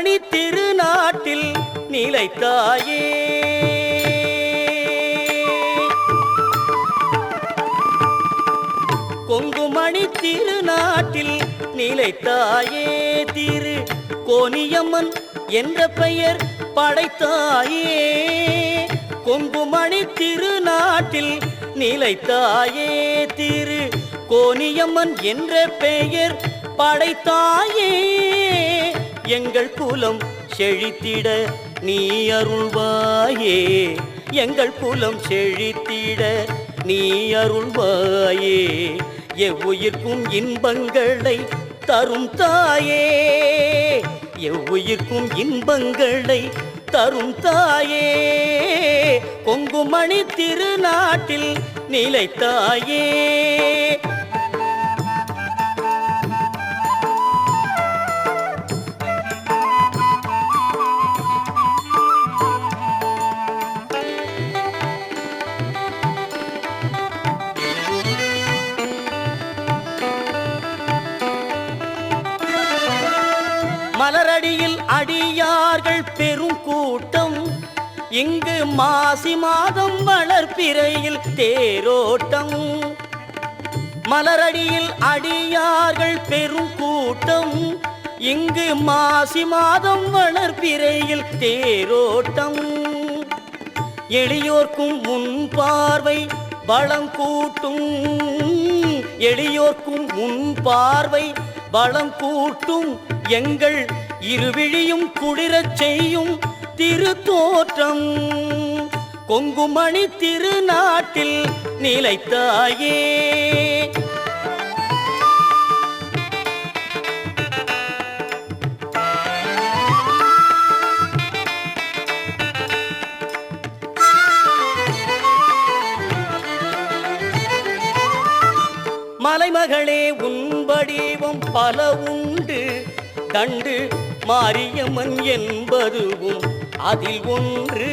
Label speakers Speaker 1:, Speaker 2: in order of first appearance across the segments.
Speaker 1: கொங்குமணி திருநாட்டில் நிலைத்தாயே கொங்குமணி திருநாட்டில் நிலைத்தாயே திரு கோனியம்மன் என்ற பெயர் படைத்தாயே கொங்குமணி திருநாட்டில் நிலைத்தாயே திரு கோனியம்மன் என்ற பெயர் படைத்தாயே எங்கள் குலம் செழித்திட நீ அருள்வாயே எங்கள் குலம் செழித்திட நீ அருள்வாயே எவ்வுயிர்க்கும் இன்பங்களை தரும் தாயே எவ்வுயிர்க்கும் இன்பங்களை தரும் தாயே கொங்குமணி திருநாட்டில் நிலைத்தாயே மலரடியில் அடியார்கள் பெரும் கூட்டம் இங்கு மாசி மாதம் வளர்பிறையில் தேரோட்டம் மலரடியில் அடியார்கள் பெரும் கூட்டம் இங்கு மாசி மாதம் வளர்பிறையில் தேரோட்டம் எளியோர்க்கும் முன் பார்வை பலம் கூட்டும் எளியோர்க்கும் முன் பார்வை பலம் கூட்டும் எங்கள் இருவிழியும் குளிரச் செய்யும் திருத்தோற்றம் கொங்குமணி திருநாட்டில் நிலைத்தாயே மலைமகளே உன் வடிவம் பல உண்டு கண்டு மாரியம்மன் என்பதுவும் அதில் ஒன்று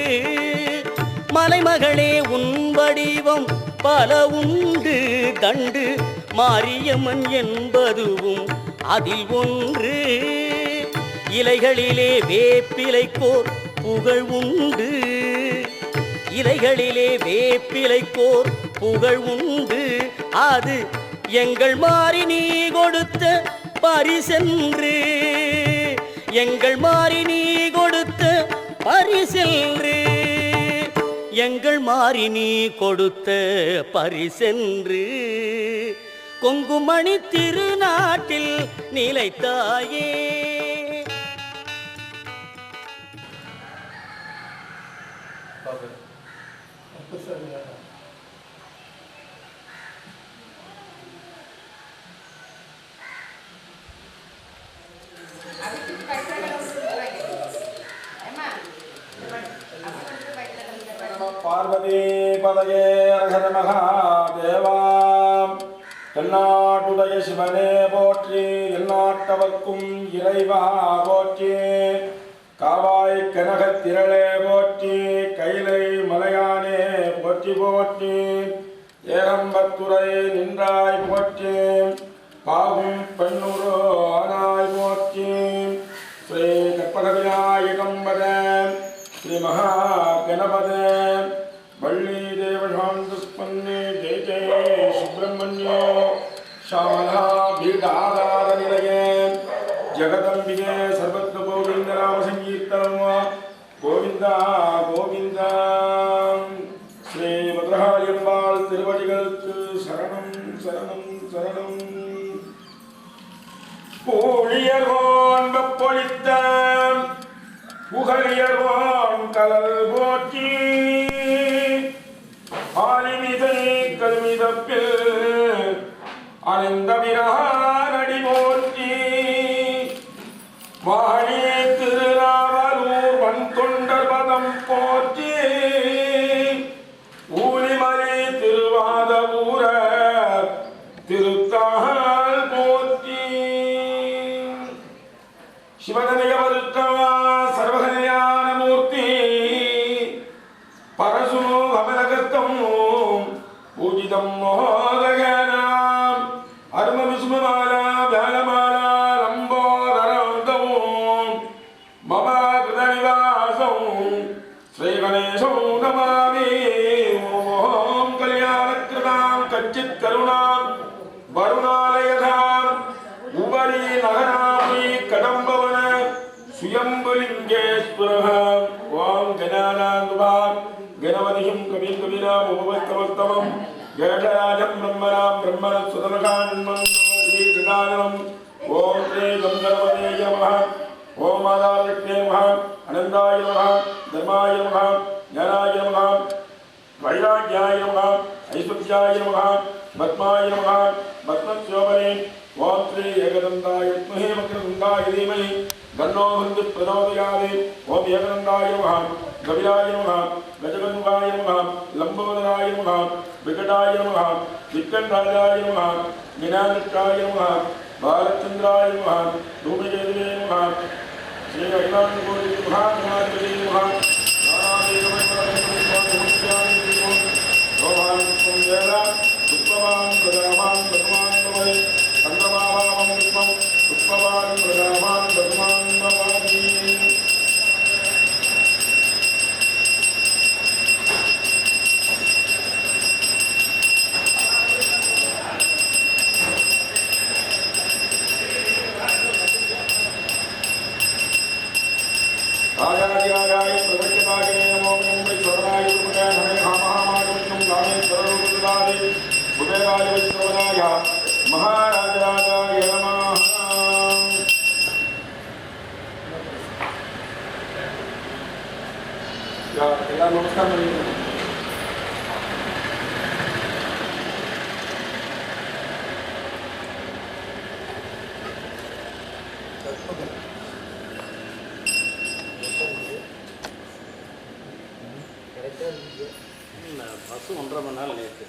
Speaker 1: மலைமகளே உன் வடிவம் பல உண்டு கண்டு மாரியம்மன் என்பதுவும் அதில் ஒன்று இலைகளிலே வேப்பிலைக்கோர் புகழ் உண்டு இலைகளிலே வேப்பிலைக்கோர் புகழ் உண்டு அது எங்கள் மாறி நீ கொடுத்த பரிசென்று எங்கள் மாறி நீ கொடுத்த பரிசென்று எங்கள் மாறி நீ கொடுத்த பரிசென்று கொங்குமணி திருநாட்டில் நிலைத்தாயே
Speaker 2: பார்வதி பதயே அரஹர மகாதேவா தென்னாட்டுடைய சிவனே போற்றி எந்நாட்டவர்க்கும் இறைவா போற்றி காவாய் கனகத் திரளே போற்றி கைலை மலையானே போற்றி போற்றி ஏகம்பத்துறை நின்றாய் போற்றி பாகும் பெண்ணுரு ஆனாய் போற்றி ஸ்ரீ கற்பக விநாயகம் வத श्री महागणपते वल्ली देवशान्तस्पन्ने जय जय सुब्रह्मण्यो श्यामला भीडाधारनिलये जगदम्बिके सर्वत्र गोविन्द नाम संकीर्तनं गोविन्द गोविन्द श्री भद्रकाळियम्बाள் திருவடிகளுக்கு சரணம் சரணம் சரணம் பூழியர்கோன் வெப்பொழித்த புகழியர்வான் கலல் போற்றி ஆலிமிதை கல்மிதப்பில் அணிந்த விரானடி போற்றி வாழியே திருநாவலூர் வன்கொண்டர் பதம் போற்றி ஊழிமலை திருவாதபூர திருத்தாள் போற்றி சிவனனைய வருத்தவா पूजितं मोदगानां श्री गणेशो नमामि ओम कल्याणकृतां कच्चित् करुणां वरुणालयधाम् उपरि नगरामि कदम्बवन स्वयंभुलिङ्गेश्वरः ओम गणानानुभां गणपतिं कविं कवीनाम् उपवस्तवस्तमं ज्येष्ठराजं ब्रह्मणां सुतनकान्मन् श्री गजाननम् ओम श्री गंगणपते नमः ओम मातालक्ष्मी नमः अनंताय नमः धर्माय नमः ज्ञानाय नमः वैराग्याय नमः ऐश्वर्याय नमः पद्माय नमः पद्मशोभने ओम श्री एकदन्ताय विद्महे वक्रतुण्डाय धीमहि तन्नो ध्रुवः प्रचोदयात् ओम एकदन्ताय नमः कविराय नमः गजगन्धाय नमः लंबोदराय नमः विकटाय नमः विकटराजाय नमः ज्ञानानृष्टाय नमः बालचंद्राय नमः धूमकेतवे नमः श्री अखिलांडकोटि महागणाधिपते नमः पुष्पवान् प्रजावान् भगवान् नमः चन्द्रमाभावं विष्णुं पुष्पवान् प्रजावान् भगवान् नमः राजाधिराजाय प्रवचनाय नमो नमः स्वराय गुरुदेव हरे महामागमनं गामे स्वरूपदाय कुबेराय विष्णुराय महाराजाय नमः या नमस्कार
Speaker 1: பஸ் 1.5 மணி நேரம் லேட்டு.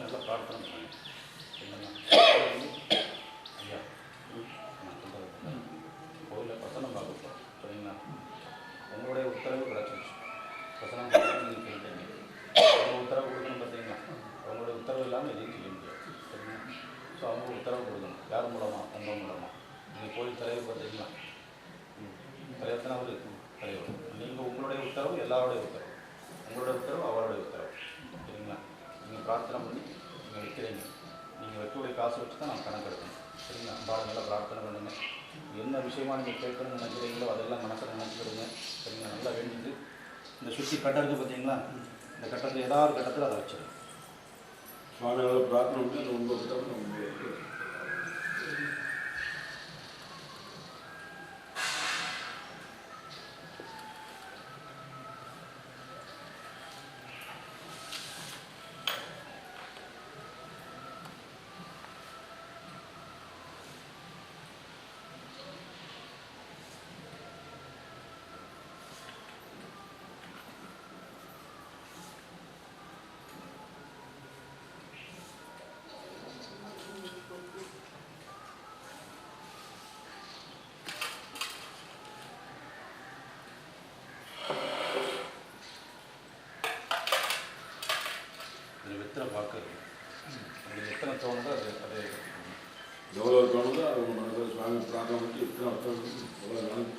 Speaker 3: நல்லா பிரார்த்தனை பண்ணுங்க. ஐயா கோயிலில் பிரசனம் பார்க்க சரிங்களா? உங்களுடைய உத்தரவு கிடச்சிருச்சு. பிரசனம் பார்க்க நீங்கள் கேட்டீங்க. அவங்க உத்தரவு கொடுக்கணும் பார்த்தீங்களா? அவங்களுடைய உத்தரவு இல்லாமல் எதையும் செய்ய முடியாது சரிங்களா? ஸோ அவங்க உத்தரவு கொடுக்கணும். யார் மூலமாக? உங்கள் மூலமாக. நீங்கள் கோயில் தலைவர் பார்த்தீங்களா? தலைவர் தானே அவர் தலைவர். நீங்கள் உங்களுடைய உத்தரவு எல்லாருடைய உத்தரவு. உங்களுடைய உத்தரவு அவருடைய உத்தரவு சரிங்களா? நீங்கள் பிரார்த்தனை பண்ணி நீங்கள் வைக்கிறீங்க. நீங்கள் வைக்கக்கூடிய காசு வச்சு தான் நான் கணக்கு எடுக்கணும் சரிங்களா? அம்பாவை நல்லா பிரார்த்தனை பண்ணுங்கள். என்ன விஷயமா நீங்கள் கேட்கணும்னு நினைக்கிறீங்களோ அதெல்லாம் மனசில் நினச்சிக்கிடுங்க சரிங்களா? நல்லா வேண்டிட்டு இந்த சுற்றி கட்டம் இருக்குது பார்த்தீங்களா? இந்த கட்டத்தில் ஏதாவது கட்டத்தில் அதை வச்சிருங்க.
Speaker 2: சுவாமியோட பிரார்த்தனை பண்ணி அது ரொம்ப ரொம்ப
Speaker 3: எத்தனை பார்க்குறது உங்களுக்கு எத்தனை தோணுதோ அது
Speaker 2: எவ்வளோ தோணுதோ அது உங்கள் மனதில் சுவாமி பிரார்த்தனை பண்ணி எத்தனை தோணுது எவ்வளோ நாள்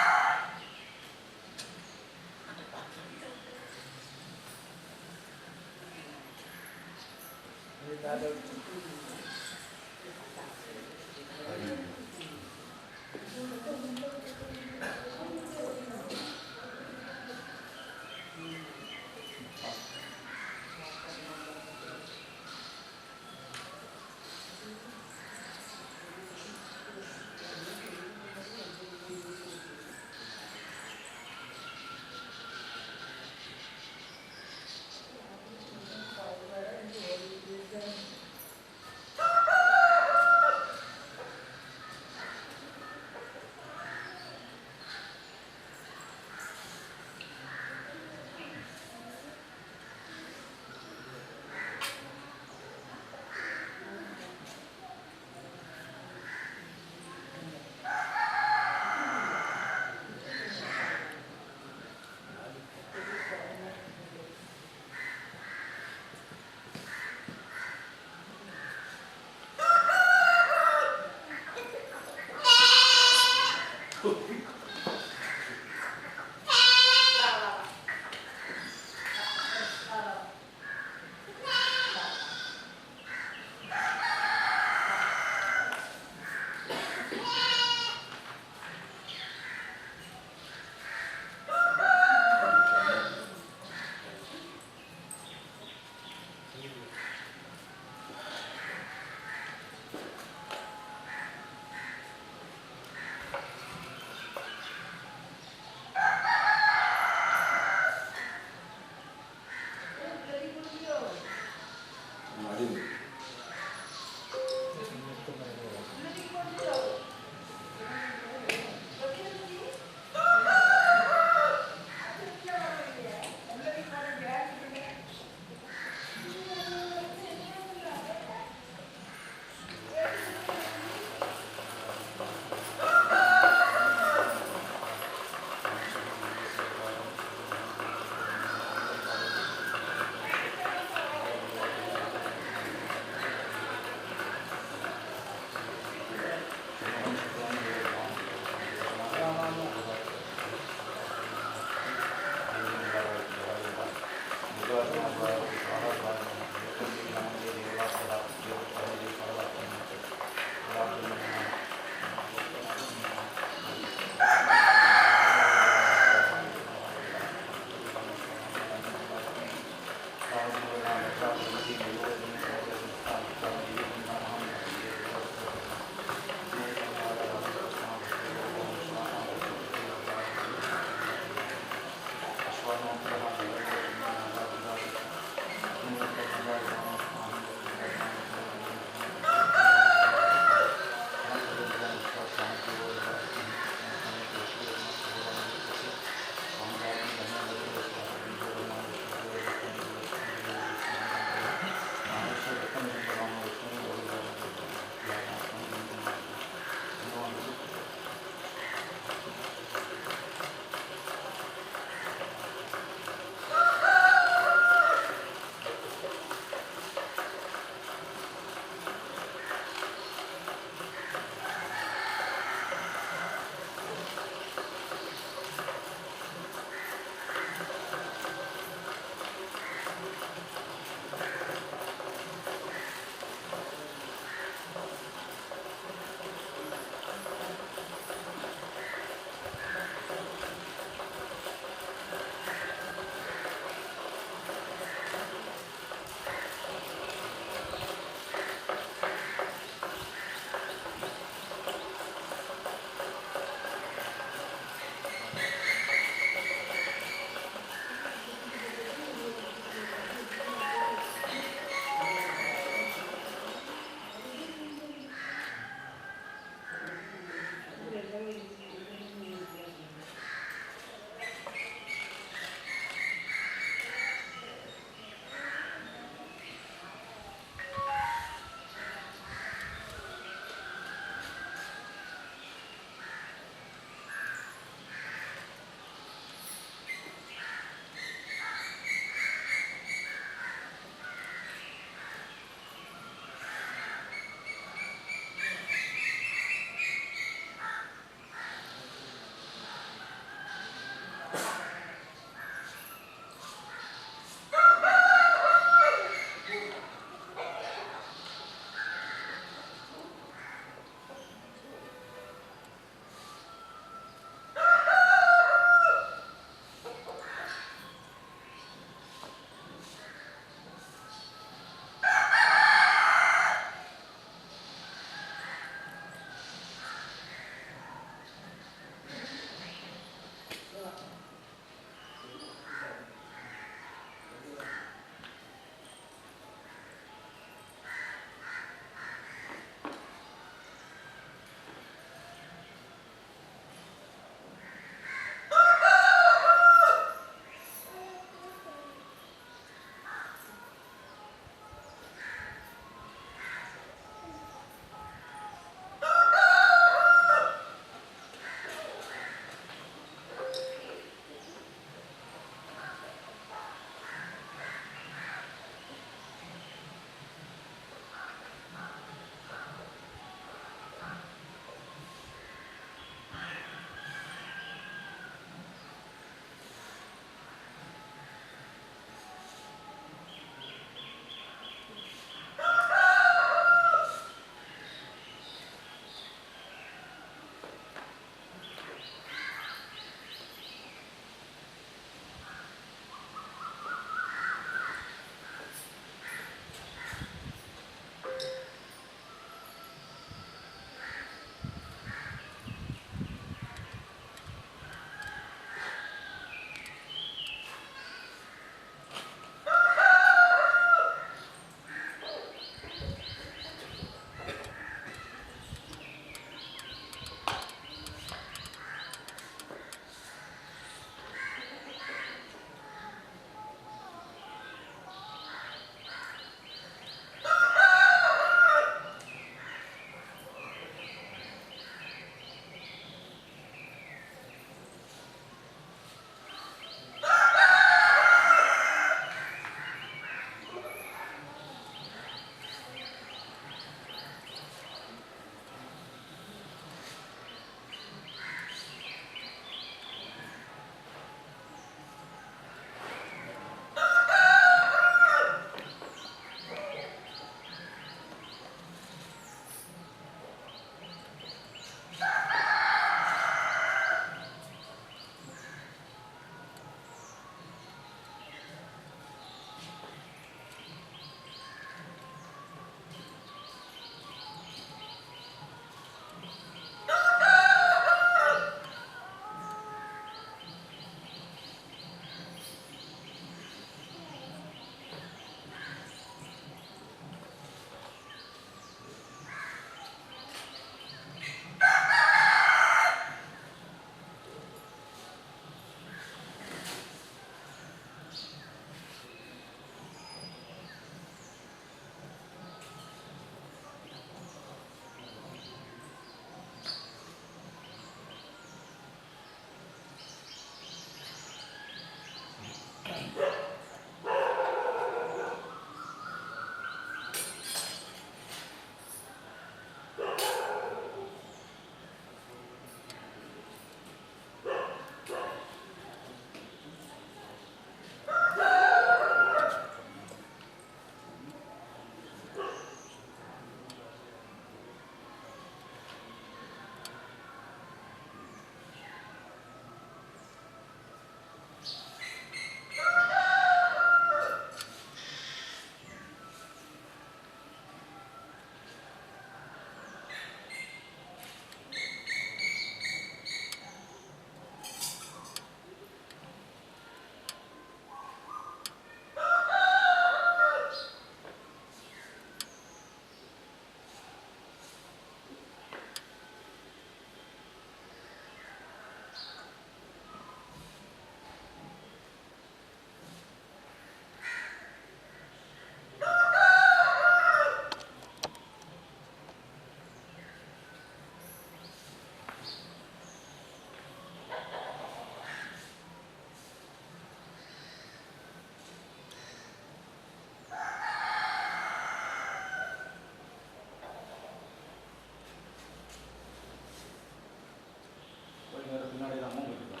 Speaker 3: நேரம் பின்னாடி தான் அம்மா போயிட்டு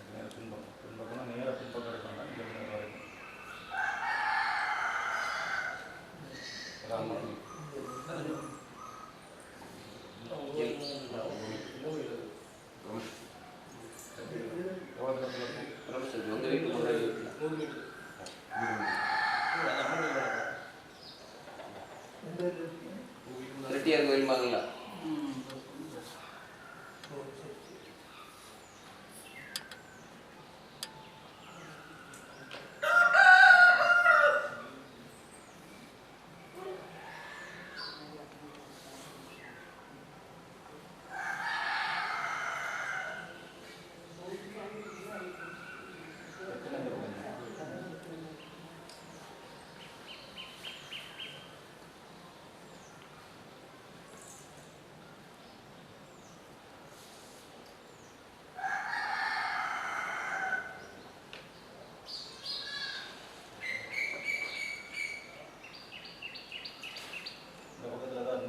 Speaker 3: நேரம் பின்பக்கம் பின்பக்கம்னா நேராக பின்பக்கம் இருக்காங்க இங்கே நேரம் வரைக்கும் அம்மா
Speaker 4: ரெட்டியார் கோயில் மாதிரிங்களா?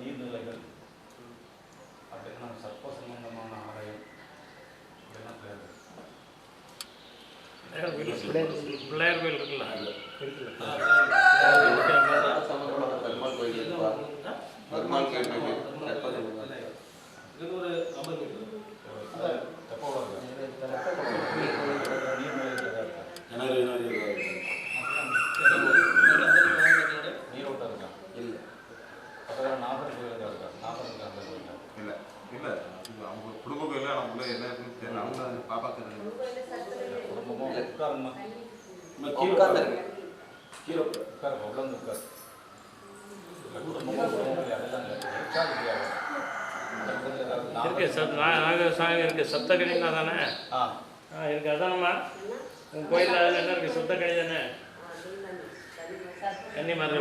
Speaker 4: நீர்நிலைகள் அப்படின்னா சர்ப்ப சம்பந்தமான ஆலயம் அப்படின்னா
Speaker 5: பிள்ளையார் கோயில் இருக்குல்ல
Speaker 4: பெருமாள் கோயில் இருக்குப்பா. பெருமாள் கோயில் இருக்கு.
Speaker 3: நீரோட்டம் இருக்கா?
Speaker 4: இல்லை
Speaker 3: அப்புறம் நாகர் கோயில் இருக்கா? நாகர் இருக்கா அந்த கோயில்?
Speaker 2: இல்லை இல்லை அவங்க குடும்ப கோயிலில் நம்மள என்ன இருக்குன்னு தெரியல. அவங்க பாப்பா தெரியும்
Speaker 3: குடும்பமும் உட்காருமா
Speaker 4: உட்காந்துருங்க.
Speaker 3: கீழே உட்காரு உட்காந்து உட்காரு குடும்பமும் அதெல்லாம்
Speaker 5: இருக்கு நாகசாமி இருக்கு சப்தகணினா தானே?
Speaker 3: ஆ
Speaker 5: இருக்கு அதானம்மா உங்கள் கோயிலில் அதில் என்ன இருக்குது? சப்தகணி தானே? கன்னி மாதிரி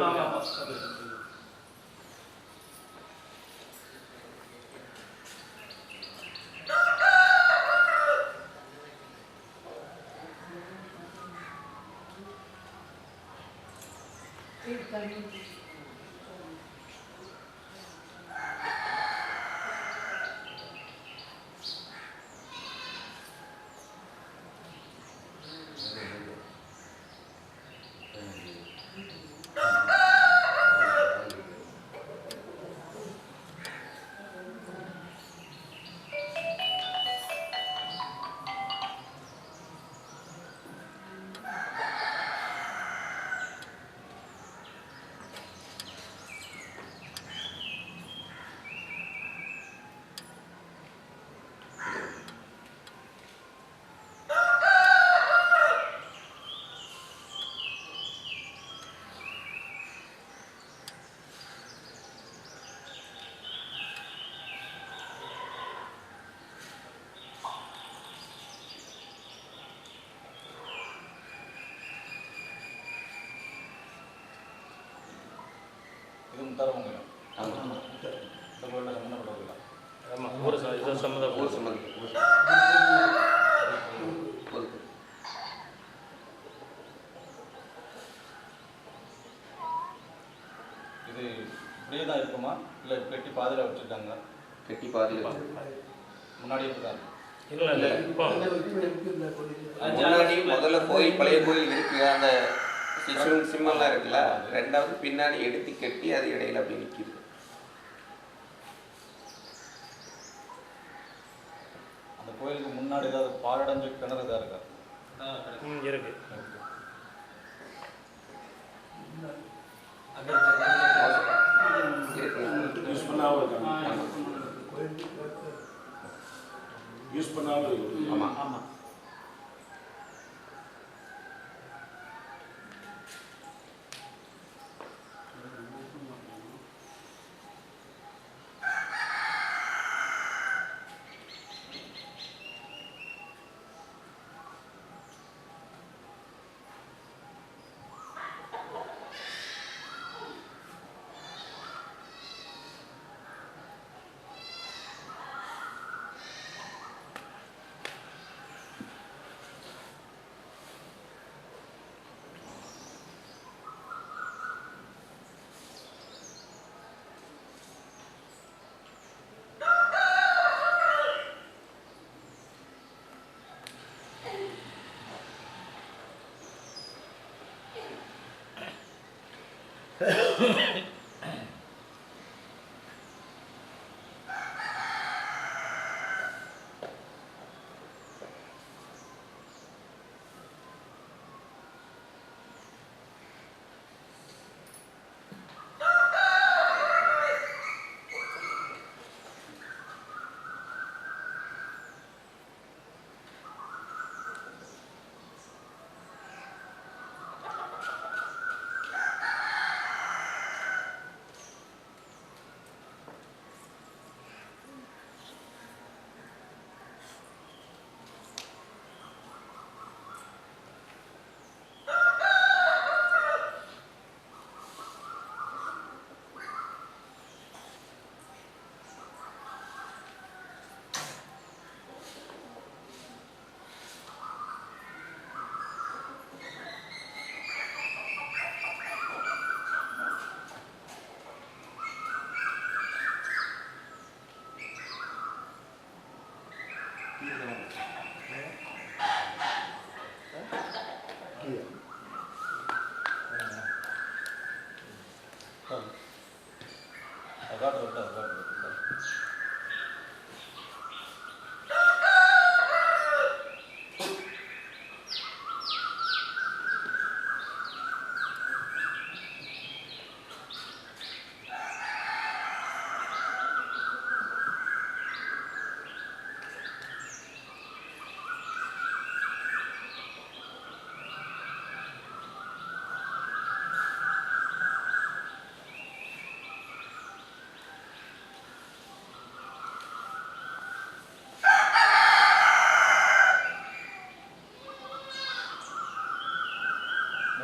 Speaker 3: இது முத்தாரமங்கலம்.
Speaker 4: ஆமாம்
Speaker 3: இந்த கோயிலில் சம்மந்தப்பட்டவர்கள்.
Speaker 5: ஆமாம் ஊர் இது சம்மந்தம்
Speaker 4: ஊர் சம்மந்தம்
Speaker 3: இது இப்படியே தான் இருக்குமா இல்லை பெட்டி பாதையில் வச்சுருக்காங்க?
Speaker 4: கெட்டி பாதியில்
Speaker 3: முன்னாடி இருக்காங்க.
Speaker 5: இல்லை இல்லை இப்போ
Speaker 4: முன்னாடி முதல்ல கோயில் பழைய கோயில் இருக்கு. அந்த சிம்மல்லாம் இருக்குல்ல. ரெண்டாவது பின்னாடி எடுத்து கட்டி அது இடையில அப்படி நிற்கிது.
Speaker 3: அந்த கோயிலுக்கு முன்னாடி ஏதாவது பாழடைஞ்ச கிணறு தான் இருக்கா?
Speaker 5: இருக்கு.
Speaker 2: யூஸ் பண்ணாமல் யூஸ் பண்ணாமல்
Speaker 4: ஆமாம்
Speaker 1: ஆமாம்.
Speaker 3: இந்த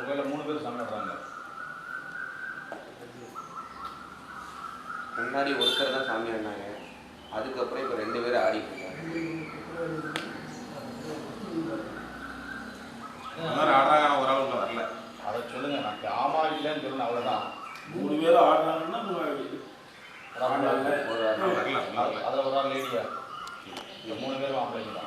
Speaker 3: கோயிலில் 3 பேர் சாமி ஆடுறாங்க.
Speaker 4: முன்னாடி ஒருத்தர் தான் சாமி ஆடினாங்க, அதுக்கப்புறம் இப்போ 2 பேர் ஆடிட்டு இருக்காங்க.
Speaker 2: ஆடுறாங்க, ஒரு ஆள் உள்ள வரல.
Speaker 3: அதை சொல்லுங்க, நான் ஆமா இல்லைன்னு சொல்லணும், அவ்வளோதான்.
Speaker 2: 3 பேர் ஆடுறாங்கன்னா
Speaker 3: அதில் ஒரு ஆள் லேடியா, இந்த 3 பேரும் ஆம்பளைங்க தான்.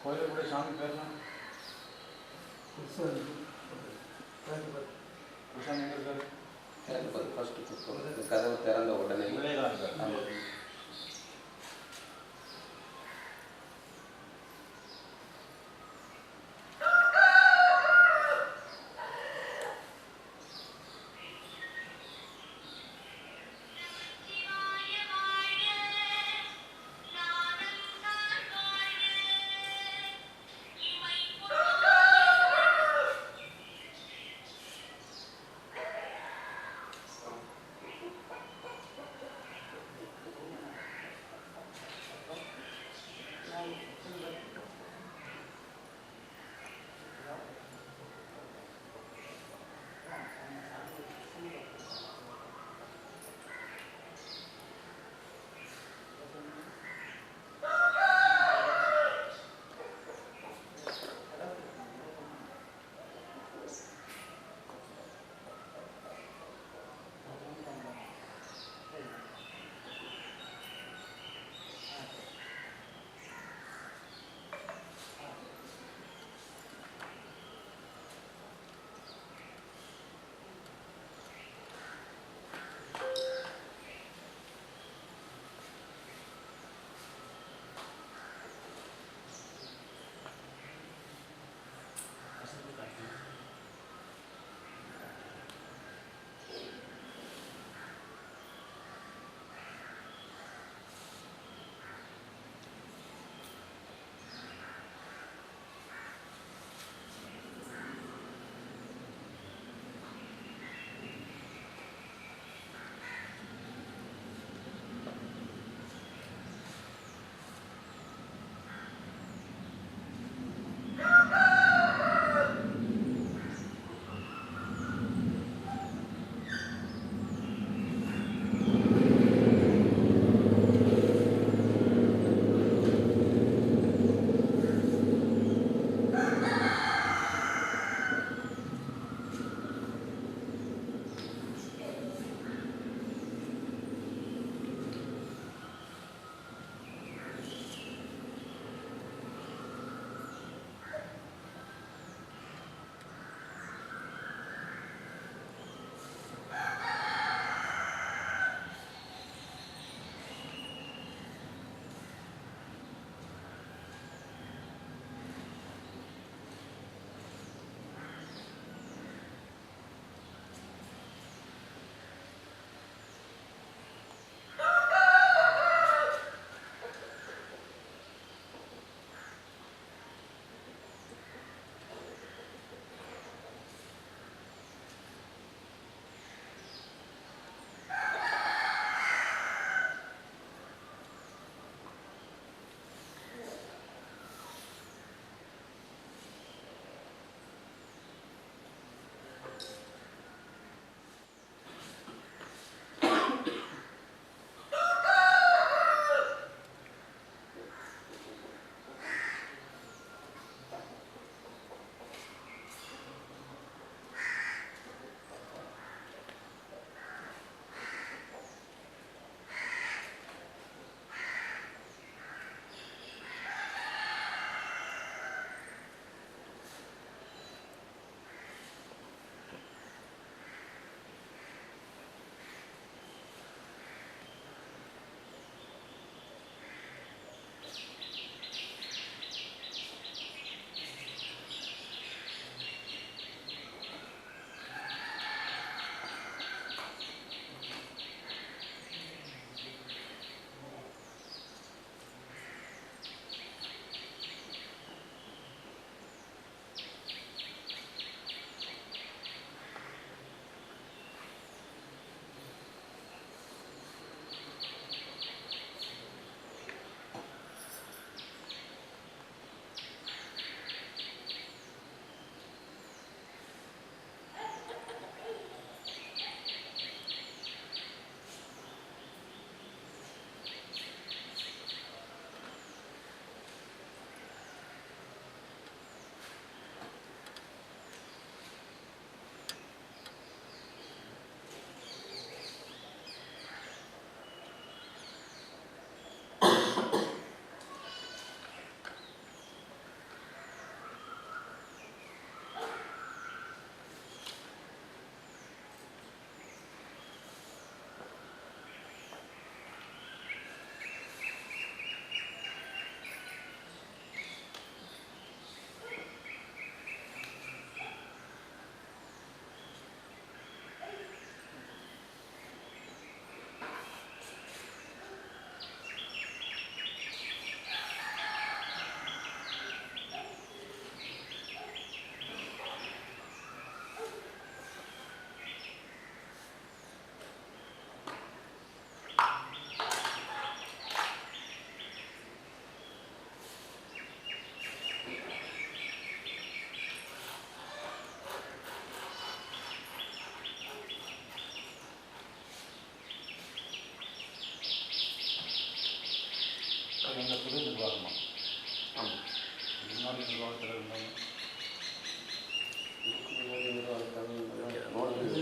Speaker 3: கோயிலுடைய சாமி பேர்லாம் குருசாமி எங்கே இருக்காரு?
Speaker 4: ஃபர்ஸ்ட் கதவு திறந்த உடனே
Speaker 3: உள்ளே தான் இருக்காரு.
Speaker 4: ஆமாம்.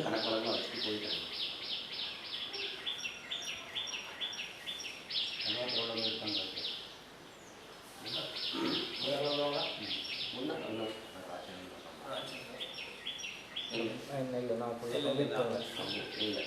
Speaker 4: கணக்கெல்லாம் வச்சுட்டு போயிட்டாங்க. இல்லை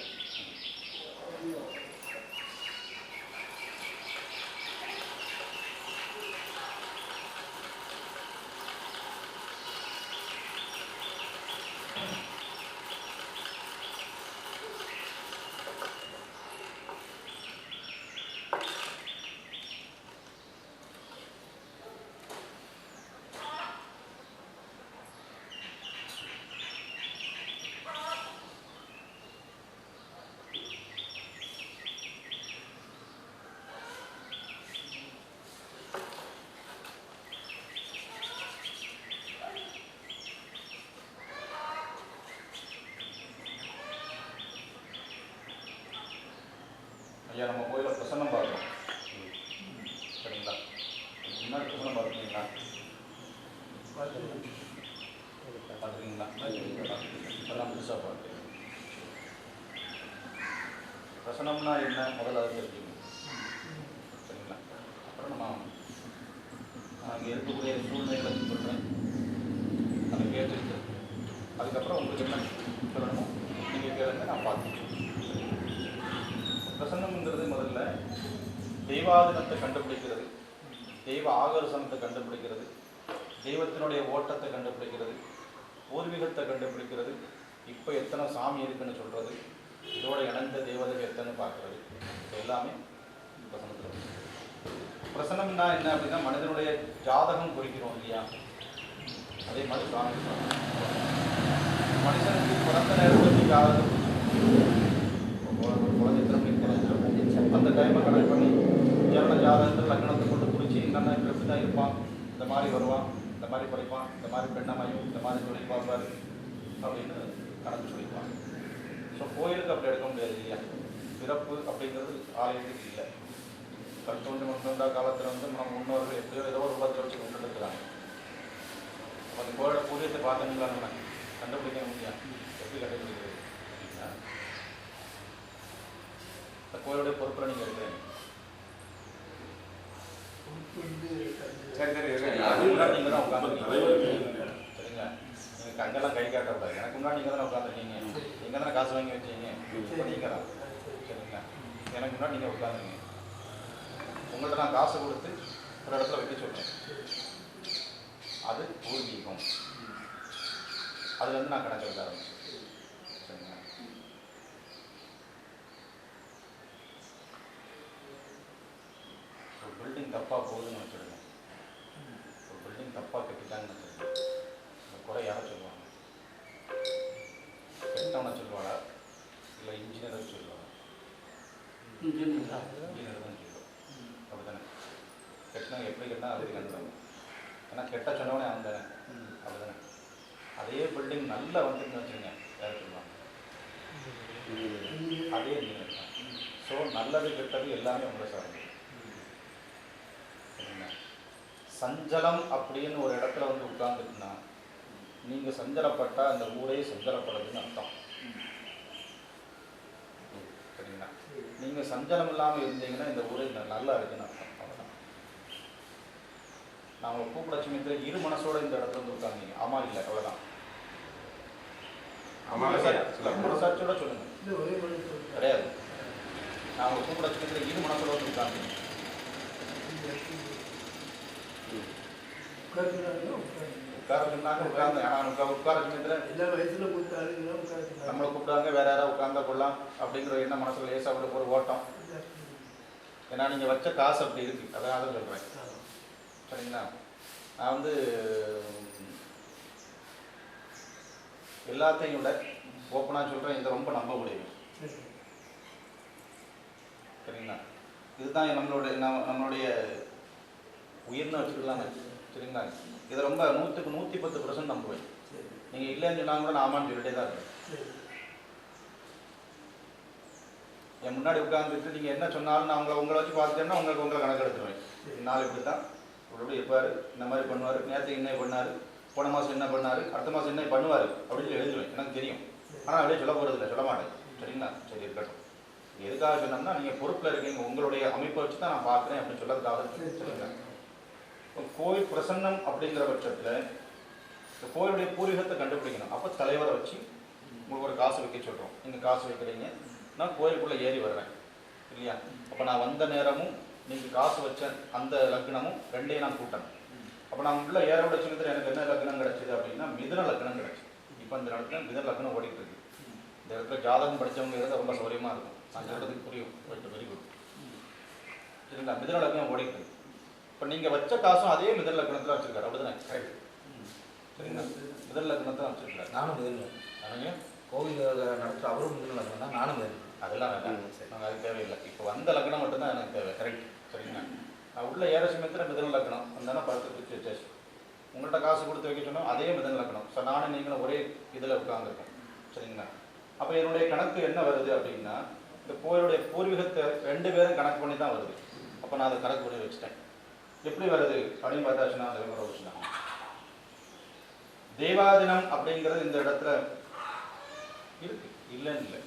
Speaker 3: ஐயா நம்ம கோயிலில் பிரசன்னம் பார்க்குறோம் சரிங்களா? முன்னாடி பிரசன்னம் பார்த்துருக்கீங்களா? பார்த்துருக்கீங்களா? அதெல்லாம் புதுசாக பார்த்து பிரசனம்னா என்ன முதல்ல அதை தெரிஞ்சுக்கணும் சரிங்களா? அப்புறம் நம்ம அங்கே இருக்கக்கூடிய சூழ்நிலைகளை சொல்கிறேன், அதை கேட்டுட்டு அதுக்கப்புறம் உங்களுக்கு என்ன சொல்லணுமோ நீங்கள் கேளுங்க, நான் பார்த்துக்கிறேன். பிரசன்னம்ங்கிறது முதல்ல தெய்வாதனத்தை கண்டுபிடிக்கிறது, தெய்வ ஆகர்ஷணத்தை கண்டுபிடிக்கிறது, தெய்வத்தினுடைய ஓட்டத்தை கண்டுபிடிக்கிறது, பூர்வீகத்தை கண்டுபிடிக்கிறது, இப்போ எத்தனை சாமி இருக்குன்னு சொல்கிறது, இதோட இணைந்த தெய்வதை எத்தனை பார்க்குறது, எல்லாமே பிரசன்னத்தில். பிரசன்னம்னா என்ன அப்படின்னா மனிதனுடைய ஜாதகம் குறிக்கிறோம் இல்லையா? அதே மாதிரி சாமி மனுஷனுக்கு பிறந்த நேரத்துக்கு ஜாதகம் குழந்தை திறமை குறைஞ்சிருக்கும். அந்த டைமை கனெக்ட் பண்ணி ஜனன ஜாதகத்தில் லக்னத்தை கொண்டு பிடிச்சி என்னென்ன இப்படி தான் இருப்பான், இந்த மாதிரி வருவான், இந்த மாதிரி படிப்பான், இந்த மாதிரி பெண்ணமையும், இந்த மாதிரி தொழில் பார்ப்பார் அப்படின்னு கணக்கு சொல்லிப்பான். ஸோ கோயிலுக்கு அப்படி எடுக்க முடியாது இல்லையா? பிறப்பு அப்படிங்கிறது ஆலயத்துக்கு இல்லை. கட்டோண்டு மண்டோண்டா காலத்தில் வந்து நம்ம முன்னோர்கள் எப்படியோ ஏதோ ஒரு ரூபத்தை வச்சு கொண்டு இருக்கிறாங்க. அந்த கோயிலோட பூஜ்யத்தை பார்த்தீங்களா நம்ம கண்டுபிடிக்க முடியாது. எப்படி கண்டுபிடிக்கிறது? இந்த கோயிலுடைய பொறுப்பில் நீங்கள் இருக்கிறீங்க.
Speaker 4: சரி சரி
Speaker 3: நீங்கள் தான் உட்காந்துருக்கீங்க சரிங்களா? நீங்கள் அங்கெல்லாம் கை காட்டக்கூடாது. எனக்கு முன்னாடி நீங்கள் தானே உட்காந்துருக்கீங்க, நீங்கள் தானே காசு வாங்கி வச்சீங்க, நீங்கள் தான் சரிங்களா? எனக்கு முன்னாடி நீங்கள் உட்காந்துருங்க. உங்கள்கிட்ட நான் காசு கொடுத்து ஒரு இடத்துல வைக்க சொல்கிறேன், அது பூர்வீகம். அதுலேருந்து நான் கணக்கு எடுக்க ஆரம்பிச்சேன் சரிங்களா? ஒரு பில்டிங் தப்பாக போகுதுன்னு வச்சுடுங்க, ஒரு பில்டிங் தப்பாக கட்டிட்டாங்கன்னு வச்சுருங்க, இந்த குறை யாரை சொல்லுவாங்க? கெட்டவனை சொல்லுவாடா இல்லை இன்ஜினியரை சொல்லுவாங்க? இன்ஜினியர் தான் சொல்லுவோம். அப்படி தானே? கெட்டினவங்க எப்படி கட்டினா அதுக்கு கண்டுவாங்க. ஏன்னா கெட்ட சொன்னவனே அவன் தானே, அப்படி தானே? அதே பில்டிங் நல்லா வந்துன்னு வச்சுருங்க, யாரை சொல்லுவாங்க? அதே இன்ஜினியர் தான். ஸோ நல்லது கெட்டது எல்லாமே உங்களை சார்ந்து சரிங்களா? சஞ்சலம் அப்படின்னு ஒரு இடத்துல வந்து உட்கார்ந்துட்டுனா நீங்கள் சஞ்சலப்பட்டால் அந்த ஊரே சஞ்சலப்படுறதுன்னு அர்த்தம் சரிங்களா? நீங்கள் சஞ்சலம் இல்லாமல் இருந்தீங்கன்னா இந்த ஊரே நல்லா இருக்குன்னு அர்த்தம். அவ்வளோதான். நான் உங்களை கூப்பிட சமயத்தில் இரு மனசோட இந்த இடத்துல வந்து உட்காந்தீங்க, ஆமாம் இல்லை அவ்வளோதான். மனசாட்சியோட சொல்லுங்க, கிடையாது. நான் உங்களை கூப்பிட சமயத்தில் இரு மனசோட வந்து உட்காந்தீங்க. உட்கார சொன்னாங்க உட்கார்ந்து, ஆனால் உட்கார சமயத்தில் நம்மளை கூப்பிட்டாங்க வேற யாராவது உட்கார்ந்தா கொள்ளலாம் அப்படிங்கிற என்ன மனசுல லேசாக ஒரு ஓட்டம். ஏன்னா நீங்கள் வச்ச காசு அப்படி இருக்கு, அதான் சொல்கிறேன் சரிங்களா? நான் வந்து எல்லாத்தையும் விட ஓப்பனாக சொல்கிறேன், இதை ரொம்ப நம்ப முடியும் சரிங்களா? இதுதான் நம்மளுடைய உயிர்னு வச்சுக்கலாங்க சரிங்களா? இதை ரொம்ப 100க்கு 110% நம்புவேன். நீங்கள் இல்லைன்னு சொன்னாங்க கூட நான் ஆமான்னு சொல்லிட்டே தான் இருக்கேன். என் முன்னாடி உட்காந்துட்டு நீங்கள் என்ன சொன்னாலும் நான் உங்களை வச்சு பார்த்துட்டேன்னா உங்களை கணக்கு எடுத்துருவேன். நாள் இப்படி தான் உங்களோட இருப்பார், இந்த மாதிரி பண்ணுவார், நேற்று என்ன பண்ணார், போன மாதம் என்ன பண்ணார், அடுத்த மாதம் என்ன பண்ணுவார் அப்படின்னு எழுதுவேன். எனக்கு தெரியும். ஆனால் அப்படியே சொல்ல போகிறது இல்லை, சொல்ல மாட்டேன். சரிங்களா? சரி இருக்கட்டும். எதுக்காக சொன்னோம்னா நீங்கள் பொறுப்பில் இருக்கீங்க, உங்களுடைய அமைப்பை வச்சு தான் நான் பார்க்குறேன் அப்படின்னு சொல்லதுக்காக. சரிங்களா? இப்போ கோயில் பிரசன்னம் அப்படிங்கிற பட்சத்தில் இந்த கோயிலுடைய பூர்வீகத்தை கண்டுபிடிக்கணும். அப்போ தலைவரை வச்சு உங்களுக்கு ஒரு காசு வைக்க சொல்கிறோம். நீங்கள் காசு வைக்கிறீங்க, நான் கோயிலுக்குள்ளே ஏறி வர்றேன் இல்லையா? அப்போ நான் வந்த நேரமும் நீங்கள் காசு வச்ச அந்த லக்னமும் ரெண்டையும் நான் கூட்டணும். அப்போ நான் உள்ள ஏற விட சொன்னதில் எனக்கு என்ன லக்னம் கிடச்சிது அப்படின்னா மிதுன லக்னம் கிடச்சி. இப்போ இந்த இடத்துல மிதுன லக்னம் ஓடிட்டு இருக்கு. இந்த இடத்துல ஜாதகம் படித்தவங்க இருந்தால் ரொம்ப சௌரியமாக இருக்கும். அந்த இடத்துக்கு புரியும். Very good. சரிங்களா? மிதுன லக்னம் ஓடிட்டு இருக்கு. இப்போ நீங்கள் வச்ச காசும் அதே மிதுன லக்னத்தில் வச்சிருக்காரு. அப்படிதானே? கரெக்ட். சரிங்களா? மிதுன லக்னத்தை வச்சிருக்காரு.
Speaker 6: நானும் முதல்ல
Speaker 3: நானுங்க
Speaker 6: கோவில் நடத்துகிற அவரும் முதல்ல லக்னம் தான், நானும் முதல்ல.
Speaker 3: அதெல்லாம் வேண்டாம். நாங்கள் அதுக்கு தேவையில்லை. இப்போ வந்த லக்னம் மட்டும்தான் எனக்கு தேவை. கரெக்ட். சரிங்களா? நான் உள்ள ஏற சமயத்தில் மிதன லக்னம் அந்த படத்தை பிரித்து வச்சாச்சு. உங்கள்கிட்ட காசு கொடுத்து வைக்க சொன்னோம், அதே மிதன லக்னம். ஸோ நானும் நீங்களும் ஒரே இதில் உட்காந்துருக்கோம். சரிங்களா? அப்போ என்னுடைய கணக்கு என்ன வருது அப்படின்னா இந்த கோயிலுடைய பூர்வீகத்தை 2 பேரும் கணக்கு பண்ணி தான் வருது. அப்போ நான் அதை கணக்கு பண்ணி வச்சுட்டேன். எப்படி வருது அப்படின்னு பார்த்தாச்சுன்னா அந்த விவரம் வச்சுனா தேவாதினம் அப்படிங்கிறது இந்த இடத்துல இருக்கு, இல்லைன்னு இல்லை.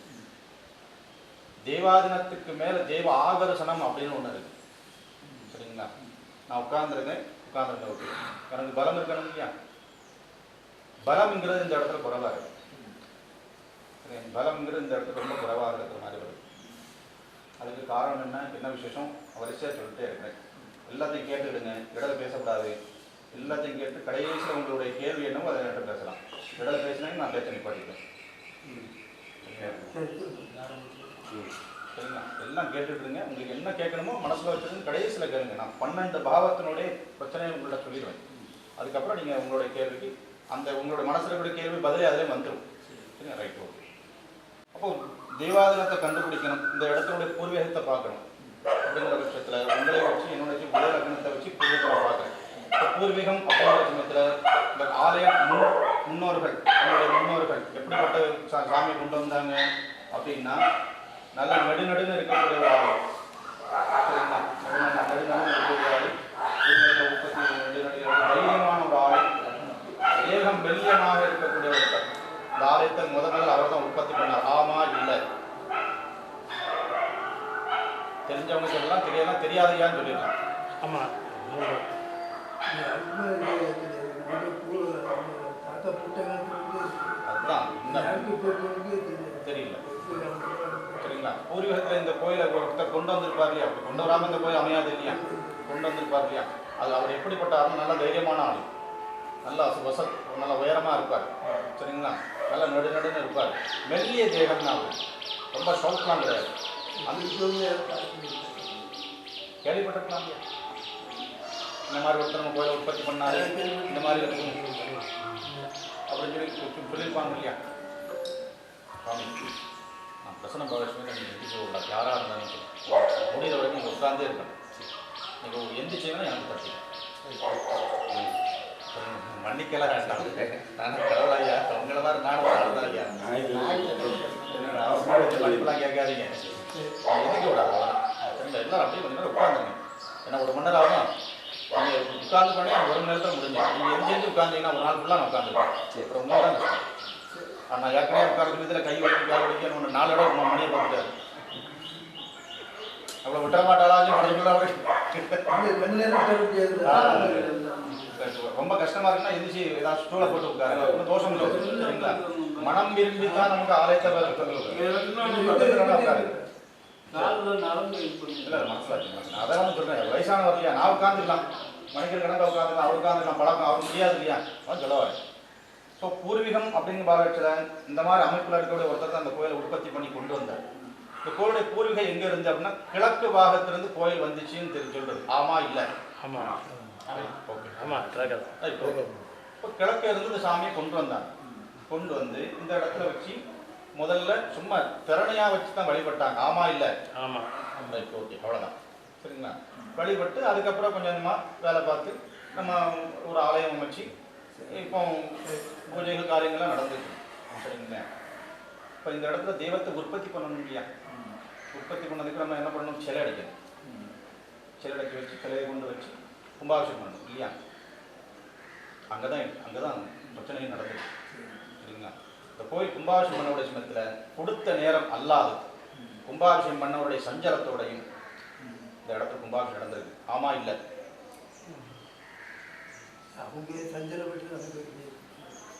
Speaker 3: தேவாதினத்துக்கு மேலே தேவ ஆகர்ஷணம் அப்படின்னு ஒன்று இருக்கு. சரிங்களா? நான் உட்கார்ந்துருக்கேன். ஓகே, எனக்கு பலம் இருக்கணும் இல்லையா? பலம்ங்கிறது இந்த இடத்துல குறைவாக இருக்கு. பலம்ங்கிறது இந்த இடத்துல ரொம்ப குறைவாக இருக்கிற மாதிரி வருது. அதுக்கு காரணம் என்ன விசேஷம் வரிசையாக சொல்லிட்டே இருக்கிறேன். எல்லாத்தையும் கேட்டுக்கிடுங்க, இடத்துல பேசக்கூடாது. எல்லாத்தையும் கேட்டு கடைசியில் உங்களுடைய கேள்வி என்னவோ அதை என்கிட்ட பேசலாம். இடத்துல பேசினா நான் பேச நிப்பாட்டிக்கிறேன். சரிங்களா? எல்லாம் கேட்டுட்ருங்க. உங்களுக்கு என்ன கேட்கணுமோ மனசில் வச்சுருந்து கடைசியில் கேளுங்க. நான் 12 பாவத்தினுடைய பிரச்சனையை உங்கள்கிட்ட சொல்லிடுவேன். அதுக்கப்புறம் நீங்கள் உங்களுடைய கேள்விக்கு அந்த உங்களுடைய மனசில் இருக்கக்கூடிய கேள்வி பதிலே அதிலே வந்துடும். சரிங்க? ரைட். ஓகே. அப்போ தெய்வாதினத்தை கண்டுபிடிக்கணும், இந்த இடத்தினுடைய பூர்வீகத்தை பார்க்கணும். அப்படிங்கிற பட்சத்தில் உங்களை வச்சு என்னுடைய உலக லக்னத்தை வச்சு பூர்வீகத்தை பார்க்குறேன். இப்போ பூர்வீகம் அப்படிங்கிற சமயத்தில் இந்த ஆலயம் முன்னோர்கள், நம்மளுடைய முன்னோர்கள் எப்படிப்பட்ட சாமியை கொண்டு வந்தாங்க அப்படின்னா நல்ல நடுநடுன்னு இருக்கக்கூடிய ஒரு ஆள். சரிங்களா? நடுநடுன்னு இருக்கக்கூடிய ஆள், தைரியமான ஒரு ஆள், ஏகம் வெள்ளியமாக இருக்கக்கூடிய ஒருத்தர். இந்த ஆலயத்தை முதல் அவர் தான் உற்பத்தி பண்ணார். ஆமா இல்லை? தெரிஞ்சவங்க சொல்லலாம், தெரியலாம், தெரியாதையான்னு சொல்லிடலாம்.
Speaker 5: ஆமா.
Speaker 3: அதுதான் தெரியல. சரிங்களா? பூர்வீகத்தில் இந்த கோயிலை ஒருத்தர் கொண்டு வந்திருப்பார் இல்லையா? அப்படி கொண்டு வராமல் இந்த கோயில் அமையாது இல்லையா? கொண்டு வந்திருப்பார் இல்லையா? அது அவர் எப்படிப்பட்ட ஆள்? நல்ல தைரியமான ஆள், நல்லா நல்ல உயரமாக இருப்பார். சரிங்களா? நல்ல நடுநடுன்னு இருப்பார். மெல்லிய தேகம்னா அவர் ரொம்ப ஷவுட்லாம் கிடையாது. அந்த கேள்விப்பட்டிருக்கலாம் இல்லையா? இந்த மாதிரி ஒருத்தர் நம்ம கோயிலை உற்பத்தி பண்ணாரு, இந்த மாதிரி இருக்கும் அப்படின்னு சொல்லி சொல்லியிருப்பாங்க இல்லையா? சாமி நான் பிரசன்ன பகவஷ்மே நீங்கள் எந்திரிச்சு விடலாம். யாராக இருந்தாலும் முடிகிற வரைக்கும் நீங்கள் உட்கார்ந்தே இருக்கணும். நீங்கள் எந்திரிச்சிங்கன்னா எனக்கு தட்டி மன்னிக்கலாம் வேண்டாம். நானும் கடவுளாயா உங்களை மாதிரி நானும் கடவுளா ஐயா. மன்னிப்பெல்லாம் கேட்காதீங்க. எதிர்க்க விடாது. சரிங்களா? எல்லாரும் அப்படியே கொஞ்சம் நேரம் உட்காந்துங்க. ஏன்னா 1 மணி நேரம் ஆகும். நீங்கள் உட்கார்ந்து பண்ணி 1 மணி நேரத்தில் முடிஞ்சு நீங்கள் எந்திரிச்சு உட்காந்தீங்கன்னா ஒரு நாள் ஃபுல்லாக நான் உட்காந்துருக்கேன். அப்புறம் ரொம்ப தான் கஷ்டம். ஆனால் ஏற்கனவே உட்காந்து இதில் கை வலிக்கு கால் வலிக்கு ஒன்று 4 இடம் மணியை பார்த்துட்டாரு. அவ்வளோ விட்டுற மாட்டாளாச்சும் ரொம்ப கஷ்டமா இருக்குன்னா எந்திரிச்சு ஏதாவது ஸ்டூலை போட்டு உட்காரு. ஒன்றும் தோஷம் இல்லை. சரிங்களா? மனம் விரும்பி தான் நமக்கு ஆலயத்தை இல்லை மனசில் அதான் சொல்கிறேன். வயசானவர் இல்லையா? நான் உட்காந்துக்கலாம், மணிக்கர் கணக்காக உட்காந்துக்கலாம், அவர் உட்காந்துக்கலாம், பழக்கம் அவர் முடியாது இல்லையா? அவன் சொல்லுவார். ஸோ பூர்வீகம் அப்படிங்கிற பாகத்தில் இந்த மாதிரி அமைப்பில் இருக்கக்கூடிய ஒருத்தர் தான் அந்த கோயிலை உற்பத்தி பண்ணி கொண்டு வந்தார். இந்த கோயிலுடைய பூர்வீகம் எங்கே இருந்து அப்படின்னா கிழக்கு பாகத்திலிருந்து கோயில் வந்துச்சுன்னு சொல்றது. ஆமா இல்லை?
Speaker 5: ஆமா.
Speaker 3: ஓகே.
Speaker 5: ஆமாம்.
Speaker 3: இப்போ கிழக்கு இருந்து இந்த சாமியை கொண்டு வந்தாங்க. கொண்டு வந்து இந்த இடத்துல வச்சு முதல்ல சும்மா திறனையாக வச்சு தான் வழிபட்டாங்க. ஆமா இல்லை?
Speaker 5: ஆமாம்.
Speaker 3: ரைட். ஓகே. அவ்வளோதான். சரிங்களா? வழிபட்டு அதுக்கப்புறம் கொஞ்சம் கொஞ்சமாக வேலை பார்த்து நம்ம ஒரு ஆலயம் அமைச்சு இப்போ பூஜைகள் காரியங்கள்லாம் நடந்துருக்கு. சரிங்களா? இப்போ இந்த இடத்துல தெய்வத்தை உற்பத்தி பண்ணணும் இல்லையா? உற்பத்தி பண்ணதுக்கு நம்ம என்ன பண்ணணும்? சிலை அடைக்கணும். சிலை அடைச்சி வச்சு சிலையை கொண்டு வச்சு கும்பாபிஷேகம் பண்ணணும் இல்லையா? அங்கதான் பிரச்சனையும் நடந்தது. சரிங்களா? இந்த கோயில் கும்பாபிஷேகம் பண்ணவுடைய சமயத்தில் கொடுத்த நேரம் அல்லாது கும்பாபிஷேகம் பண்ணவருடைய சஞ்சலத்தோடையும் இந்த இடத்துல கும்பாபிஷேகம் நடந்திருக்கு. ஆமா இல்லை?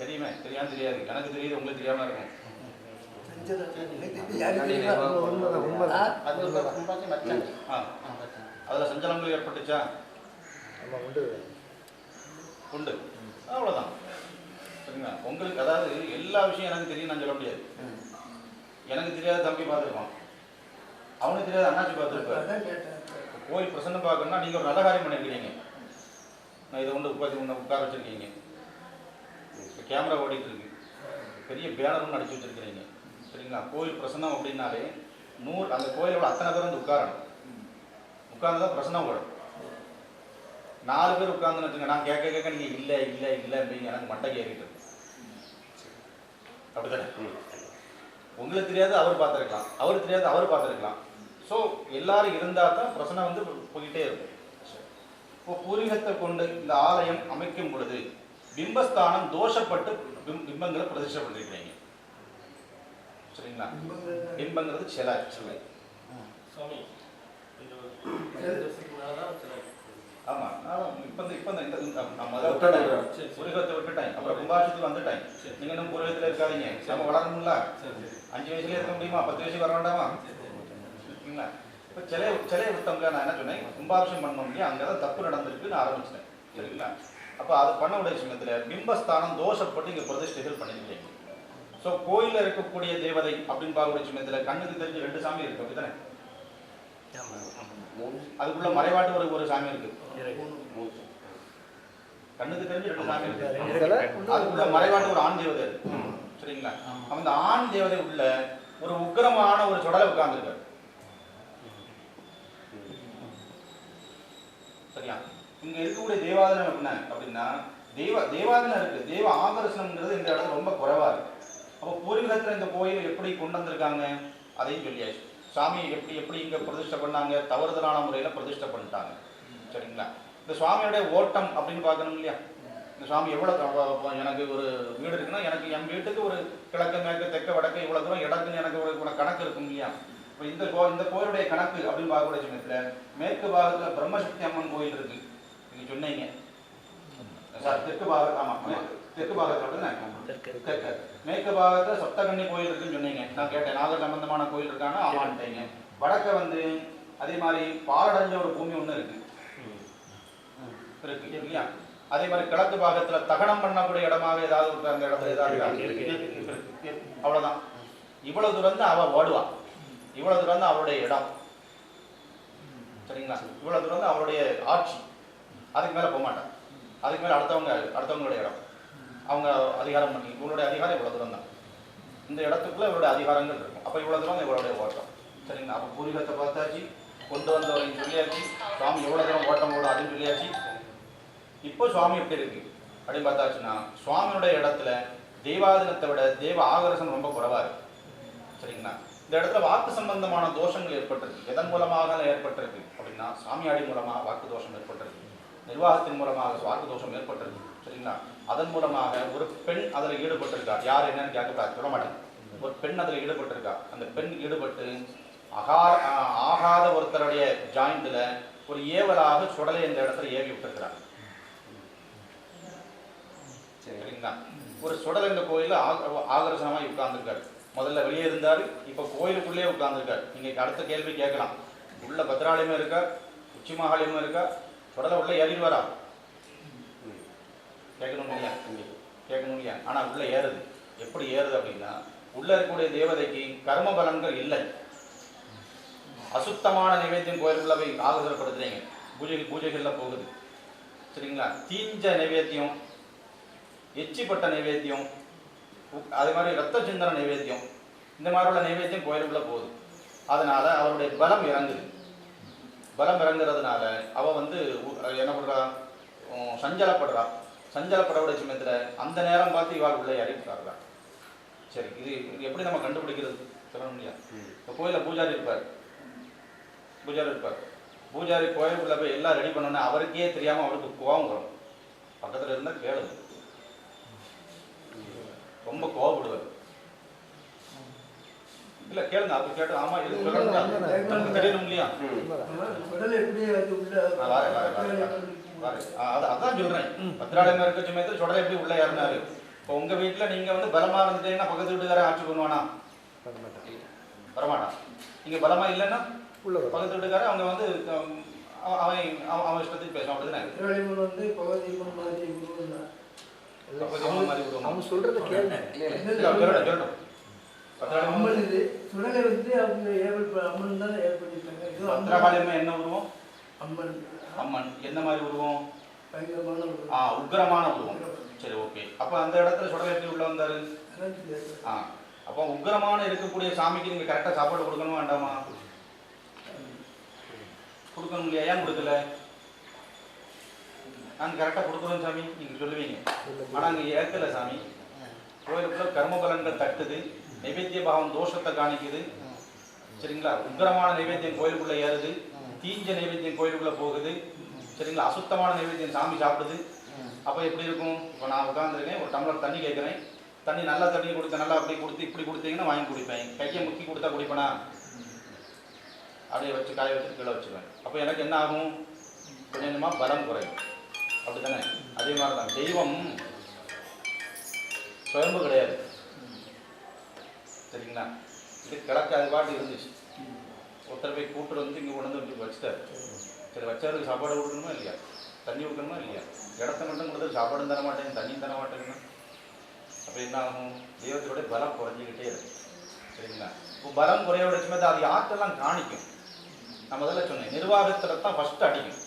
Speaker 3: தெரியுமே? தெரியாது. எனக்கு தெரியுது, உங்களுக்கு தெரியாம இருக்கும். அதுல சஞ்சலங்கள் ஏற்பட்டுச்சா? உண்டு. அவ்வளவுதான். சரிங்களா? உங்களுக்கு அதாவது எல்லா விஷயம் எனக்கு தெரியும் நான் சொல்ல முடியாது. எனக்கு தெரியாத தம்பி பார்த்துருப்பான், அவனுக்கு தெரியாத அண்ணாச்சி பார்த்துருப்பாரு. கோயில் பிரசன்னம் பார்க்கணும்னா நீங்க ஒரு நல்ல காரியம் பண்ணிருக்கீங்க. நான் இதை உட்கார வச்சிருக்கீங்க, கேமரா ஓடிட்டு இருக்கு, பெரிய பேனரும் அடிச்சு வச்சிருக்கிறீங்க. சரிங்களா? கோயில் பிரசன்னம் அப்படின்னாலே அந்த கோயிலோட அத்தனை பேர் வந்து உட்காரணும். உட்கார்ந்துதான் பிரசன்னம் ஓடும். 4 பேர் உட்கார்ந்துன்னு வச்சுங்க, நான் கேட்க நீங்க இல்லை அப்படின்னு எனக்கு மட்டை கேட்கிட்டு இருக்கு. அப்படித்தானே? உங்களுக்கு தெரியாது அவர் பார்த்துருக்கலாம், அவருக்கு தெரியாது அவர் பார்த்துருக்கலாம். ஸோ எல்லாரும் இருந்தால் தான் பிரசனை வந்து போய்கிட்டே இருக்கும். இப்போ பூர்வீகத்தை கொண்டு இந்த ஆலயம் அமைக்கும் பொழுது பிம்பஸ்தானம் தோஷப்பட்டு பிம்பங்களை பிரதிஷ்டை பண்ணிருக்கிறீங்க. சரிங்களா? பிம்பங்கிறது சிலை. ஆமா, பூர்வீகத்தை விட்டுட்டேன், அப்புறம் கும்பாபிஷேகத்துக்கு வந்துட்டேன். நீங்க இன்னும் பூர்வீகத்தில் இருக்காதீங்க, நம்ம வளரணும்ல. 5 வயசுல இருக்க முடியுமா? 10 வயசுக்கு வர வேண்டாமா? சரிங்களா? இப்போ சிலையை விட்டவங்க நான் என்ன சொன்னேன், கும்பாபிஷேகம் பண்ண முடியும், அங்கதான் தப்பு நடந்திருக்குன்னு ஆரம்பிச்சிட்டேன். சரிங்களா? அப்போ அது பண்ண உடைய சமயத்தில் பிம்பஸ்தானம் தோஷப்பட்டு இங்கே பிரதிஷ்டைகள் பண்ணிருக்கீங்க. ஸோ கோயிலில் இருக்கக்கூடிய தேவதை அப்படின்னு பார்க்கக்கூடிய சமயத்தில் கண்ணுக்கு தெரிஞ்சு 2 சாமி இருக்கு. அப்படித்தானே? அதுக்குள்ள மறைவாட்டு ஒரு சாமி இருக்கு. கண்ணுக்கு தெரிஞ்சு 2 சாமி இருக்கு. அதுக்குள்ள மறைவாட்டு ஒரு ஆண் தேவதை இருக்கு. சரிங்களா? அந்த ஆண் தேவதை உள்ள ஒரு உக்கிரமான ஒரு சுடலை உட்கார்ந்துருக்காரு. சரியா? இங்க இருக்கக்கூடிய தேவாதனம் என்ன அப்படின்னா தேவாதனம் இருக்கு, தேவ ஆகர்ஷணம்ங்கிறது இந்த இடத்துல ரொம்ப குறைவா இருக்கு. அப்போ பூர்வீகத்துல இந்த கோயில் எப்படி கொண்டு வந்திருக்காங்க அதையும் சொல்லியாச்சு. சாமியை எப்படி இங்க பிரதிஷ்டை பண்ணாங்க, தவறுதலான முறையில பிரதிஷ்டை பண்ணிட்டாங்க. சரிங்களா? இந்த சுவாமியோடைய ஓட்டம் அப்படின்னு பார்க்கணும் இல்லையா? இந்த சுவாமி எவ்வளவு, எனக்கு ஒரு வீடு இருக்குன்னா எனக்கு என் வீட்டுக்கு ஒரு கிழக்கு மேற்கு தெற்கு வடக்கு இவ்வளவு தூரம் இடக்குன்னு எனக்கு ஒரு கணக்கு இருக்கும் இல்லையா? இப்போ இந்த கோயிலுடைய கணக்கு அப்படின்னு பார்க்கக்கூடிய சமயத்துல மேற்கு பாகத்துல பிரம்மசக்தி அம்மன் கோயில் இருக்கு. நீங்க சொன்னீங்க சார், தெற்கு பாகம். ஆமா, தெற்கு பாகத்துல மேற்கு பாகத்துல சப்தகன்னி கோயில் இருக்குன்னு சொன்னீங்க. நான் கேட்டேன், நாக சம்பந்தமான கோயில் இருக்கான்னு. ஆமான்ட்டீங்க. வடக்க வந்து அதே மாதிரி பாலடைஞ்ச ஒரு பூமி ஒண்ணு இருக்கு இல்லையா? அதே மாதிரி கிழக்கு பாகத்துல தகனம் பண்ணக்கூடிய இடமாக ஏதாவது அந்த இடத்துல ஏதாவது அவ்வளவுதான். இவ்வளவு தூரம் தான் அவ ஓடுவா, இவ்வளவு தூரம் தான் அவருடைய இடம். சரிங்களா? இவ்வளவு தூரம் தான் அவருடைய ஆட்சி. அதுக்கு மேல போக மாட்டான். அதுக்கு மேல அடுத்தவங்களுடைய இடம், அவங்க அதிகாரம் பண்ணி இவங்களுடைய அதிகாரம் இவ்வளவு தூரம் தான். இந்த இடத்துக்குள்ள இவருடைய அதிகாரங்கள் இருக்கும். அப்ப இவ்வளவு தூரம் இவருடைய ஓட்டம். சரிங்களா? அப்ப பூர்வீகத்தை பார்த்தாச்சு, கொண்டு வந்தவரையும் சொல்லியாச்சு, சுவாமி எவ்வளவு தூரம் ஓட்டம் ஓடும் அப்படின்னு சொல்லியாச்சு. இப்போ சுவாமி எப்படி இருக்கு அப்படின்னு பார்த்தாச்சுன்னா, சுவாமியுடைய இடத்துல தெய்வாதனத்தை விட தெய்வ ஆகர்ஷம் ரொம்ப குறைவா இருக்கு. சரிங்களா? இந்த இடத்துல வாக்கு சம்பந்தமான தோஷங்கள் ஏற்பட்டிருக்கு. எதன் மூலமாக ஏற்பட்டிருக்கு அப்படின்னா, சாமியாடி மூலமாக வாக்கு தோஷம் ஏற்பட்டிருக்கு, நிர்வாகத்தின் மூலமாக வாக்கு தோஷம் ஏற்பட்டிருக்கு. சரிங்களா? அதன் மூலமாக ஒரு பெண் அதில் ஈடுபட்டிருக்கா. யார் என்னன்னு கேட்கக்கூடாது, சொல்ல மாட்டேன். ஒரு பெண் அதில் ஈடுபட்டிருக்கா. அந்த பெண் ஈடுபட்டு ஆகாத ஒருத்தருடைய ஜாயிண்ட்ல ஒரு ஏவலாக சுடலை இந்த இடத்துல ஏவி விட்டுருக்கிறாங்க. சரிங்களா? ஒரு சுடலை இந்த கோயில ஆகர்ஷணமாய் உட்கார்ந்துருக்காரு. முதல்ல வெளியே இருந்தாரு, இப்ப கோயிலுக்குள்ளே உட்கார்ந்துருக்காரு. நீங்க அடுத்த கேள்வி கேட்கலாம், உள்ள பத்ராலயமும் இருக்கா, உச்சி மகாலயமும் இருக்கா, சுடலை உள்ள ஏறிடுவாரா? கேட்கணும் இல்லையா? கேட்கணும் இல்லையா? ஆனா உள்ள ஏறுது. எப்படி ஏறுது அப்படின்னா, உள்ள இருக்கக்கூடிய தேவதைக்கு கர்ம பலன்கள் இல்லை. அசுத்தமான நைவேத்தியம் கோயிலுக்குள்ள போய் ஆகர்ஷப்படுத்துறீங்க, பூஜைகள்ல போகுது. சரிங்களா? தீஞ்ச நைவேத்தியம், எச்சிப்பட்ட நைவேத்தியம், அதே மாதிரி ரத்த சிந்தன நைவேத்தியம், இந்த மாதிரி உள்ள நைவேத்தியம் கோயிலுக்குள்ள போகுது. அதனால அவருடைய பலம் இறங்குது. பலம் இறங்குறதுனால அவ வந்து என்ன பண்றா, சஞ்சலப்படுறா. சஞ்சலப்படக்கூடிய சமயத்துல அந்த நேரம் பார்த்து இவாள் உள்ள இறங்கிட்டாருடா. சரி, இது எப்படி நம்ம கண்டுபிடிக்கிறது சொல்ல முடியாது. இப்போ கோயில பூஜாரி இருப்பார். பூஜாரி கோயிலுக்குள்ள போய் எல்லாம் ரெடி பண்ணோன்னே அவருக்கே தெரியாம அவருக்கு கோபம் வரும். பக்கத்துல இருந்தா கேளு, ரொம்ப கோவப்படுவார். இல்ல கேளுங்க, அப்படி கேட்டு ஆமா இது தெரியணும் இல்லையா? அதான் சொல்றேன், பத்திராலயம் இருக்க சமயத்தில் சுடலை எப்படி உள்ள ஏறினாரு. இப்போ உங்க வீட்டுல நீங்க வந்து பலமா இருந்துட்டீங்கன்னா பக்கத்து வீட்டுக்கார ஆட்சி பண்ணுவானா? வரமாட்டான். நீங்க பலமா இல்லைன்னா பக்கத்து வீட்டுக்கார அவங்க வந்து அவன் இஷ்டத்துக்கு பேசுவான். அப்படிதானே
Speaker 6: அவங்க சொல்றத கேளுங்க.
Speaker 3: சொல்லட்டும். பத்திரகாளியம்மா என்ன உருவம்? அம்மன். என்ன மாதிரி உருவம்? உக்கிரமான உருவம். சரி, ஓகே. அப்ப அந்த இடத்துல சுடலை எப்படி உள்ள வந்தாரு? அப்ப உக்கிரமான இருக்கக்கூடிய சாமிக்கு நீங்க கரெக்டா சாப்பாடு கொடுக்கணுமா வேண்டாமா? கொடுக்கணும் இல்லையா? ஏன் கொடுக்கல? நாங்க கரெக்டா கொடுக்குறோம் சாமி நீங்க சொல்லுவீங்க, ஆனா அங்க ஏற்கல சாமி. கோயிலுக்குள்ள கர்ம பலன்கள் தட்டுது, நைவேத்திய பாவம் தோஷத்தை காணிக்குது. சரிங்களா? உக்கிரமான நைவேத்தியம் கோயிலுக்குள்ள ஏறுது, தீஞ்ச நைவேத்தியம் கோயிலுக்குள்ள போகுது. சரிங்களா? அசுத்தமான நைவேத்தியம் சாமி சாப்பிடுது. அப்போ எப்படி இருக்கும்? இப்போ நான் உட்காந்துருக்கேன், ஒரு டம்ளர் தண்ணி கேட்குறேன், தண்ணி நல்லா தண்ணி கொடுத்தேன், நல்லா அப்படி கொடுத்து இப்படி கொடுத்தீங்கன்னா வாங்கி குடிப்பேன். கையை முக்கி கொடுத்தா குடிப்பேனா? அப்படியே வச்சு காய வச்சு கீழே வச்சுருவேன். அப்போ எனக்கு என்ன ஆகும்? கொஞ்சம் கொஞ்சமாக பலம் குறையும். அப்படி தானே? அதே மாதிரி தான் தெய்வம் சுயம்பு கிடையாது. சரிங்களா? இது கிழக்கு அது பாட்டு இருந்துச்சு. ஒருத்தர் போய் கூப்பிட்டு வந்து இங்கே கொண்டு வந்து வச்சுட்டார். சரி, வச்சவருக்கு சாப்பாடு கொடுக்கணுமா இல்லையா? தண்ணி கொடுக்கணுமா இல்லையா? இடத்த மட்டும் கொடுத்து சாப்பாடும் தர மாட்டேங்க, தண்ணியும் தர மாட்டேங்க. அப்போ என்ன ஆகும்? தெய்வத்தோட பலம் குறைஞ்சிக்கிட்டே இருக்கும். சரிங்களா? இப்போ பலம் குறையோட வச்சுமே அது யார்ட்டெல்லாம் காணிக்கும்? நான் முதல்ல சொன்னேன், நிர்வாகத்துல தான் ஃபர்ஸ்ட் அடிக்கும்.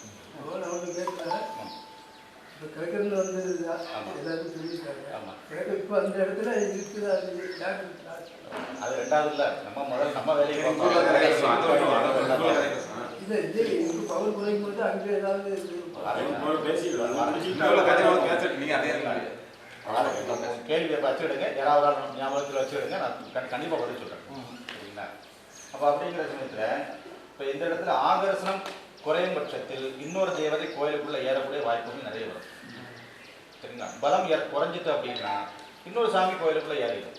Speaker 3: அது ரெண்டாவது இல்ல, நம்ம முதல்ல நம்ம வேலையை கேள்வியை வச்சுடுங்க, யாராவது ஞாபகத்தில் வச்சுடுங்க, நான் கண்டிப்பா பதில் சொல்றேன். சரிங்களா? அப்ப அப்படிங்கிற சமயத்துல இப்ப இந்த இடத்துல ஆகர்ஷணம் குறையும் பட்சத்தில் இன்னொரு தேவதை கோயிலுக்குள்ள ஏறக்கூடிய வாய்ப்புகள் நிறைய வரும். சரிங்களா? பலம் குறைஞ்சிட்டு அப்படின்னா இன்னொரு சாமி கோயிலுக்குள்ள ஏறிடும்.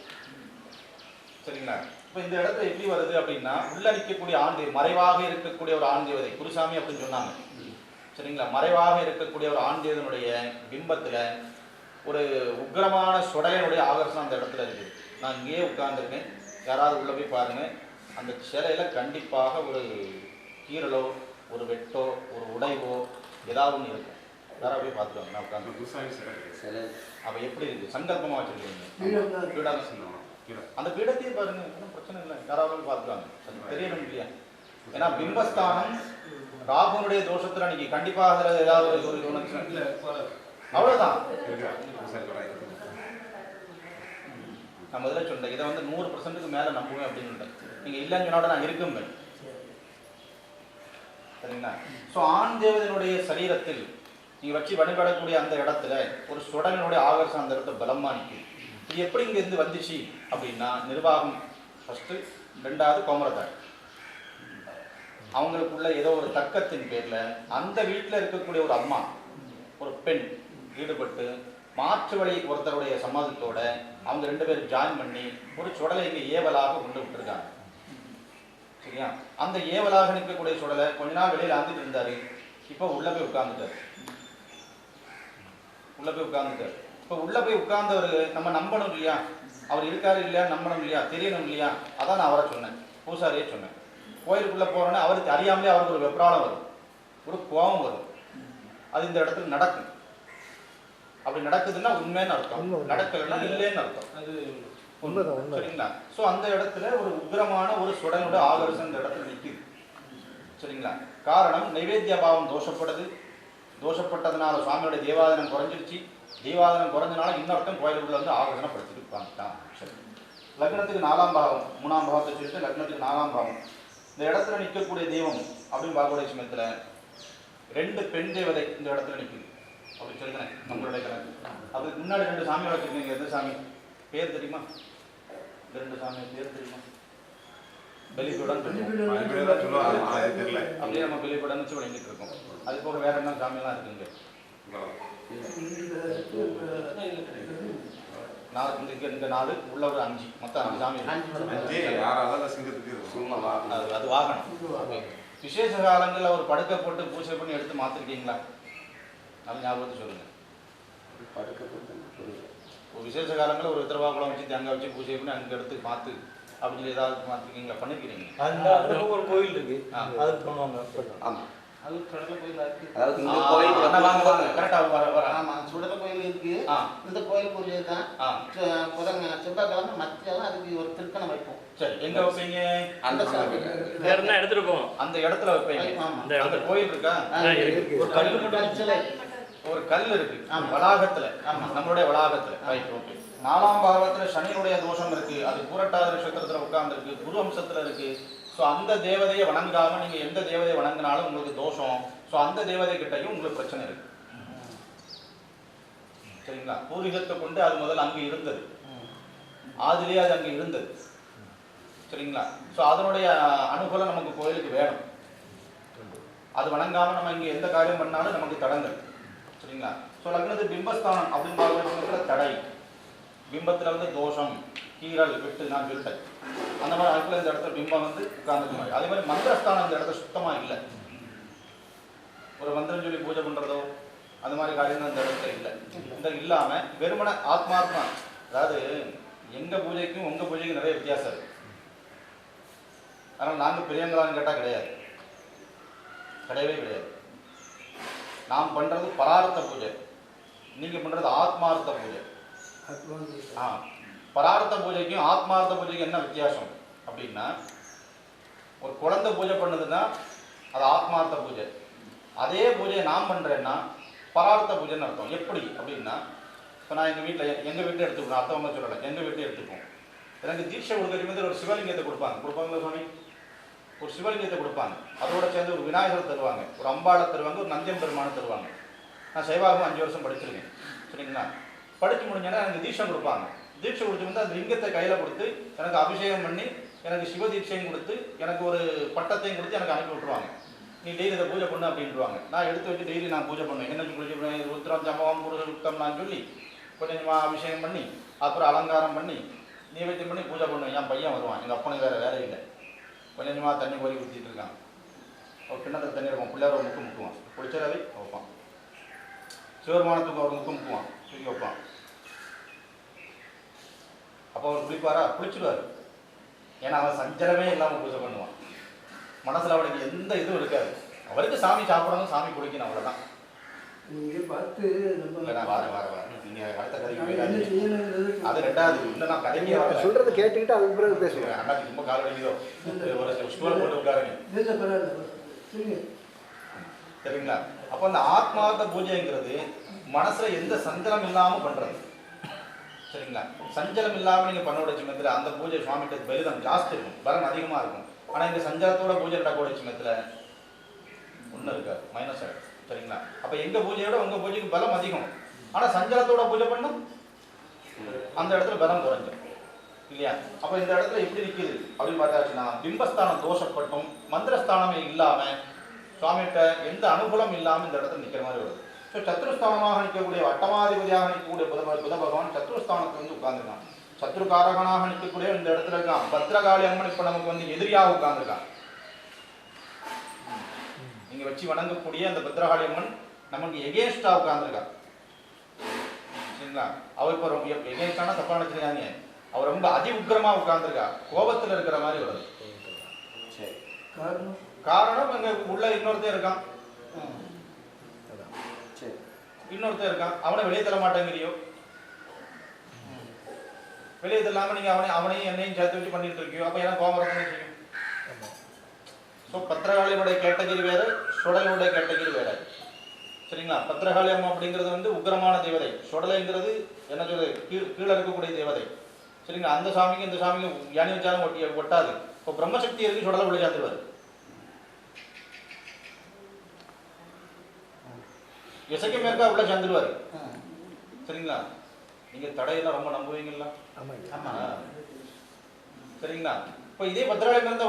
Speaker 3: சரிங்களா? இப்போ இந்த இடத்துல எப்படி வருது அப்படின்னா, உள்ள நிற்கக்கூடிய ஆண் தேவதை, மறைவாக இருக்கக்கூடிய ஒரு ஆண் தேவதை, குருசாமி அப்படின்னு சொன்னாங்க. சரிங்களா? மறைவாக இருக்கக்கூடிய ஒரு ஆண் தேவனுடைய பிம்பத்துல ஒரு உக்கிரமான சுடலையுடைய ஆகர்ஷணம் அந்த இடத்துல இருக்குது. நான் இங்கேயே உட்கார்ந்துருக்கேன், யாராவது உள்ள போய் பாருங்க, அந்த சிலையில கண்டிப்பாக ஒரு கீரலோ ஒரு வெட்டோ ஒரு உடைவோ ஏதாவது ஒன்று இருக்கும். யாராவது போய் பார்த்துருவாங்க. நான் உட்காந்து அப்போ எப்படி இருக்கு? சங்கல்பமா வச்சிருக்கீங்க. அந்த பீடத்தையே பாருங்க, ஒன்றும் பிரச்சனை இல்லை, யாராவது போய் பார்த்துருவாங்க. அது தெரியணும் இல்லையா? ஏன்னா பிம்பஸ்தானம் ராகுனுடைய தோஷத்துல நீங்க கண்டிப்பாக அதில் ஏதாவது ஒரு அவ்வளவுதான். நான் முதல்ல சொன்னேன், இதை வந்து 100% மேல நம்புவேன் அப்படின்னு. நீங்க இல்லைன்னு சொன்னாட நான் இருக்குமே. சரிங்களா? ஸோ ஆண் தேவதனுடைய சரீரத்தில் நீங்க வச்சு வழிபடக்கூடிய அந்த இடத்துல ஒரு சுடலினுடைய ஆகர்ஷம் அந்த இடத்துல பலமா நிற்கும். இது எப்படி இங்க இருந்து வந்துச்சு அப்படின்னா, நிர்வாகம் ஃபர்ஸ்ட், ரெண்டாவது கோமரத்தாய் அவங்களுக்குள்ள ஏதோ ஒரு தர்க்கத்தின் பேர்ல அந்த வீட்டில் இருக்கக்கூடிய ஒரு அம்மா ஒரு பெண் ஈடுபட்டு மாற்று வழி ஒருத்தருடைய சம்மதத்தோட அவங்க 2 பேரும் ஜாயின் பண்ணி ஒரு சுடலை இங்க ஏவலாக கொண்டு விட்டுருக்காங்க. சரியா? அந்த ஏவலாக நிற்கக்கூடிய சுடலை கொஞ்ச நாள் வெளியில ஆந்துட்டு இருந்தாரு. இப்போ உள்ள போய் உட்கார்ந்துட்டாரு. இப்போ உள்ள போய் உட்கார்ந்தவர் நம்ம நம்பணும் இல்லையா? அவர் இருக்காரு இல்லையா நம்பணும் இல்லையா? தெரியணும் இல்லையா? அதான் நான் அவரை சொன்னேன், பூசாரியே சொன்னேன். கோயிலுக்குள்ள போறோன்னே அவருக்கு அறியாமலே அவருக்கு ஒரு வெப்ராளம் வரும், ஒரு கோபம் வரும். அது இந்த இடத்துல நடக்கும். அப்படி நடக்குதுன்னா உண்மைன்னு அர்த்தம், நடக்கலைன்னா இல்லைன்னு அர்த்தம். அது சரிங்களா? ஸோ அந்த இடத்துல ஒரு உக்கிரமான ஒரு சுடனோட ஆகர்ஷம் இந்த இடத்துல நிற்குது. சரிங்களா? காரணம் நைவேத்திய பாவம் தோஷப்பட்டதுனால சுவாமியோட தேவாதனம் குறைஞ்சிருச்சு. தேவாதனம் குறைஞ்சனால இன்னொருத்தம் கோயிலுக்குள்ள வந்து ஆகர்ஷணப்படுத்திட்டு உட்காந்துட்டான். சரி, லக்னத்துக்கு 4ஆம் பாவம் 3ஆம் பாவத்தை சொல்லிட்டு லக்னத்துக்கு 4ஆம் பாவம் இந்த இடத்துல நிற்கக்கூடிய தெய்வம் அப்படின்னு பார்க்கக்கூடிய சமயத்துல 2 பெண் தேவதை இந்த இடத்துல நிற்குது அப்படி சொல்லிக்கிறேன் நம்மளுடைய கணக்கு. அதுக்கு முன்னாடி 2 சாமி வச்சிருக்கீங்க. எந்த சாமி பேர் தெரியுமா? இந்த 2 சாமி பேர் தெரியுமா? பலிபீடம். அப்படி அதுலேயே நம்ம வெளிப்படம் வச்சு விளங்கிட்டு இருக்கோம். அது போக வேற என்ன சாமியெல்லாம் இருக்குங்க? இந்த 4 உள்ள ஒரு 5 மொத்தம் 5 சாமி அது வாகனம். விசேஷ காலங்களில் ஒரு படுக்கை போட்டு பூஜை பண்ணி எடுத்து மாத்திருக்கீங்களா? நல்ல ஞாபகத்தை சொல்லுங்க. ஒரு விசேஷ காலங்களில் ஒரு திருவாக்குளம் வச்சு தேங்காய் வச்சு பூஜை பண்ணி அங்கே எடுத்து மாத்து அப்படின்னு சொல்லி ஏதாவது மாத்திருக்கீங்களா? பண்ணிருக்கீங்க?
Speaker 6: அந்த ஒரு கோயில் இருக்கு, அதுக்கு பண்ணுவாங்க.
Speaker 4: ஆமா,
Speaker 1: அது சுடலை கோயில் இருக்கு.
Speaker 4: அதாவது இந்த கோயில்
Speaker 3: கரெக்டா வர
Speaker 1: ஆமா, சுடலை கோயில் இருக்கு. இந்த கோயில் பூஜை தான் செவ்வாய்க்கிழமை மத்தியாலும் அதுக்கு ஒரு திருக்கணம் வைப்போம்.
Speaker 3: சரி, எங்க வைப்பீங்க?
Speaker 4: அந்த
Speaker 5: வேற என்ன எடுத்துட்டு போவோம்?
Speaker 3: அந்த இடத்துல வைப்பீங்க.
Speaker 5: அந்த
Speaker 3: அந்த
Speaker 5: இடத்துல
Speaker 3: கோயில் இருக்கா?
Speaker 6: ஒரு கல்லு மட்டும்
Speaker 1: சிலை
Speaker 3: ஒரு கல் இருக்கு வளாகத்துல, நம்மளுடைய வளாகத்துல. Right, okay. 4ஆம் பாவத்துல சனியுடைய தோஷம் இருக்கு, அது பூரட்டாதி நட்சத்திரத்துல உட்கார்ந்து இருக்கு, குரு அம்சத்துல இருக்கு. ஸோ அந்த தேவதையை வணங்காம நீங்க எந்த தேவதையை வணங்கினாலும் உங்களுக்கு தோஷம். ஸோ அந்த தேவதை கிட்டையும் உங்களுக்கு பிரச்சனை இருக்கு. சரிங்களா? பூர்வீகத்தை கொண்டு அது முதல்ல அங்கே இருந்தது, ஆதிலே அது அங்கே இருந்தது. சரிங்களா? ஸோ அதனுடைய அனுகூலம் நமக்கு கோயிலுக்கு வேணும். அது வணங்காம நம்ம இங்கே எந்த காரியம் பண்ணாலும் நமக்கு தடங்கள். சரிங்களா? ஸோ லக்னத்து பிம்பஸ்தானம் அப்படின்னு பார்க்குற தடை, பிம்பத்தில் வந்து தோஷம், கீரல், வெட்டு, நான் சொல்லிட்டேன். அந்த மாதிரி அதுக்குள்ள இந்த இடத்துல பிம்பம் வந்து உட்கார்ந்துக்க மாதிரி. அதே மாதிரி மந்திரஸ்தானம் இந்த இடத்துல சுத்தமாக இல்லை. ஒரு மந்திரம் சொல்லி பூஜை பண்ணுறதோ அந்த மாதிரி காரியம் இந்த இடத்துல இல்லை. இந்த இல்லாமல் வெறுமன ஆத்மாத்மா, அதாவது எங்கள் பூஜைக்கும் உங்கள் பூஜைக்கும் நிறைய வித்தியாசம் இருக்கு. அதனால் நாங்கள் பெரியவங்களான்னு கேட்டால் கிடையாது, கிடையவே கிடையாது. நாம் பண்ணுறது பரார்த்த பூஜை, நீங்கள் பண்ணுறது ஆத்மார்த்த பூஜை. பரார்த்த பூஜைக்கும் ஆத்மார்த்த பூஜைக்கும் என்ன வித்தியாசம் அப்படின்னா, ஒரு குழந்தை பூஜை பண்ணுதுன்னா அது ஆத்மார்த்த பூஜை. அதே பூஜையை நான் பண்ணுறேன்னா பரார்த்த பூஜைன்னு அர்த்தம். எப்படி அப்படின்னா, இப்போ நான் எங்கள் வீட்டில் எடுத்துக்கணும், அர்த்தவங்க சொல்லலை, எங்கள் வீட்டில் எடுத்துப்போம். எனக்கு தீட்சை கொடுக்கறது ஒரு சிவலிங்கத்தை கொடுப்பாங்களா சுவாமி? ஒரு சிவலிங்கத்தை கொடுப்பாங்க, அதோட சேர்ந்து ஒரு விநாயகர் தருவாங்க, ஒரு அம்பாளை தருவாங்க, ஒரு நந்தியம் பெருமானை தருவாங்க. நான் சைவாகம் 5 வருஷம் படிச்சிருக்கேன். சரிங்களா? படித்து முடிஞ்சோன்னா எனக்கு தீட்சை கொடுப்பாங்க. தீட்சை கொடுத்து வந்து அந்த லிங்கத்தை கையில் கொடுத்து எனக்கு அபிஷேகம் பண்ணி எனக்கு சிவ தீட்சையும் கொடுத்து எனக்கு ஒரு பட்டத்தையும் கொடுத்து எனக்கு அனுப்பி விட்டுருவாங்க. நீ டெய்லி இதை பூஜை பண்ணு அப்படின்ட்டுருவாங்க. நான் எடுத்து வச்சு டெய்லி நான் பூஜை பண்ணுவேன். என்ன பூஜை பண்ணுவேன்? ருத்ரம், ஜம்பம், புருஷம் நான் சொல்லி கொஞ்சம் அபிஷேகம் பண்ணி அப்புறம் அலங்காரம் பண்ணி நைவேத்தியம் பண்ணி பூஜை பண்ணுவேன். என் பையன் வருவான், எங்கள் அப்பனுக்கு வேறு இல்லை. கொஞ்சமாக தண்ணி கோரி ஊற்றிட்டு இருக்கான். ஒரு கிண்ணத்தில் தண்ணி இருக்கும், பிள்ளையார் ஒரு முக்கு முக்குவான், குளிச்சராவே வைப்பான். சிவருமானத்துக்கு ஒரு முக்கு முக்குவான், தூக்கி வைப்பான். அப்போ அவர் குளிப்பாரா? குளிச்சுடுவார். ஏன்னா அவன் சஞ்சலமே இல்லாமல் பூஜை பண்ணுவான். மனசில் அவனுக்கு எந்த இதுவும் இருக்காது. அவருக்கு சாமி சாப்பிடணும், சாமி குடிக்கணும், அவ்வளோதான். நான் வாரேன். நீங்கள் அடுத்த கதைக்கு போயிடாது, அது 2வது. இல்லை, நான் கதைக்கே வரேன்.
Speaker 6: சொல்றதை கேட்டுக்கிட்டு அதுக்கு பிறகு பேசுவேன்.
Speaker 3: அண்ணாக்கு ரொம்ப கால் வலிக்குதோ, ஒரு ஸ்டூல் போட்டு உட்காருங்க. சரிங்களா? அப்போ அந்த ஆத்மார்த்த பூஜைங்கிறது மனசுல எந்த சஞ்சலம் இல்லாமல் பண்றது. சரிங்களா? சஞ்சலம் இல்லாமல் நீங்கள் பண்ண சமயத்தில் அந்த பூஜை சுவாமிகிட்ட பலிதம் ஜாஸ்தி இருக்கும், பலன் அதிகமாக இருக்கும். ஆனால் இந்த சஞ்சலத்தோட பூஜை நடக்கூடிய சமயத்தில் ஒன்றும் இருக்காது, மைனஸ் ஆகிடும். சரிங்களா? அப்போ எங்கள் பூஜையோட உங்கள் பூஜைக்கு பலம் அதிகம். ஆனால் சஞ்சலத்தோட பூஜை பண்ணும் அந்த இடத்துல பலம் குறைஞ்சிடும் இல்லையா? அப்போ இந்த இடத்துல எப்படி நிற்கிது அப்படின்னு பார்த்தாச்சுன்னா, பிம்பஸ்தானம் தோஷப்பட்டும் மந்திரஸ்தானமே இல்லாமல் சுவாமிகிட்ட எந்த அனுகூலம் இல்லாமல் இந்த இடத்துல நிற்கிற மாதிரி வருது. ஸோ சத்ருஸ்தானமாக நிற்கக்கூடிய அட்டமாதிபதியாக நிற்கக்கூடிய புத பகவான் சத்ருஸ்தானத்தில் வந்து உட்கார்ந்துருக்கான். சத்ருகாரகனாக நிற்கக்கூடிய இந்த இடத்துல இருக்கான். பத்ரகாளி அம்மன் இப்போ நமக்கு வந்து எதிரியாக உட்கார்ந்துருக்கான். நீங்க வச்சு வணங்கக்கூடிய அந்த பத்ரகாளி அம்மன் நமக்கு எகேன்ஸ்டா உட்கார்ந்துருக்கான். சரிங்களா? அவர் இப்போ ரொம்ப எகேன்ஸ்டானா தப்பா நினைச்சிருக்காங்க, அவர் ரொம்ப அதி உக்கிரமா உட்கார்ந்துருக்கா, கோபத்தில் இருக்கிற மாதிரி வருது. காரணம் அங்க உள்ள இன்னொருத்தர் இருக்கான், அவனை வெளியே தள்ள மாட்டேங்கிறியோ. வெளியே தள்ளாம நீங்க அவனையும் என்னையும் சேர்த்து வச்சு பண்ணிட்டு இருக்கியோ, அப்ப எனக்கு கோபம் வரதான் செய்யும். ஸோ பத்திரகாளியோடைய கேட்டகிரி வேற, சுடலையோடைய கேட்டகிரி வேற. சரிங்களா? பத்திரகாளி அம்மா அப்படிங்கிறது வந்து உக்கிரமான தேவதை, சுடலைங்கிறது என்ன சொல்றது கீழே இருக்கக்கூடிய தேவதை. சரிங்களா? அந்த சாமிக்கு இந்த சாமிக்கு யானி வச்சாலும் ஒட்டாது. இப்போ பிரம்மசக்தி இருக்கு, சுடலை உள்ள சேர்ந்துருவாரு. எசைக்கு மேற்கா உள்ள சேர்ந்துருவாரு. சரிங்களா? நீங்க தடையெல்லாம் ரொம்ப நம்புவீங்களா? சரிங்களா? இப்போ இதே பத்திரகாளி இருந்தா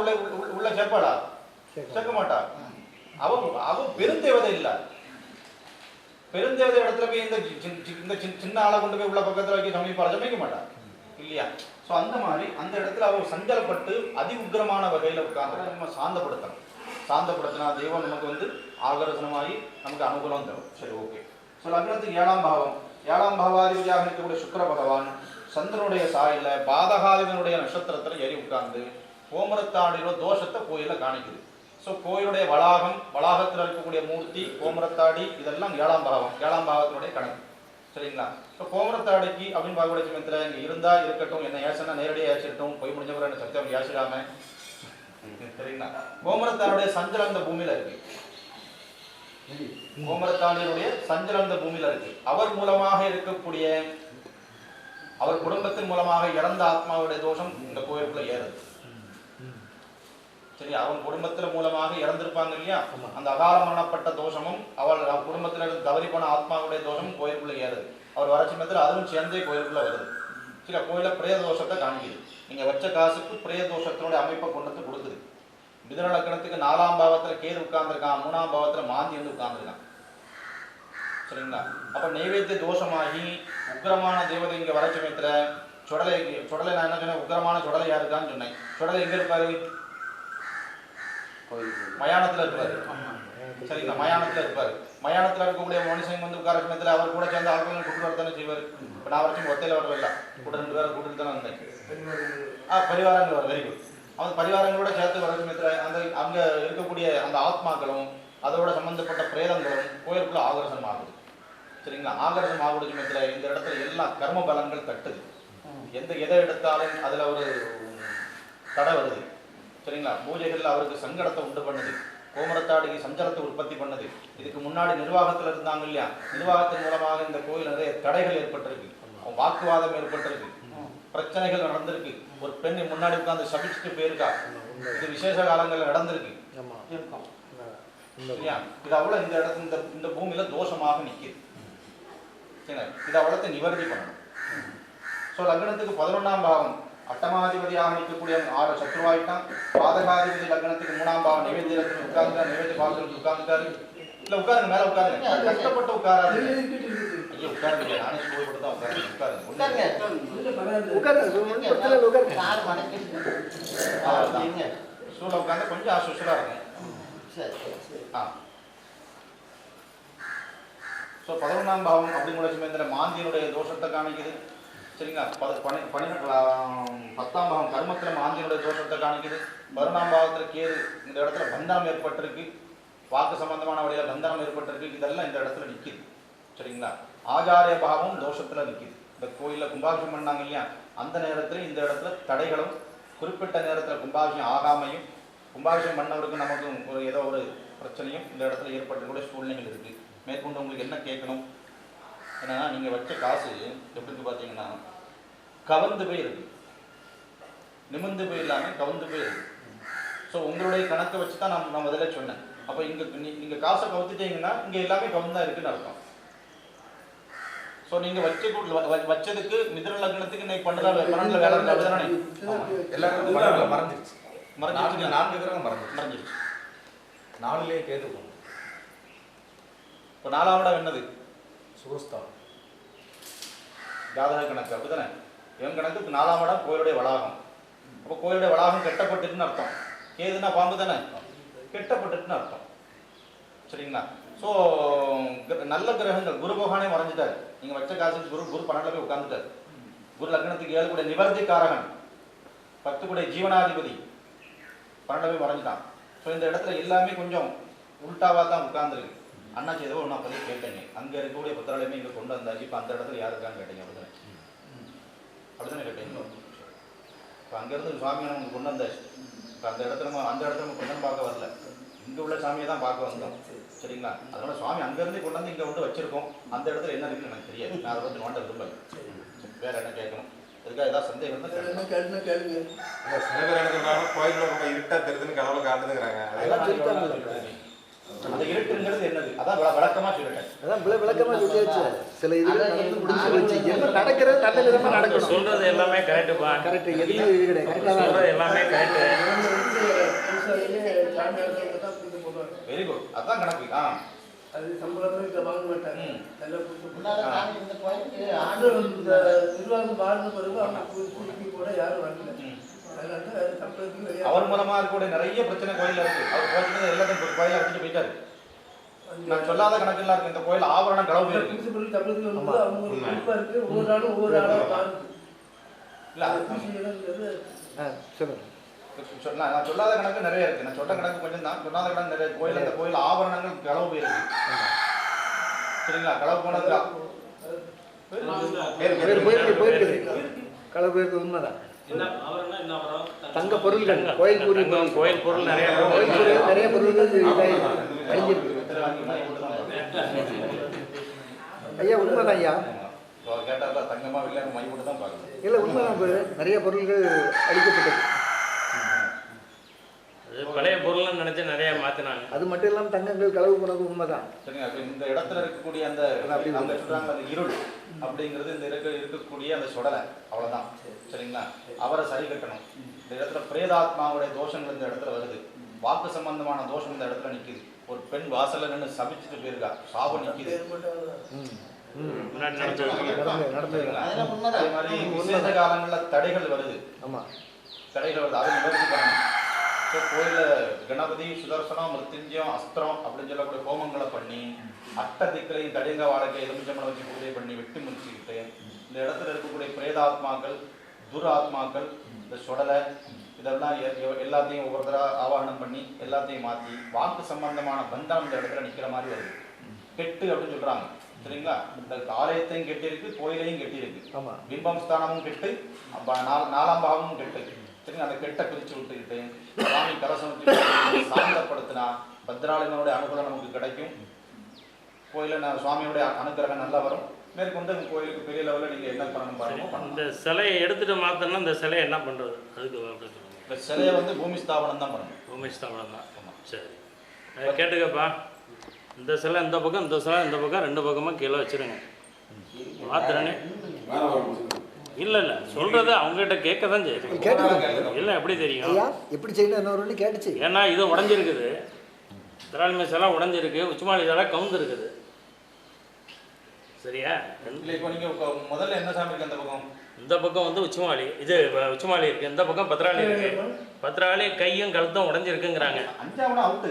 Speaker 3: உள்ள சேர்ப்பாளா? சேர்க்க மாட்டா. அவன் பெருந்தேவதை இல்லை. பெருந்தேவதை இடத்துல போய் இந்த சின்ன ஆளை கொண்டு போய் உள்ள பக்கத்தில் வைக்க சமைக்க மாட்டான் இல்லையா? ஸோ அந்த மாதிரி அந்த இடத்துல அவர் சஞ்சலப்பட்டு அதி உக்கிரமான வகையில் உட்கார்ந்து நம்ம சாந்தப்படுத்தினா தெய்வம் நமக்கு ஆகர்ஷணமாகி நமக்கு அனுகூலம் தரும். சரி, ஓகே. ஸோ லக்னத்துக்கு 7ஆம் பாவம், 7ஆம் பாவாதிபதியாக இருக்கக்கூடிய சுக்கிர பகவான் சந்திரனுடைய சாயில பாதகாதிபனுடைய நட்சத்திரத்தில் ஏறி உட்கார்ந்து கோமரத்தாடியோட தோஷத்தை கோயிலில் காணிக்குது. ஸோ கோயிலுடைய வளாகத்தில் இருக்கக்கூடிய மூர்த்தி, கோமரத்தாடி இதெல்லாம் 7ஆம் பாவம், 7ஆம் பாவத்தினுடைய கணக்கு. சரிங்களா? ஸோ கோமரத்தாடிக்கு அப்படின்னு பார்க்கக்கூடிய சமயத்தில் இங்கே இருந்தா இருக்கட்டும், என்ன ஏசனா நேரடியாக ஏசிட்டோம், போய் முடிஞ்சவரை என்ன சத்தியம் ஏசிடாம. சரிங்களா? கோமரத்தாடியுடைய சஞ்சலம் இந்த பூமியில இருக்கு. கோமரத்தாடியுடைய சஞ்சலம் இந்த பூமியில இருக்கு. அவர் மூலமாக இருக்கக்கூடிய அவர் குடும்பத்தின் மூலமாக இறந்த ஆத்மாவுடைய தோஷம் இந்த கோயிலுக்குள்ள ஏறுது. சரி, அவன் குடும்பத்தின் மூலமாக இறந்திருப்பாங்க இல்லையா, அந்த அகால மரணப்பட்ட தோஷமும் அவள் குடும்பத்தில் தவறி போன ஆத்மாவுடைய தோஷமும் கோயிலுக்குள்ள ஏறுது. அவர் வர சமயத்தில் அதுவும் சேர்ந்தே கோயிலுக்குள்ள வருது. சரி, கோயில பிரேத தோஷத்தை காணிக்குது. நீங்க வச்ச காசுக்கு பிரேத தோஷத்தினுடைய அமைப்பை கொண்டு கொடுக்குது. மிதுன லக்னத்துக்கு 4ஆம் பாவத்துல கேது உட்கார்ந்துருக்கான், 3ஆம் பாவத்துல மாந்தி உட்கார்ந்துருக்கான். சரிங்களா? அப்ப நைவேத்திய தோஷமாகி உக்கிரமான தேவதை இங்க வர சமயத்துல சுடலை நான் என்ன சொன்னேன், உக்கிரமான சுடலை யாருக்கான்னு சொன்னேன். சுடலை எங்க இருப்பாரு? மயானத்துல இருப்பாரு. சரிங்களா? மயானத்துல இருப்பாரு. மயானத்துல இருக்கக்கூடிய மனுஷன் உட்கார சமயத்துல அவர் கூட சேர்ந்து ஆட்கள் கூட்டு வரத்தானே செய்வார். இப்ப நான் வரைக்கும் ஒத்தையில வரவில்லை, கூட 2 பேரை கூட்டிட்டு தானே வந்தேன். பரிவாரங்கள் வர வெரி குட். அவன் பரிவாரங்களோட சேர்த்து வர சமயத்துல அந்த அங்க இருக்கக்கூடிய அந்த ஆத்மாக்களும் அதோட சம்பந்தப்பட்ட பிரேதங்களும் கோயிலுக்குள்ள ஆகர்ஷணம் ஆகுது. சரிங்களா? ஆகர்ஷணம் ஆகுடைய சமயத்துல இந்த இடத்துல எல்லா கர்ம பலங்கள் தட்டுது. எதை எடுத்தாலும் அதுல ஒரு தடை வருது. சரிங்களா? பூஜைகள்ல அவருக்கு சங்கடத்தை உண்டு பண்ணுது. கோமரத்தாடிக்கு சஞ்சலத்தை உற்பத்தி பண்ணுது. இதுக்கு முன்னாடி நிர்வாகத்துல இருந்தாங்க இல்லையா, நிர்வாகத்தின் மூலமாக இந்த கோயில் நிறைய தடைகள் ஏற்பட்டிருக்கு, வாக்குவாதம் ஏற்பட்டிருக்கு, பிரச்சனைகள் நடந்திருக்கு. ஒரு பெண் முன்னாடி உட்கார்ந்து சபிச்சுட்டு போயிருக்கா. இது விசேஷ காலங்கள்ல நடந்திருக்கு. இது அவ்வளவு இந்த இடத்துல இந்த பூமியில தோஷமாக நிக்குது. இதை அவ்வளத்தை நிவர்த்தி பண்ணணும். ஸோ லக்னத்துக்கு 11ஆம் பாவம் அட்டமாதிபதியாக நிற்கக்கூடிய 6 சத்ருவாயிட்டான். பாதகாதிபதி லக்னத்துக்கு 3ஆம் பாவம் நைவேத்தியத்தில் உட்கார்ந்து நைவேத்திய பாத்திரத்தில் உட்கார்ந்துட்டாரு. இல்ல உட்காருங்க, மேல உட்காருங்க, கஷ்டப்பட்டு உட்காராது. ஐயோ உட்காருங்க, நானே போய் கொடுத்தா சூழ உட்கார்ந்து கொஞ்சம் ஆசுஷலா இருக்கும். ஸோ 11ஆம் பாவம் அப்படிங்கிற சமயத்தில் மாந்தியனுடைய தோஷத்தை காணிக்குது. சரிங்களா? 10ஆம் பாவம் கர்மத்தில் மாந்தியனுடைய தோஷத்தை காணிக்குது. 11ஆம் பாவத்தில் கேது இந்த இடத்துல பந்தனம் ஏற்பட்டிருக்கு, வாக்கு சம்பந்தமான வழியில் பந்தனம் ஏற்பட்டிருக்கு. இதெல்லாம் இந்த இடத்துல நிற்கிது. சரிங்களா? ஆச்சாரிய பாவம் தோஷத்தில் நிற்கிது. இந்த கோயிலில் கும்பாபிஷேகம் பண்ணாங்க இல்லையா, அந்த நேரத்தில் இந்த இடத்துல தடைகளும், குறிப்பிட்ட நேரத்தில் கும்பாபிஷேகம் ஆகாமையும், கும்பாபிஷேகம் பண்ணவருக்கு நமக்கு ஏதோ ஒரு பிரச்சனையும் இந்த இடத்துல ஏற்பட்டக்கூடிய சூழ்நிலைகள் இருக்குது. மேற்கொண்டு உங்களுக்கு என்ன கேட்கணும், என்னன்னா நீங்கள் வச்ச காசு எப்படி பார்த்தீங்கன்னா கவர்ந்து போய் இருக்கு, நிமிர்ந்து போய் இல்லாமல் கவர்ந்து போய் இருக்கு. ஸோ உங்களுடைய கணக்கை வச்சு தான் நான் முதல்ல சொன்னேன். அப்போ இங்கே நீங்கள் காசை கவுத்துட்டீங்கன்னா இங்கே எல்லாமே கவர்ந்தா இருக்குன்னு அர்த்தம். ஸோ நீங்கள் வச்சதுக்கு மிதுன லக்னத்துக்கு இன்னைக்கு 12 வேலை அப்படிதானே
Speaker 6: எல்லாருக்கும் மறந்துருச்சு. 4 கிரகம் மறந்துருச்சு. 4லேயே கேது.
Speaker 3: இப்போ 4ஆம் இடம் என்னது?
Speaker 6: சுகஸ்தானம்.
Speaker 3: ஜாதக கணக்கு அப்படித்தானே. என் கணக்கு 4ஆம் இடம் கோயிலுடைய வளாகம். அப்போ கோயிலுடைய வளாகம் கெட்டப்பட்டுன்னு அர்த்தம். கேதுன்னா பாம்பு தானே, கெட்டப்பட்டுன்னு அர்த்தம். சரிங்களா? ஸோ நல்ல கிரகங்கள் குரு பகவானே மறைஞ்சிட்டாரு. நீங்கள் வச்ச காசுக்கு குரு 12 போய் உட்கார்ந்துட்டார். குரு லக்னத்துக்கு 7 கூட நிவர்த்தி காரகன், 10 கூட ஜீவனாதிபதி, 12 போய் மறைஞ்சிட்டான். ஸோ இந்த இடத்துல எல்லாமே கொஞ்சம் உள்டாவாக தான் உட்கார்ந்துருக்கு. அண்ணாச்சி ஏதோ ஒன்றா பற்றி கேட்டேங்க, அங்கே இருக்கக்கூடிய பத்திராலயமே இங்கே கொண்டு வந்தாச்சு, இப்போ அந்த இடத்துல யார் இருக்கான்னு கேட்டீங்க. அப்படிதானே கேட்டீங்க. இப்போ அங்கேருந்து சுவாமியை நமக்கு கொண்டு வந்தாச்சு. இப்போ அந்த இடத்துல நம்ம கொண்டு பார்க்க வரல, இங்கே உள்ள சாமியை தான் பார்க்க வந்தோம். சரிங்களா? அதனால சுவாமி அங்கேருந்து கொண்டு வந்து இங்கே வந்து வச்சிருக்கோம். அந்த இடத்துல என்ன இருக்குன்னு எனக்கு தெரியாது, நான் அதை பற்றி நோண்ட விரும்பல. வேற என்ன கேட்கணும், இதுக்காக ஏதாவது சந்தேகம் தான்
Speaker 2: கேளுங்க.
Speaker 7: சில பேர் என்ன சொல்றாங்க, கோயிலுக்குள்ள ரொம்ப இருட்டா தெரியுதுன்னு கனவுல காட்டுதுங்கிறாங்க.
Speaker 3: அதெல்லாம் அந்த இருட்டுங்கிறது என்னது அதான் விளக்கமா சொல்லிட்டேன்.
Speaker 7: அதான் விளக்கமா சொல்லியாச்சு. சில இதுல நடந்து முடிச்சு வச்சு என்ன நடக்கிறது நல்ல விதமா நடக்கணும்.
Speaker 5: சொல்றது எல்லாமே கரெக்டுப்பா.
Speaker 7: கரெக்ட், எதுவும் இது கிடையாது. கரெக்டாக
Speaker 5: சொல்றது எல்லாமே கரெக்டு.
Speaker 3: வெரி குட், அதான் கணக்கு.
Speaker 8: அது சம்பளமே வாங்க மாட்டாங்க. நல்லா
Speaker 1: முன்னால சாமி இந்த கோயிலுக்கு
Speaker 8: ஆண்டு இந்த நிர்வாகம் வாழ்ந்த பிறகு அவங்க கூட்டி கூட யாரும் வரல. அதனால சம்பளத்துக்கு
Speaker 3: அவர் மூலமா இருக்கக்கூடிய நிறைய பிரச்சனை கோயில்ல இருக்கு. அவர் போச்சுட்டு எல்லாத்தையும் கோயில வச்சுட்டு போயிட்டாரு. நான் சொல்லாத கணக்கு எல்லாம் இருக்கு. இந்த கோயில் ஆபரணம் களவு இருக்கு.
Speaker 8: சம்பளத்துக்கு வந்து அவங்க ஒரு குறிப்பா இருக்கு. ஒவ்வொரு நாளும் ஒவ்வொரு ஆளா மாறுது.
Speaker 3: இல்ல
Speaker 7: சொல்லுங்க.
Speaker 3: நான் சொல்லாத கணக்கு நிறைய இருக்கு. நான் சொன்ன கணக்கு கொஞ்சம் தான். சொல்லாத கணக்கு நிறைய கோயில். அந்த கோயில் ஆபரணங்கள் களவு போயிருக்கு. சரிங்களா? களவு போனது
Speaker 7: போயிருக்கு. களவு போயிருக்கு, உண்மைதான். தங்க பொருள்கள், கோயில்
Speaker 5: கோயில் பொருள் நிறைய
Speaker 7: நிறைய பொருள்கள் அழிஞ்சிருக்கு. ஐயா உண்மைதான் ஐயா.
Speaker 3: கேட்டா தங்கமா இல்லை மை மட்டும் தான் பார்க்கணும்.
Speaker 7: இல்லை உண்மைதான், நிறைய பொருள்கள் அழிக்கப்பட்டது.
Speaker 5: பழைய பொருள்னு நினைச்சு நிறைய மாத்தினாங்க.
Speaker 7: அது மட்டும் இல்லாமல் தங்கங்கள் களவு போனது உண்மைதான்.
Speaker 3: சரிங்க. இந்த இடத்துல இருக்கக்கூடிய அந்த அவங்க சொல்றாங்க அந்த இருள் அப்படிங்கிறது இந்த இருக்கக்கூடிய அந்த சுடலை, அவ்வளவுதான். சரிங்களா? அவரை சரி கட்டணும். இந்த இடத்துல பிரேதாத்மாவுடைய தோஷங்கள் இந்த இடத்துல வருது. வாக்கு சம்பந்தமான தோஷம் இந்த இடத்துல நிக்குது. ஒரு பெண் வாசல்ல நின்று சபிச்சுட்டு போயிருக்கா, சாபம் நிக்குது. அதே மாதிரி விசேஷ காலங்கள்ல தடைகள் வருது. ஆமா, தடைகள் வருது. அதை நிவர்த்தி பண்ணணும். கோயில கணபதி, சுதர்சனம், மிருத்யுஞ்சயம், அஸ்திரம் அப்படின்னு சொல்லக்கூடிய ஹோமங்களை பண்ணி அட்ட திக்களையும் தடிங்க வாழைக்கை எலுமிச்சம்பழம் வச்சு பூஜை பண்ணி வெட்டி முடிச்சுக்கிட்டு இந்த இடத்துல இருக்கக்கூடிய பிரேதாத்மாக்கள், துராத்மாக்கள், இந்த சுடலை இதெல்லாம் எல்லாத்தையும் ஒவ்வொருத்தராக ஆவாகனம் பண்ணி எல்லாத்தையும் மாற்றி வாக்கு சம்பந்தமான பந்தம் இந்த இடத்துல நிற்கிற மாதிரி வருது. கெட்டு அப்படின்னு சொல்றாங்க. சரிங்களா? இந்த ஆலயத்தையும் கெட்டிருக்கு, கோயிலையும் கெட்டிருக்கு. பிம்பம் ஸ்தானமும் கெட்டு, நாலாம் பாவமும் கெட்டு. சரிங்க? அந்த கெட்டை பிரித்து விட்டுக்கிட்டு சுவாமி கலசம் வச்சு சாந்தப்படுத்தினா பத்ராளினோட அனுகூலம் நமக்கு கிடைக்கும். கோயில சுவாமியோட அனுகிரகம் நல்லா வரும். மேற்கொண்டு கோயிலுக்கு பெரிய லெவலில் நீங்கள் என்ன பண்ணணும் பாருங்க.
Speaker 5: இந்த சிலையை எடுத்துட்டு மாத்தோம்னா இந்த சிலையை என்ன பண்ணுறது? அதுக்கு
Speaker 3: இந்த சிலையை வந்து பூமி ஸ்தாபனம் தான் பண்ணணும்.
Speaker 5: பூமி ஸ்தாபனம் தான். சரி, கேட்டுக்கப்பா. இந்த சிலை இந்த பக்கம், இந்த சிலை இந்த பக்கம், ரெண்டு பக்கமாக கீழே வச்சுருங்க. மாத்திரனே இல்லை இல்லை சொல்கிறது அவங்ககிட்ட கேட்க தான் செய்யுது. இல்லை எப்படி தெரியும்?
Speaker 7: எப்படி செய்யணும் என்ன கேட்டுச்சு.
Speaker 5: ஏன்னா இது உடஞ்சிருக்குது, திராளிமை சிலை உடஞ்சிருக்கு, உச்சிமாளி சிலை கவுந்து இருக்குது. சரியா?
Speaker 3: இல்லை, இப்போ நீங்கள் முதல்ல என்ன சாமி இருக்கு அந்த பக்கம்?
Speaker 5: இந்த பக்கம் வந்து உச்சிமாளி, இது உச்சிமாளி இருக்குது. இந்த பக்கம் பத்ராளி இருக்குது. பத்ராளி கையும் கழுத்தும் உடஞ்சிருக்குங்கிறாங்க.
Speaker 3: அஞ்சாவனா அவுட்டு.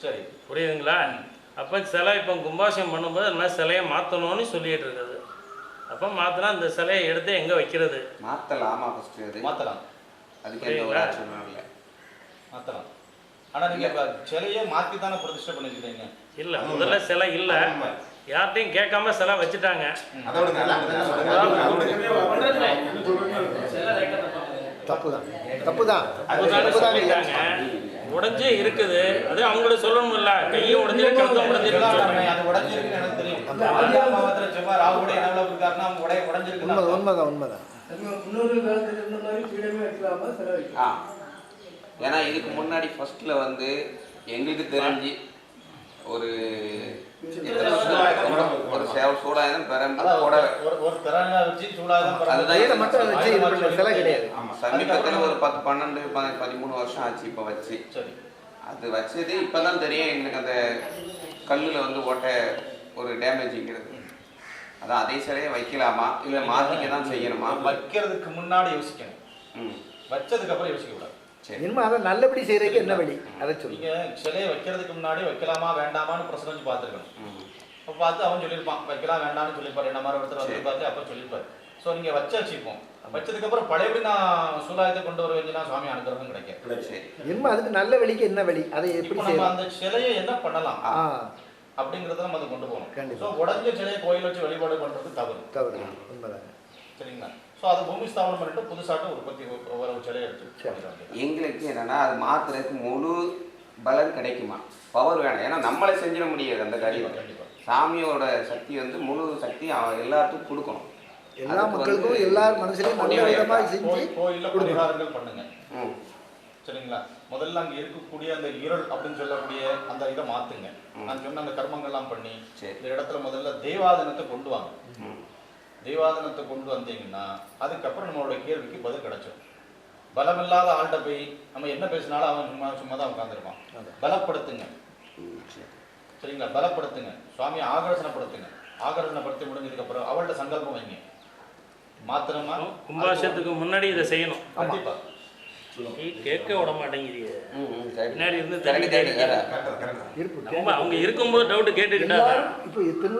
Speaker 3: சரி,
Speaker 5: புரியுதுங்களா? அப்போ சிலை இப்போ கும்பாபிஷேகம் பண்ணும்போது அந்த மாதிரி சிலையை மாற்றணும்னு சொல்லிட்டு இருக்குது. அப்போ மாற்றினா இந்த சிலையை எடுத்து எங்கே வைக்கிறது?
Speaker 4: மாற்றலாமா? ஃபஸ்ட்டு அது
Speaker 3: மாற்றலாம்.
Speaker 4: அதுக்கு எந்த ஒரு ஆட்சியும் இல்லை.
Speaker 3: மாற்றலாம். ஆனால் நீங்கள் சிலையை மாற்றி தானே பிரதிஷ்டை பண்ணிக்கிட்டீங்க.
Speaker 5: இல்லை, முதல்ல சிலை இல்லை, யார்ட்டையும் கேட்காம சிலை வச்சுட்டாங்க.
Speaker 7: தப்புதான்.
Speaker 5: உடஞ்சே இருக்குது. அது அவங்களுக்கு சொல்லணும் இல்ல, கையும் உடஞ்சிருக்கு, கழுத்தும் உடஞ்சிருக்கு.
Speaker 3: அது உடஞ்சிருக்கு எனக்கு தெரியும்.
Speaker 7: உண்மைதான்.
Speaker 4: ஏன்னா இதுக்கு முன்னாடி ஃபர்ஸ்ட்ல வந்து எங்களுக்கு தெரிஞ்சு ஒரு சூடாயுதம் சமீபத்தில் ஒரு 10, 12, 13 வருஷம் ஆச்சு இப்போ வச்சு. அது வச்சது இப்பதான் தெரியும் எங்களுக்கு. அந்த கல்லுல வந்து ஓட்ட ஒரு டேமேஜ்ங்கிறது. அதான் அதே சிலையை வைக்கலாமா இல்லை மாற்றிக்க தான் செய்யணுமா?
Speaker 3: வைக்கிறதுக்கு முன்னாடி யோசிக்கணும், வச்சதுக்கு அப்புறம் யோசிக்க கூடாது.
Speaker 7: இனிமே அதை நல்லபடி செய்யறதுக்கு என்ன வழி அதை சொல்லுங்க.
Speaker 3: சிலையை வைக்கிறதுக்கு முன்னாடி வைக்கலாமா வேண்டாமான்னு பிரச்சனை வச்சு பார்த்துருக்கணும். அப்போ பார்த்து அவன் சொல்லியிருப்பான் வைக்கலாம் வேண்டாம்னு சொல்லியிருப்பாரு. என்ன மாதிரி ஒருத்தர் வந்து பார்த்து அப்போ சொல்லியிருப்பாரு. ஸோ நீங்கள் வச்சிப்போம். வச்சதுக்கப்புறம் பழையபடி நான் சூலாயத்தை கொண்டு வர வேண்டியனா சுவாமி அனுகிரகம் கிடைக்கும்.
Speaker 7: இனிமே அதுக்கு நல்ல வழிக்கு என்ன வழி, அதை எப்படி
Speaker 3: நம்ம அந்த சிலையை என்ன பண்ணலாம் அப்படிங்கிறத நம்ம அதை கொண்டு போகணும். ஸோ உடஞ்ச சிலையை கோயில் வச்சு வழிபாடு பண்ணுறது தவறு.
Speaker 7: உண்மைதான்.
Speaker 3: சரிங்களா? ஸோ அது பூமி ஸ்தாபனம் பண்ணிட்டு புதுசாட்டம் உற்பத்தி ஒரு சிலையை எடுத்து
Speaker 4: எங்களுக்கு என்னன்னா அது மாத்துறதுக்கு முழு பலன் கிடைக்குமா? பவர் வேணும். ஏன்னா நம்மளே செஞ்சிட முடியாது அந்த காரியம். சாமியோட சக்தி வந்து முழு சக்தி எல்லாத்துக்கும் கொடுக்கணும்.
Speaker 7: எல்லா மக்களுக்கும் எல்லா மனசுலையும் நல்ல விதமாக செஞ்சு
Speaker 3: கோயிலில் பரிகாரங்கள் பண்ணுங்க. சரிங்களா? முதல்ல அங்கே இருக்கக்கூடிய அந்த இருள் அப்படின்னு சொல்லக்கூடிய அந்த இதை மாற்றுங்க. நான் சொன்ன அந்த கர்மங்கள்லாம் பண்ணி இந்த இடத்துல முதல்ல தெய்வாதனத்தை கொண்டு வாங்க. தெய்வாதனத்தை கொண்டு வந்தீங்கன்னா அதுக்கப்புறம் நம்மளோட கேள்விக்கு பதில் கிடைச்சிடும். பலமில்லாத ஆள்கிட்ட போய் நம்ம என்ன பேசினாலும் அவன் சும்மா தான் உட்காந்துருப்பான். பலப்படுத்துங்க, சரிங்களா? பலப்படுத்துங்க, சுவாமியை ஆகர்ஷணப்படுத்துங்க. ஆகர்ஷணப்படுத்தி முடிஞ்சதுக்கப்புறம் அவள்கிட்ட சங்கல்பம் வைங்க. மாத்திரமா
Speaker 5: கும்பாபிஷேகத்துக்கு முன்னாடி இதை செய்யணும்.
Speaker 3: கண்டிப்பா
Speaker 5: கேட்க விட மாட்டேங்கிறீங்க. பின்னாடி இருந்து
Speaker 7: இருப்பு
Speaker 5: அவங்க இருக்கும்போது டவுட் கேட்டுக்கிட்டா
Speaker 7: இப்போ எத்தனை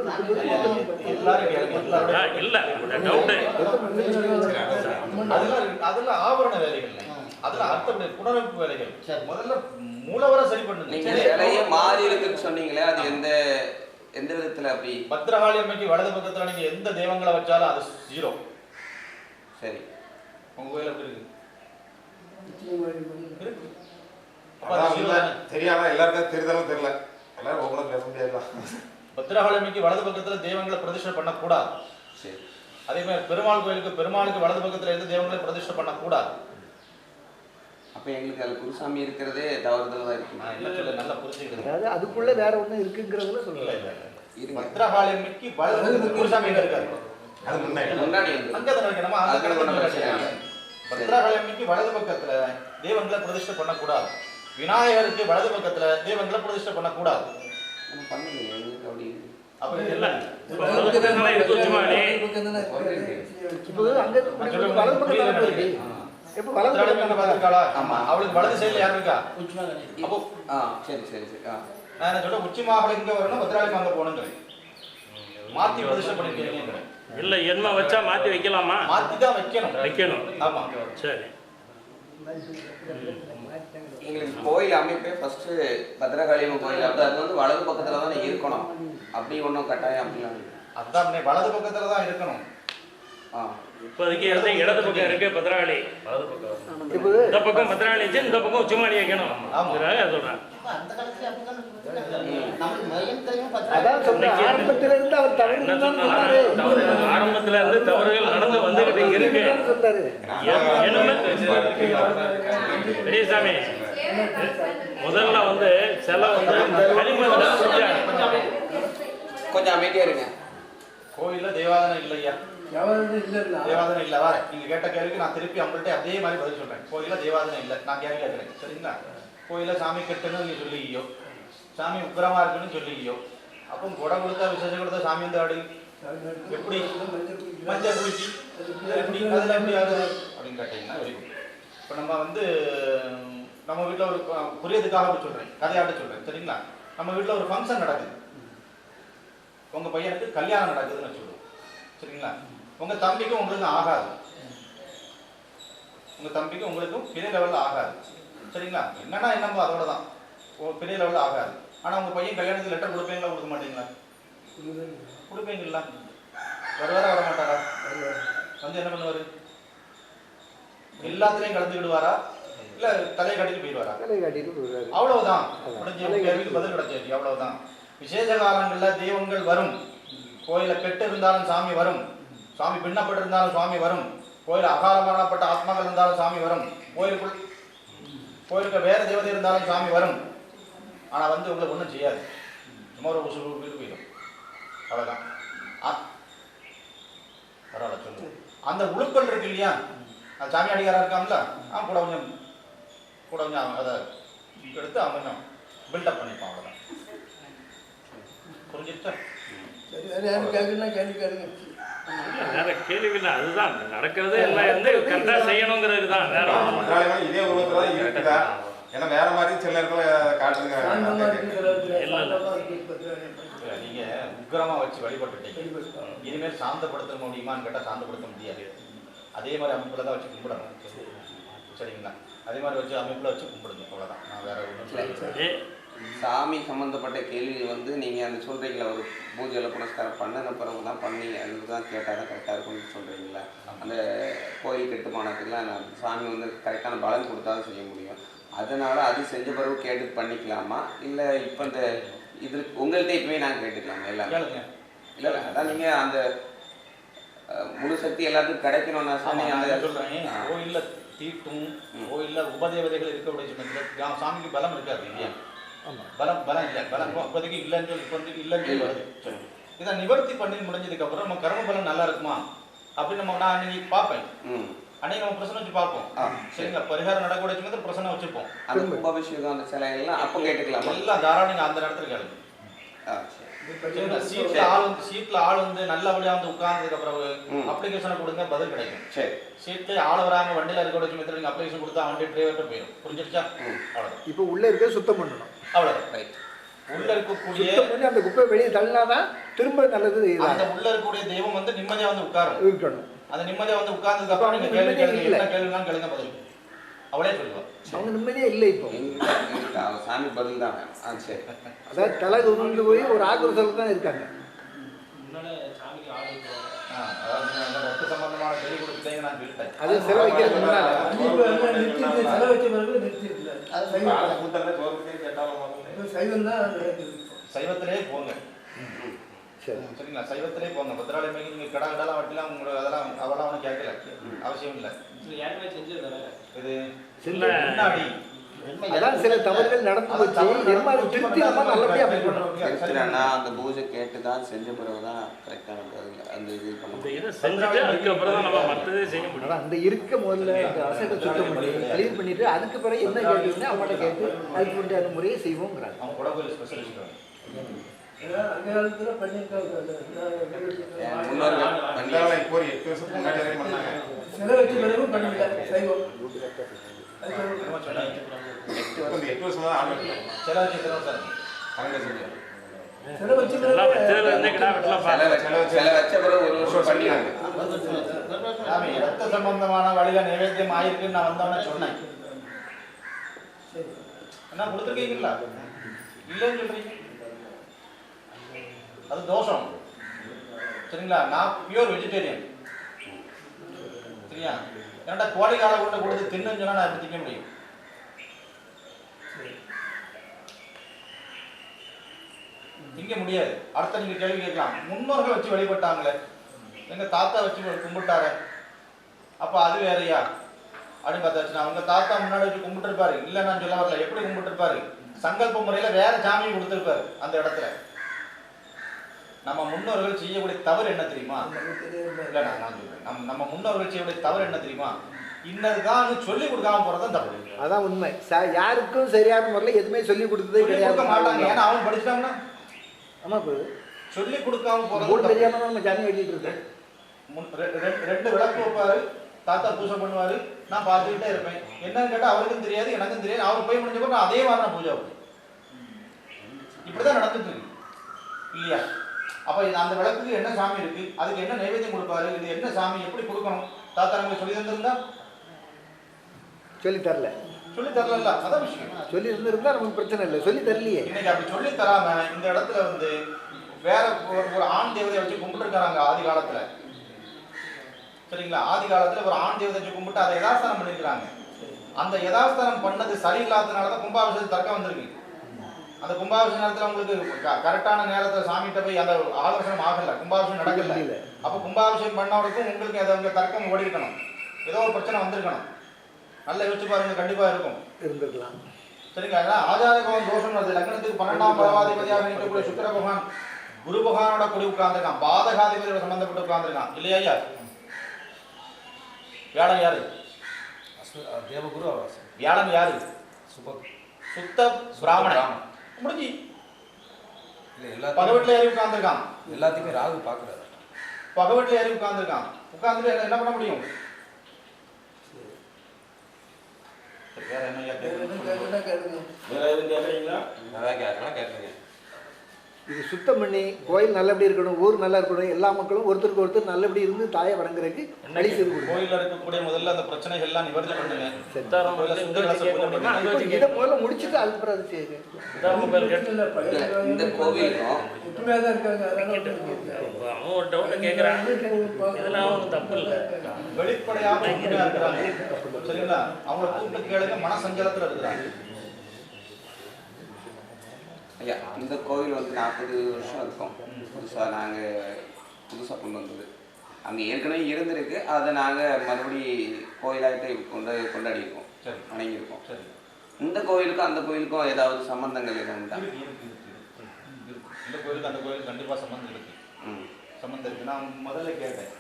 Speaker 3: எல்லாரும்
Speaker 5: இல்ல டவுட்டு
Speaker 3: அதெல்லாம் ஆபரண வேலைகள், அதுல அடுத்தபடி புனரமைப்பு வேலைகள். முதல்ல மூலவரை சரி பண்ணுங்க.
Speaker 4: நீங்க சிலையே மாறி இருக்குன்னு சொன்னீங்களே, அது எந்த விதத்துல அப்படி?
Speaker 3: பத்ரகாளி அம்மைக்கு வலது பக்கத்துல நீங்க எந்த தெய்வங்களை வச்சாலும் அது 0.
Speaker 4: சரி,
Speaker 3: உங்க கோயில் எப்படி இருக்கு?
Speaker 2: தெரியாம எல்லாருக்கும் தெரிதலும் தெரியல, எல்லாரும் ஒவ்வொரு பேச முடியாது.
Speaker 3: பத்ரகாளி அம்மைக்கு வலது பக்கத்துல தெய்வங்களை பிரதிஷ்டை பண்ணக்கூடாது.
Speaker 4: சரி.
Speaker 3: அதே மாதிரி பெருமாளுக்கு வலது பக்கத்துல எந்த தெய்வங்களை பிரதிஷ்டை பண்ணக்கூடாது.
Speaker 4: அப்ப எங்களுக்கு அது குருசாமி இருக்கிறதே தவறுதலா இருக்கு.
Speaker 3: நான் என்ன சொல்ல நல்லா புரிஞ்சுக்கிறேன்.
Speaker 7: அதாவது அதுக்குள்ள வேற ஒண்ணு இருக்குங்கிறதுல சொல்லல.
Speaker 3: பத்ரகாளி அம்மைக்கு வலது பக்கத்துல குருசாமி இருக்காரு.
Speaker 2: அது
Speaker 4: முன்னாடி வந்து
Speaker 3: அங்கதான் இருக்கணுமா? பத்ரகாளி அம்மைக்கு வலது பக்கத்துல தெய்வங்களை பிரதிஷ்டை பண்ணக்கூடாது. விநாயகருக்கு வலது பக்கத்துல தெய்வங்களை பிரதிஷ்டை பண்ணக்கூடாது.
Speaker 4: பண்ணுங்க, எங்களுக்கு அப்படி
Speaker 3: அப்படி இல்ல.
Speaker 7: இப்போ அங்க வலது பக்கத்துல இருக்கு. இப்போ வலது பக்கத்துல
Speaker 3: பார்த்திருக்காளா? அவளுக்கு வலது சைடுல யார் இருக்கா? அப்போ
Speaker 4: சரி சரி சரி.
Speaker 3: நான் என்ன சொல்றேன், உச்சி மாகல இங்க வரணும், பத்ரகாளி அங்க போகணும். மாத்தி பிரதிஷ்டை பண்ணிருக்கீங்க.
Speaker 5: இல்ல என்ம வச்சா மாத்தி வைக்கலாமா?
Speaker 3: மாத்தி தான் வைக்கணும். ஆமா,
Speaker 5: சரி.
Speaker 4: எங்களுக்கு கோயில் அமைப்பே ஃபர்ஸ்ட் பத்ரகாளியம்மன் கோயில், அது வந்து வலது பக்கத்துல தானே இருக்கணும். அப்படி ஒன்றும் கட்டாயம் அப்படிலாம்
Speaker 3: அதான் வலது பக்கத்துல தான் இருக்கணும்.
Speaker 5: இப்போதைக்கு இடது பக்கம் இருக்கு பத்ரகாளி, இந்த பக்கம் பத்ரகாளி வச்சு இந்த பக்கம் உச்சிமாடி வைக்கணும். சொல்றேன்.
Speaker 7: அதான் சொல்றேன், ஆரம்பத்துல இருந்து அவர்
Speaker 5: ஆரம்பத்துல இருந்து தவறுகள் நடந்து வந்துகிட்டு இருக்கு. பெரியசாமி முதல்ல வந்து சில வந்து
Speaker 4: கொஞ்சம் அமைதியா இருங்க.
Speaker 3: கோயில்ல தேவாதனம் இல்லையா? தேவாதனம் இல்ல. வர நீங்க கேட்ட கேள்விக்கு நான் திருப்பி அவங்கள்ட்ட அதே மாதிரி பதில் சொல்றேன். கோயில்ல தேவாதனம் இல்லை, நான் கேள்வி கேட்கிறேன், சரிங்களா? கோயில்ல சாமி கட்டுன்னு நீங்க சொல்லிக்கியோ, சாமி உக்கிரமா இருக்குன்னு சொல்லிக்கியோ, அப்போ கொடை கொடுத்தா விசேஷம் கொடுத்தா சாமி வந்து ஆடு எப்படி மஞ்சள் குளிச்சு எப்படி அதில் எப்படி ஆகுது அப்படின்னு கேட்டீங்கன்னா வெரி குட். இப்போ நம்ம வந்து நம்ம வீட்டில் ஒரு புரியதுக்காக சொல்றேன், கதையாட்ட சொல்றேன், சரிங்களா? நம்ம வீட்டில் ஒரு ஃபங்க்ஷன் நடக்குது, உங்க பையனுக்கு கல்யாணம் நடக்குதுன்னு சொல்லுவோம், சரிங்களா? உங்க தம்பிக்கும் உங்களுக்கும் ஆகாது, உங்க தம்பிக்கும் உங்களுக்கும் பெரிய லெவலில் ஆகாது, சரிங்களா? என்னன்னா என்னமோ அதோட தான், பெரிய லெவலில் ஆகாது. ஆனால் உங்க பையன் கல்யாணத்துக்கு லெட்டர் கொடுப்பீங்களா கொடுக்க மாட்டீங்களா? கொடுப்பீங்களா? வருவாரா வர மாட்டாரா? வந்து என்ன பண்ணுவாரு? எல்லாத்துலேயும் கலந்துக்கிடுவாரா இல்ல தலையை கட்டிட்டு போயிடுவாரா? அவ்வளவுதான். கேள்விக்கு பதில் கிடைச்சாச்சு, அவ்வளவுதான். விசேஷ காலங்களில் தெய்வங்கள் வரும், கோயில கெட்டு இருந்தாலும் சாமி வரும், சாமி பின்னப்பட்டு இருந்தாலும் சாமி வரும், கோயில் அகாலமானப்பட்ட ஆத்மாக்கள் இருந்தாலும் சாமி வரும், கோயிலுக்கு வேற தேவதை இருந்தாலும் சாமி வரும். ஆனா வந்து உங்களுக்கு ஒன்றும் செய்யாது, சும்மா ஒரு உசுறு வீடு போயிடும், அவ்வளவுதான். பரவாயில்ல சொல்லு. அந்த உழுக்கள் இருக்கு இல்லையா, அந்த சாமி அடிகாரா இருக்காங்கல்ல, கூட கொஞ்சம் அதை எடுத்து அவன் கொஞ்சம் பில்டப் பண்ணிப்பான், அவ்வளோதான். புரிஞ்சிருச்சா?
Speaker 5: வேற கேள்வி இல்லை, அதுதான் நடக்கிறது எல்லாம் வந்து கரெக்டா செய்யணுங்கிறது தான். வேற
Speaker 2: இதே உருவத்துல தான் இருக்குதா? ஏன்னா வேற மாதிரி சில இடத்துல காட்டுங்க.
Speaker 3: நீங்க உக்கிரமா வச்சு வழிபட்டுட்டீங்க, இனிமேல் சாந்தப்படுத்த முடியுமான்னு கேட்டால் சாந்தப்படுத்த முடியாது. அதே மாதிரி அமைப்புல தான் வச்சு கும்பிடணும், சரிங்களா? அதே மாதிரி வச்சு அமைப்புல வச்சு கும்பிடுங்க, அவ்வளோதான். நான் வேற ஒன்றும்
Speaker 4: சாமி சம்மந்தப்பட்ட கேள்வி வந்து நீங்கள் அந்த சொல்கிறீங்களா, ஒரு பூஜையில் புனஸ்காரம் பண்ணின பிறகு தான் பண்ணி அதுக்கு தான் கேட்டால் தான் கரெக்டாக இருக்கும்னு சொல்கிறீங்களா? அந்த கோயில் கட்டுமானத்துக்குலாம் நான் சாமி வந்து கரெக்டான பலன் கொடுத்தா தான் செய்ய முடியும். அதனால் அது செஞ்ச பிறகு கேட்டு பண்ணிக்கலாமா, இல்லை இப்போ இந்த இது உங்கள்கிட்ட இப்போவே நாங்கள் கேட்டுக்கலாமா? எல்லாமே இல்லை அதான் நீங்கள் அந்த முழு சக்தி எல்லாத்துக்கும் கிடைக்கணும்னா சாமி அந்த
Speaker 3: சொல்கிறேன். கோயிலில் தீட்டும் கோயிலில் உபதேவதைகள் இருக்கக்கூடிய சமயத்தில் சாமிக்கு பலம் இருக்காது இல்லையா?
Speaker 7: ஆமாம்.
Speaker 3: பலம் இல்லை, பலம் இப்போதைக்கு இல்லைன்னு சொல்லி இப்போதைக்கு இல்லைன்னு சொல்லி வருது. இதை நிவர்த்தி பண்ணி முடிஞ்சதுக்கப்புறம் நம்ம கர்ம பலம் நல்லா இருக்குமா அப்படின்னு நான் அன்னைக்கு பார்ப்பேன். அன்னைக்கு நம்ம பிரச்சனை வச்சு பார்ப்போம். சரிங்களா? பரிகாரம் நடக்கூடிய சமயத்தில் பிரச்சனை வச்சுப்போம்.
Speaker 4: அந்த கும்பாபிஷேகம் அந்த சிலை எல்லாம் அப்போ கேட்டுக்கலாம்.
Speaker 3: எல்லாம் தாராளம் நீங்கள் அந்த நேரத்தில் கேளுங்க. சீட்ல ஆள் வந்து நல்லபடியா வந்து உட்கார்ந்ததுக்கு அப்புறம் அப்ளிகேஷனை கொடுங்க, பதில் கிடைக்கும். சரி, சீட்ல ஆள் வராம வண்டியில இருக்க வச்சு நீங்க அப்ளிகேஷன் கொடுத்தா வண்டி டிரைவர்கிட்ட போயிடும். புரிஞ்சிருச்சா? அவ்வளவுதான்.
Speaker 7: இப்போ உள்ள இருக்க சுத்தம் பண்ணணும்.
Speaker 3: அவ்வளவுதான். ரைட். உள்ள இருக்கக்கூடிய
Speaker 7: அந்த குப்பை வெளியே தள்ளினாதான் திரும்ப நல்லது.
Speaker 3: அந்த உள்ள இருக்கக்கூடிய தெய்வம் வந்து நிம்மதியா வந்து உட்காரும்
Speaker 7: இருக்கணும்.
Speaker 3: அந்த நிம்மதியா வந்து உட்கார்ந்ததுக்கு அப்புறம் நீங்க கேள்வி கேளுங்க, என்ன கேளுங்க கேளுங்க, பதில் அவளே சொல்லுவா.
Speaker 7: அவங்க நிம்மதியே இல்லை. இப்போ
Speaker 4: சாமி பதில் தான். சரி,
Speaker 7: அதாவது தலை உருந்து போய் ஒரு ஆக்ரோஷத்தில் தான் இருக்காங்க.
Speaker 3: ரத்த சம்பந்தமான கேள்வி கொடுத்துட்டீங்க, நான் சொல்லிட்டேன்.
Speaker 7: அது செலவு வைக்கிறது முன்னால
Speaker 8: செலவு வச்ச பிறகு நிறுத்திருக்கல. சைவம் தான்
Speaker 3: சைவத்திலே போங்க. சரிங்களா? சைவத்திலே போங்க. பத்திராலயம் நீங்க கடா கடலாம் வட்டிலாம் உங்களுக்கு அதெல்லாம் அவெல்லாம் ஒன்றும் கேட்கல, அவசியம் இல்லை. இது முன்னாடி
Speaker 7: அதான் சில தவறுகள் நடந்து போச்சு. திருத்தி நம்ம நல்லபடியா
Speaker 4: திருத்தினா அந்த பூஜை கேட்டு தான் செஞ்ச பிறகுதான் கரெக்டான அந்த இது
Speaker 5: செஞ்சுட்டு அதுக்கப்புறம் தான் நம்ம மற்றதே செய்ய முடியும்.
Speaker 7: அந்த இருக்க முதல்ல இந்த அசைட்டை சுத்தம் பண்ணி கிளீன் பண்ணிட்டு அதுக்கு பிறகு என்ன கேட்டீங்கன்னா அவங்கள்ட்ட கேட்டு அதுக்கு கொண்டு அந்த முறையை செய்வோங்கிறாங்க.
Speaker 3: அவங்க கூட போய் ஸ்பெஷலிஸ்ட்
Speaker 8: அந்த காலத்துல பண்ணிருக்காங்க. செலவு வச்ச பிறகு பண்ணல சைவம்.
Speaker 3: ரத்த சம்பந்தமான வழியில நைவேத்தியம் ஆயிருக்குன்னு நான் வந்தவன சொன்னேன். என்ன கொடுத்துருக்கீங்களா? இல்லைன்னு சொல்றீங்க, அது தோஷம். சரிங்களா? நான் பியூர் வெஜிடேரியன். சரியா? ஏன்டா கோழி காலை கொண்டு கொடுத்து தின்னு சொன்னா நான் எப்படி திங்க முடியும்? திங்க முடியாது. அடுத்த நீங்க கேள்வி கேட்கலாம், முன்னோர்கள் வச்சு வழிபட்டாங்களே, எங்க தாத்தா வச்சு கும்பிட்டாரு, அப்ப அது வேறையா அப்படின்னு பார்த்தாச்சுன்னா அவங்க தாத்தா முன்னாடி வச்சு கும்பிட்டு இருப்பாரு. இல்ல நான் சொல்ல வரல, எப்படி கும்பிட்டு இருப்பாரு? சங்கல்ப முறையில வேற சாமியை கொடுத்திருப்பாரு அந்த இடத்துல. நம்ம முன்னோர்கள் செய்யக்கூடிய தவறு என்ன தெரியுமா? இல்ல நான் சொல்றேன், நம்ம முன்னோர்கள் செய்யக்கூடிய தவறு என்ன தெரியுமா? இன்னதுதான் சொல்லி கொடுக்காம போறதுதான் தப்பு.
Speaker 7: அதான் உண்மை. யாருக்கும் சரியான முறையில் எதுவுமே சொல்லி கொடுத்ததே கிடையாது.
Speaker 3: மாட்டாங்க. ஏன்னா அவன் படிச்சிட்டாங்கன்னா
Speaker 7: ஆமா, இப்போ
Speaker 3: சொல்லி கொடுக்காம போறது
Speaker 7: தெரியாம நம்ம ஜாமி எழுதிட்டு இருக்கேன்.
Speaker 3: 2 விளக்கு வைப்பாரு, தாத்தா பூஜை பண்ணுவாரு, நான் பார்த்துக்கிட்டே இருப்பேன். என்னன்னு கேட்டா அவருக்கும் தெரியாது, எனக்கும் தெரியாது. அவர் போய் முடிஞ்ச பிறகு அதே மாதிரி நான் பூஜை வைப்பேன். இப்படிதான் நடந்துட்டு இருக்கு இல்லையா? அப்ப அந்த விளக்குக்கு என்ன சாமி இருக்கு, அதுக்கு என்ன நைவேத்தியம் கொடுப்பாரு, இது என்ன சாமி, எப்படி கொடுக்கணும், தாத்தா நமக்கு சொல்லி தந்திருந்தா? சொல்லி தரல. அதான் விஷயம்.
Speaker 7: சொல்லி இருந்திருந்தா நமக்கு பிரச்சனை இல்லை. சொல்லி தரலையே.
Speaker 3: இன்னைக்கு அப்படி சொல்லி தராம இந்த இடத்துல வந்து வேற ஒரு ஆண் தேவதையை வச்சு கும்பிட்டு இருக்காங்க ஆதி காலத்துல. சரிங்களா? ஆதி காலத்துல ஒரு ஆண் தேவதை வச்சு கும்பிட்டு அதை யதாஸ்தானம் பண்ணிருக்காங்க. அந்த யதாஸ்தானம் பண்ணது சரியில்லாததுனாலதான் கும்பாபிஷேகம் தர்க்கம் வந்திருக்கு. அந்த கும்பாபிஷேக நேரத்துல உங்களுக்கு கரெக்டான நேரத்துல சாமிகிட்ட போய் அந்த ஆலோசனை ஆகல, கும்பாபிஷேகம் நடக்கல. அப்ப கும்பாபிஷேகம் பண்ணவருக்கும் உங்களுக்கு அதை தர்க்கம் ஓடிக்கணும், ஏதோ ஒரு பிரச்சனை வந்திருக்கணும். நல்லா யோசிச்சு பாருங்க, கண்டிப்பா இருக்கும்,
Speaker 7: இருந்திருக்கலாம்.
Speaker 3: சரிங்களா? ஆச்சார பவன் தோஷம் வருது. லக்னத்துக்கு 12ஆம் பரவாதிபதியாக இருக்கக்கூடிய சுக்கிர பகவான் குரு பகவானோட கூடி உட்கார்ந்துருக்கான், பாதகாதிபதியோட சம்பந்தப்பட்டு உட்கார்ந்துருக்கான் இல்லையா ஐயா? வியாழன் யாரு?
Speaker 6: தேவகுரு.
Speaker 3: வியாழன் யாரு? சுத்த பிராமணன். முடிஞ்சு பகவட்ல ஏறி உட்கார்ந்துருக்கான்.
Speaker 6: எல்லாத்தையுமே ராகு பாக்குறாரு.
Speaker 3: பகவட்ல ஏறி உட்கார்ந்துருக்கான். உட்கார்ந்துட்டு என்ன பண்ண முடியும்? வேற என்ன கேட்கறீங்களா?
Speaker 7: இது சுத்தம் பண்ணி கோயில் நல்லபடி இருக்கணும், ஊர் நல்லா இருக்கணும், எல்லா மக்களும் ஒருத்தருக்கு ஒருத்தர் நல்லபடி இருந்து தாயை வணங்குறதுக்கு வழி செய்து கொடுக்கும்.
Speaker 3: கோயிலில் இருக்கக்கூடிய முதல்ல அந்த பிரச்சனைகள் எல்லாம் நிவர்த்தி பண்ணுங்க.
Speaker 7: இதை முதல்ல முடிச்சுட்டு அதுக்கப்புறம் அது செய்யுங்க.
Speaker 4: இந்த கோவிலும்
Speaker 5: அவன் ஒரு டவுட்டை கேட்குறான், இதெல்லாம் அவனுக்கு தப்பு இல்லை.
Speaker 3: வெளிப்படையாக இருக்கிறாங்க. சரிங்களா? அவங்கள கூப்பிட்டு கேளுங்க, மனசஞ்சலத்தில் இருக்கிறாங்க.
Speaker 4: ஐயா, இந்த கோவில் வந்து 40 வருஷம் இருக்கும். புதுசாக கொண்டு வந்தது. அங்கே ஏற்கனவே இருந்திருக்கு, அதை நாங்கள் மறுபடி கோயிலாகிட்டு கொண்டாடியிருக்கோம்,
Speaker 3: சரி,
Speaker 4: வணங்கியிருக்கோம்.
Speaker 3: சரி.
Speaker 4: இந்த கோயிலுக்கும் அந்த கோயிலுக்கும் ஏதாவது சம்பந்தங்கள் எதுவும் உண்டா?
Speaker 3: இந்த கோயிலுக்கு அந்த கோயிலுக்கு கண்டிப்பாக சம்மந்தம் இருக்கு. சம்மந்தம் இருக்கு. நான் முதல்ல கேட்டேன்,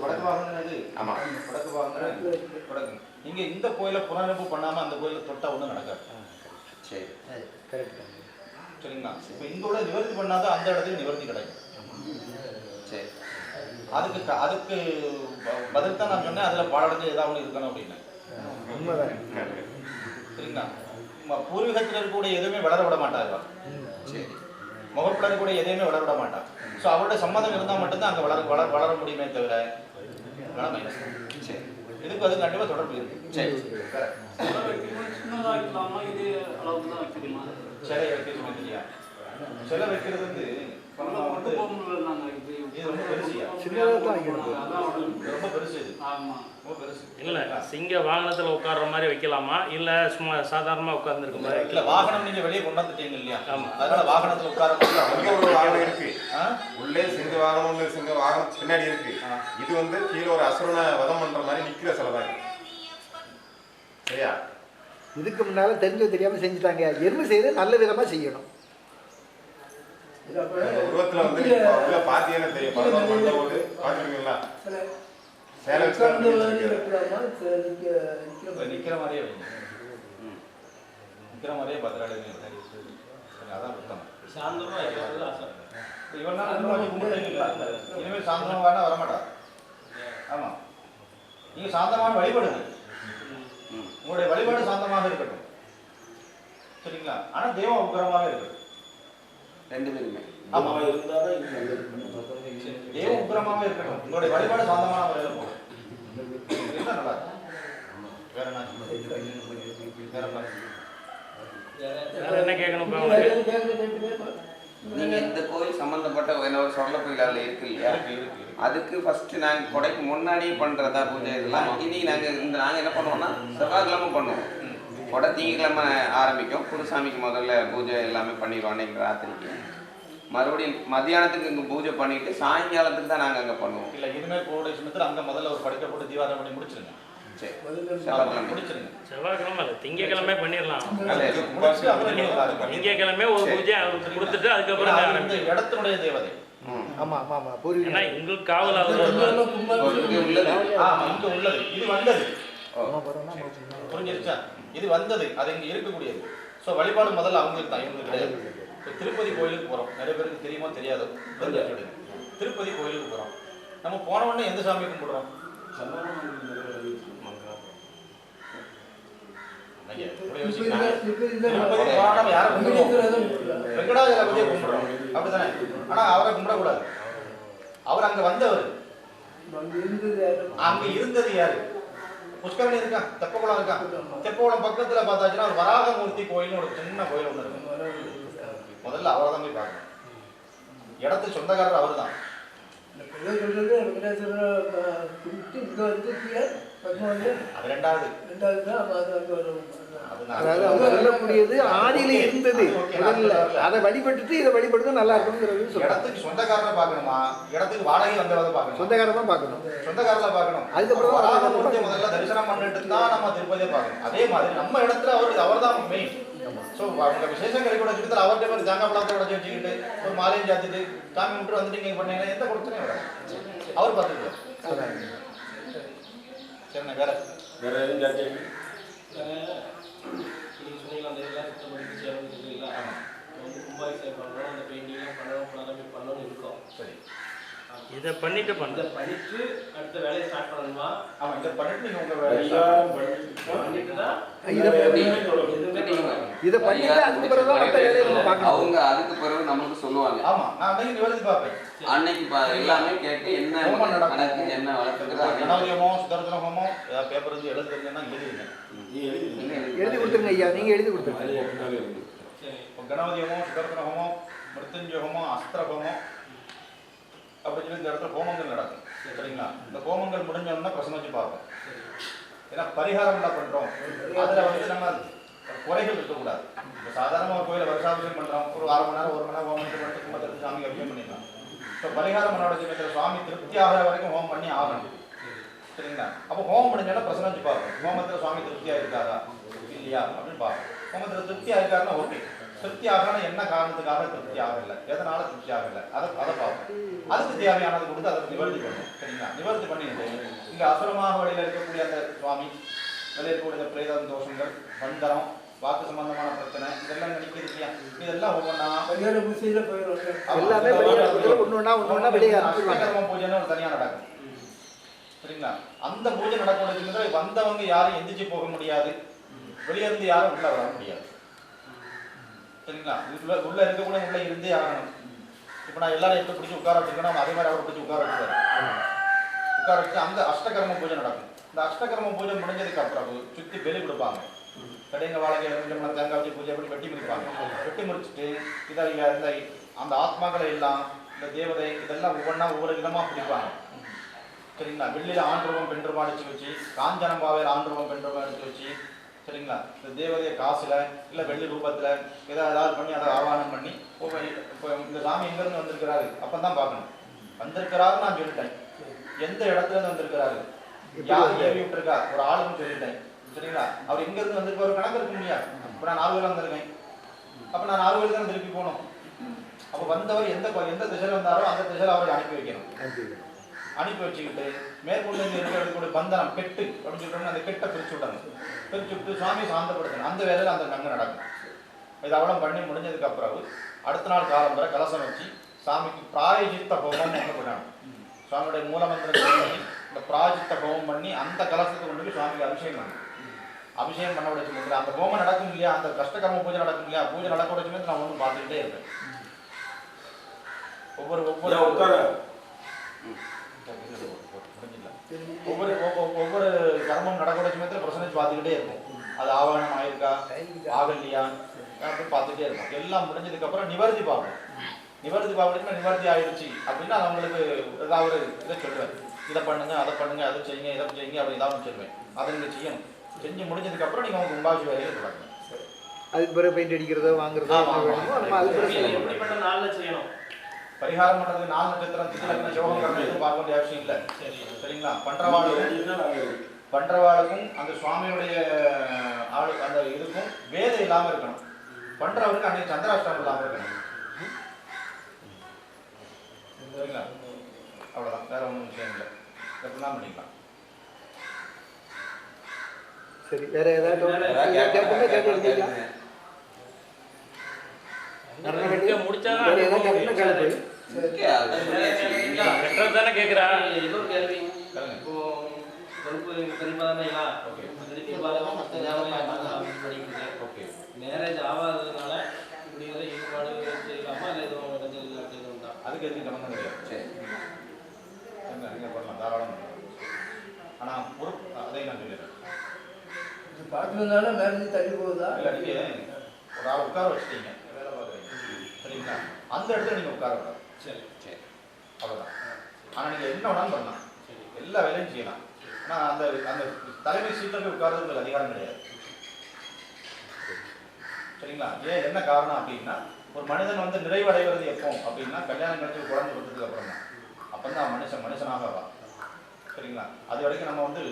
Speaker 3: வடக்கு வாங்கினது.
Speaker 4: ஆமாம்,
Speaker 3: வடக்கு வாங்கின வடக்கு. இங்கே இந்த கோயிலை புனரமைப்பு பண்ணாமல் அந்த கோயிலை தொட்டா ஒன்றும் நடக்காது.
Speaker 4: சரி,
Speaker 7: கரெக்ட்.
Speaker 3: சரிங்களா? இப்போ இந்த உள்ள நிவர்த்தி பண்ணாதான் அந்த இடத்துக்கு நிவர்த்தி கிடைக்கும்.
Speaker 4: சரி.
Speaker 3: அதுக்கு பதில் தான் நான் சொன்னேன், அதில் பாடஞ்சு ஏதாவது ஒன்று இருக்கணும் அப்படின்னு.
Speaker 7: உண்மைதான்.
Speaker 3: சரிங்களா? பூர்வீகத்தில் இருக்கக்கூடிய எதுவுமே வளர விட மாட்டாங்க.
Speaker 4: சரி.
Speaker 3: முகப்பில் இருக்கக்கூடிய எதையுமே வளர விட மாட்டான். ஸோ அவருடைய சம்மதம் இருந்தால் மட்டும்தான் அங்கே வளர முடியுமே தவிர மைனஸ்.
Speaker 4: சரி.
Speaker 3: இதுக்கு அது கண்டிப்பாக தொடர்பு இருக்கு.
Speaker 4: சரி.
Speaker 3: சிலை வைக்கிறது இல்லையா? சிலை வைக்கிறது வந்து இது ரொம்ப பெருசியா? ரொம்ப பெருசு. இது ரொம்ப பெருசு.
Speaker 5: இல்லை சிங்க வாகனத்தில் உட்கார்ற மாதிரி வைக்கலாமா, இல்லை சும்மா சாதாரணமாக உட்கார்ந்துருக்க மாதிரி?
Speaker 3: இல்லை, வாகனம் நீங்கள் வெளியே கொண்டு வந்துட்டீங்க இல்லையா? அதனால வாகனத்தில் உட்கார
Speaker 2: அங்கே ஒரு வாகனம் இருக்கு, உள்ளே சிங்க வாகனம், சிங்க வாகனம் பின்னாடி இருக்கு. இது வந்து கீழே ஒரு அசுரனை வதம் பண்ற மாதிரி நிக்கிற சிலை தான். சரியா?
Speaker 7: இதுக்கு முன்னால தெரிஞ்சோ தெரியாம செஞ்சுட்டாங்க. எருமை செய்யறது நல்ல விதமா செய்யணும்.
Speaker 2: உருவத்துல வந்து உள்ள பாத்தீங்கன்னா தெரியும். 11 மண்டபம் பாத்துருக்கீங்களா? சேலை
Speaker 3: நிக்கிற மாதிரியே வைங்க. நிக்கிற மாதிரியே பத்திராளி. அதான் புத்தம். இனிமேல் சாந்தமா வேணா வரமாட்டா. ஆமா, நீங்க சாந்தமான வழிபடுங்க. உங்களுடைய வழிபாடு சாந்தமாக இருக்கட்டும். சரிங்களா? ஆனா தெய்வம் உக்கிரமாக இருக்கட்டும்.
Speaker 4: ரெண்டு பேருமே.
Speaker 3: ஆமா, தெய்வம் உக்கிரமாக இருக்கட்டும். உங்களுடைய வழிபாடு சாந்தமான முறையில் போகும். நல்லா இருக்கும். வேற என்ன?
Speaker 5: வேற என்ன கேட்கணும்?
Speaker 4: நீங்க இந்த கோயில் சம்பந்தப்பட்ட ஒரு சொல்ல கோயில் இருக்கு இல்லையா? அதுக்கு ஃபர்ஸ்ட் நாங்கள் கொடைக்கு முன்னாடியே பண்றதா பூஜை இதெல்லாம். இனி நாங்கள் என்ன பண்ணுவோம்னா செவ்வாய்க்கிழமை பண்ணுவோம். கொடை திங்கக்கிழமை ஆரம்பிக்கும். குருசாமிக்கு முதல்ல பூஜை எல்லாமே பண்ணிடுவோம். அன்னைக்கு ராத்திரிக்கு மறுபடியும் மத்தியானத்துக்கு இங்கே பூஜை பண்ணிட்டு சாயங்காலத்துக்கு தான் நாங்கள் அங்கே பண்ணுவோம்.
Speaker 3: இல்லை, இனிமேல் கோடை சமயத்தில் அங்கே முதல்ல ஒரு படுக்கை போட்டு தீபாவளி பண்ணி முடிச்சிருங்க.
Speaker 4: சரி,
Speaker 3: முடிச்சிருங்க.
Speaker 5: செவ்வாய்க்கிழமை இல்லை, திங்கக்கிழமை பண்ணிடலாம்.
Speaker 3: திங்கக்கிழமை
Speaker 5: திங்கக்கிழமை ஒரு பூஜை அவருக்கு கொடுத்துட்டு அதுக்கப்புறம்
Speaker 3: இந்த இடத்தினுடைய தேவதை.
Speaker 7: ஆமா ஆமா ஆமா, பூர்வீகம்.
Speaker 5: ஏன்னா எங்களுக்கு காவல் அவர்
Speaker 3: உள்ளது. இங்க உள்ளது. இது வந்தது. புரிஞ்சிருச்சா? இது வந்தது, அது இங்க இருக்கக்கூடியது. ஸோ வழிபாடு முதல்ல அவங்களுக்கு தான், இவங்களுக்கு கிடையாது. இப்போ திருப்பதி கோயிலுக்கு போகிறோம். நிறைய பேருக்கு தெரியுமா தெரியாதோ? திருப்பதி கோயிலுக்கு போகிறோம். நம்ம போன உடனே எந்த சாமி கும்பிடுறோம்? வெங்கடாஜலபதியை கும்பிடுறோம், அப்படித்தானே? ஆனா அவரை கும்பிடக்கூடாது. அவர் அங்க வந்தவர். அங்க இருந்தது யாரு? புஷ்கரணி இருக்கா, தெப்பகுளம் இருக்கா. தெப்பகுளம் பக்கத்துல பார்த்தாச்சுன்னா ஒரு வராகமூர்த்தி கோயில், ஒரு சின்ன கோயில் ஒண்ணு இருக்கு. முதல்ல அவரை தான் போய் பார்க்கணும். இடத்துக்கு சொந்தக்காரர் அவர் தான். அது ரெண்டாவது.
Speaker 7: அதாவது அவங்க சொல்லக்கூடியது ஆதியில இருந்தது. அதை வழிபட்டுட்டு இதை வழிபடுறது நல்லா இருக்கும்ங்கிறது சொல்றாங்க.
Speaker 3: இடத்துக்கு சொந்தக்காரரை பார்க்கணுமா, இடத்துக்கு வாடகை வந்தவரை பார்க்கணும்?
Speaker 7: சொந்தக்காரர் தான் பார்க்கணும்.
Speaker 3: சொந்தக்காரர்ல பார்க்கணும்.
Speaker 7: அதுக்கப்புறம்
Speaker 3: வராகமூர்த்தி முதல்ல தரிசனம் பண்ணிட்டு தான் நம்ம திருப்பதியை பார்க்கணும். அதே மாதிரி நம்ம இடத்துல அவர் தான் மெயின். ஸோ அவங்க விசேஷம் கிடைக்கூட வச்சுக்கிட்டு அவர்கிட்ட மாதிரி தேங்காய் பழத்தை உடச்சி வச்சுக்கிட்டு ஒரு மாலையும் சாத்திட்டு சாமி விட்டு வந்துட்டு நீங்கள் பண்ணீங்கன்னா எந்த கொடுத்தனே வராது. அவர் பார்த்துக்குவார். சரிண்ணா, வேற
Speaker 2: வேற எதுவும் ஜாதி
Speaker 3: சரி,
Speaker 5: இதை பண்ணிட்டு
Speaker 9: அடுத்த வேலையை ஸ்டார்ட் பண்ணணுமா?
Speaker 3: ஆமா, இதை பண்ணிட்டு நீங்க உங்க வேலையை
Speaker 7: இதை பண்ணிட்டு அதுக்கு பிறகு தான் மற்ற வேலையை நம்ம பார்க்கணும்.
Speaker 4: அவங்க அதுக்கு பிறகு நம்மளுக்கு சொல்லுவாங்க.
Speaker 3: ஆமா, நான் அன்னைக்கு நிவர்த்தி பார்ப்பேன்.
Speaker 4: அன்னைக்கு எல்லாமே கேட்டு என்ன கணக்கு என்ன வளர்க்குறது
Speaker 3: கணவதி ஹோமம், சுதர்சன ஹோமம், ஏதாவது பேப்பர் வந்து எழுத தெரிஞ்சுன்னா எழுதிருங்க.
Speaker 7: எழுதி கொடுத்துருங்க ஐயா, நீங்க எழுதி கொடுத்துருங்க.
Speaker 3: கணபதி ஹோமம், சுதர்சன ஹோமம், மிருத்யுஞ்சய ஹோமம், அஸ்திர ஹோமம் அப்படின்னு சொல்லி இந்த இடத்துல ஹோமங்கள் நடக்கும். சரிங்களா? இந்த ஹோமங்கள் முடிஞ்சோம்னா பிரசனம் வச்சு பார்ப்போம். ஏன்னா பரிகாரம் என்ன பண்றோம், அதுல வந்து நம்ம குறைகள் இருக்கக்கூடாது. இப்போ சாதாரண ஒரு கோயிலை வருஷாபிஷேகம் பண்றோம், ஒரு 1/2 மணி நேரம் 1 மணி நேரம் ஹோமத்தை பண்ணிட்டு கும்பத்தை சாமி அபிஷேகம் பண்ணிடலாம். இப்போ பரிகாரம் பண்ணோட சமயத்தில் சுவாமி திருப்தி ஆகிற வரைக்கும் ஹோமம் பண்ணி ஆகணும். சரிங்களா? அப்போ ஹோமம் முடிஞ்சாலும் பிரச்சனை வச்சு பார்ப்போம். ஹோமத்தில் சுவாமி திருப்தியாக இருக்காரா இல்லையா அப்படின்னு பார்ப்போம். ஹோமத்தில் திருப்தியாக இருக்காருன்னா ஓகே. திருப்தி ஆகணும் என்ன காரணத்துக்காக திருப்தி ஆகலை, எதனால திருப்தி ஆகலை, அதை பார்ப்போம். அதுக்கு தேவையானது கொடுத்து அதை நிவர்த்தி பண்ணுவோம். சரிங்களா? நிவர்த்தி பண்ணிட்டு இங்கே அசுரமாக வழியில் இருக்கக்கூடிய அந்த சுவாமி வெளியே இருக்கக்கூடிய பிரேத தோஷங்கள், பந்தரம், வாக்கு சம்பந்தமான பிரச்சனை இதெல்லாம் நினைக்கிறது இல்லையா? இதெல்லாம் ஒவ்வொன்றா
Speaker 8: பரிகார பூஜையில போயிடும்.
Speaker 7: எல்லாமே ஒன்னொன்னா வெளியே
Speaker 3: அஷ்டகர்ம பூஜைன்னு ஒரு தனியாக நடக்கும். சரிங்களா? அந்த பூஜை நடக்கூடிய வந்தவங்க யாரும் எந்திரிச்சு போக முடியாது, வெளியே இருந்து யாரும் உள்ள வர முடியாது. சரிங்களா? உள்ள இருக்கக்கூட உள்ள இருந்தே ஆகணும். இப்போ நான் எல்லாரும் எப்படி பிடிச்சி உட்கார வச்சுக்கணும், அதே மாதிரி அவரை பிடிச்சி உட்கார வச்சுருவாரு. உட்கார வச்சு அந்த அஷ்டகர்ம பூஜை நடக்கும். இந்த அஷ்டகர்ம பூஜை முடிஞ்சதுக்கு அப்புறம் சுற்றி வெளி கொடுப்பாங்க. கடைங்க வாழகை தேங்காய் வச்சு பூஜை பண்ணி வெட்டி முடிப்பாங்க. வெட்டி முடிச்சுட்டு இதை இந்த அந்த ஆத்மாக்களை எல்லாம் இந்த தேவதை இதெல்லாம் ஒவ்வொன்றா ஒவ்வொரு விதமாக பிடிப்பாங்க. சரிங்களா? வெள்ளியில் ஆண்டுருவம் பெண் ரூபா அடிச்சு வச்சு, காஞ்சனம் பாவையில் ஆண்டுருவம் பெண் ரூபா அடிச்சு வச்சு, சரிங்களா, இந்த தேவதைய காசுல இல்லை வெள்ளி ரூபத்தில் ஏதாவது பண்ணி அதை ஆவானம் பண்ணி இப்போ இந்த சாமி எங்கேருந்து வந்திருக்கிறாரு அப்போ தான் பார்க்கணும். வந்திருக்கிறாருன்னு நான் சொல்லிட்டேன். எந்த இடத்துல இருந்து வந்திருக்கிறாரு, யார் ஏவி விட்டுருக்கா ஒரு ஆளுன்னு சொல்லிட்டேன். சரிங்களா? அவர் எங்கேருந்து வந்திருக்க ஒரு கணக்கு இருக்க முடியாது. இப்போ நான் 4 பேர் வந்திருக்கேன், அப்போ நான் 4 பேர் தான் திருப்பி போகணும். அப்போ வந்தவர் எந்த திசையில் வந்தாரோ அந்த திசையில் அவரை அனுப்பி வைக்கணும். அனுப்பி வச்சுக்கிட்டு மேற்கொண்டு இருக்கக்கூடிய பந்தனம் கெட்டு அப்படின்னு சொல்லிட்டோம்னா அந்த கெட்டை பிரிச்சு விடணும். பிரிச்சு விட்டு சுவாமியை சாந்தப்படுத்தணும். அந்த வேலையில் அந்த நங்கு நடக்கும். இது அவலம் பண்ணி முடிஞ்சதுக்கு அப்புறம் அடுத்த நாள் காலம் வரை கலசம் வச்சு சாமிக்கு பிராயஜித்த ஹோமம் ஒன்று பண்ணணும். சுவாமியுடைய மூலமந்திரம் சொல்லி இந்த பிராயஜித்த ஹோமம் பண்ணி அந்த கலசத்தை கொண்டு போய் சுவாமிக்கு அபிஷேகம் பண்ணணும். அபிஷேகம் பண்ண விட சொல்லிட்டு அந்த ஹோமம் நடக்கும் இல்லையா, அந்த கஷ்டகர்ம பூஜை நடக்கும் இல்லையா, பூஜை நடக்க விட சொல்லி நான் ஒன்று பார்த்துக்கிட்டே இருப்பேன். ஒவ்வொரு கர்மம் நடக்கூடிய சமயத்தில் பிரச்சனை பார்த்துக்கிட்டே இருக்கும். அது ஆவணம் ஆயிருக்கா ஆகலையா அப்படின்னு பார்த்துட்டே இருக்கும். எல்லாம் முடிஞ்சதுக்கு அப்புறம் நிவர்த்தி பார்ப்போம். நிவர்த்தி பார்க்கணும்னா நிவர்த்தி ஆயிடுச்சு அப்படின்னா அது அவங்களுக்கு ஏதாவது இதை சொல்லுவேன். இதை பண்ணுங்க, அதை பண்ணுங்க, அதை செய்யுங்க, இதை செய்யுங்க அப்படி ஏதாவது சொல்லுவேன். அதை நீங்கள் செய்யணும். செஞ்சு முடிஞ்சதுக்கு அப்புறம் நீங்கள் அவங்க உண்டாட்சி வேலையை தொடங்க.
Speaker 7: அதுக்கு பிறகு பெயிண்ட் அடிக்கிறதோ வாங்குறதோ
Speaker 9: எப்படிப்பட்ட நாளில் செய்யணும்?
Speaker 3: பரிகாரம் பண்றது 4 நட்சத்திரம் திதிலக்ன யோகம் கர்மம் எதுவும் பார்க்க வேண்டிய அவசியம் இல்லை. சரிங்களா? பண்றவாளுக்கும் அந்த சுவாமியுடைய ஆளு அந்த இதுக்கும் வேதம் இல்லாம இருக்கணும். பண்றவருக்கு அன்னைக்கு சந்திராஷ்டமம் இல்லாம இருக்கணும். சரிங்களா? அவ்வளவுதான், வேற ஒன்றும் விஷயம் இல்லை. எப்படிலாம் பண்ணிக்கலாம்.
Speaker 7: சரி, வேற ஏதாவது
Speaker 5: தானே கேட்குறா.
Speaker 9: ஏதோ ஒரு கேள்வி. இப்போ மேரேஜ் ஆகாததுனால இப்படி ஈடுபாடு செய்யலாமா இல்லை எதுவும் இடஞ்சல் அப்படின்னு உண்டா?
Speaker 3: அதுக்கு எதுவும் சம்பந்தம் கிடையாது. நீங்கள் பண்ணலாம், தாராளம். ஆனால் பொறுப்பு அதை நான் சொல்லிடுறேன்.
Speaker 8: பார்க்கறதுனால மேரேஜ் தள்ளி போகுதா?
Speaker 3: இல்லை, நீங்கள் ஒரு ஆள் உட்கார வச்சுட்டீங்க, வேலை பார்க்குறீங்க. சரிங்களா? அந்த இடத்துல நீங்கள் உட்கார விடாது.
Speaker 9: சரி சரி,
Speaker 3: அவ்வளோதான். ஆனால் நீங்கள் என்ன வேணாலும் பண்ணலாம், எல்லா வேலையும் செய்யலாம். ஆனால் அந்த அந்த தலைமை சீட்டில் போய் உட்கார்றதுக்கு அதிகாரம் கிடையாது. சரிங்களா? ஏன் என்ன காரணம் அப்படின்னா, ஒரு மனிதன் வந்து நிறைவடைகிறது எப்போ அப்படின்னா கல்யாணம் கழிச்சு குழந்தை கொடுத்ததுக்கு அப்புறம் தான். அப்போ தான் மனுஷனாக வா. சரிங்களா? அது வரைக்கும் நம்ம வந்து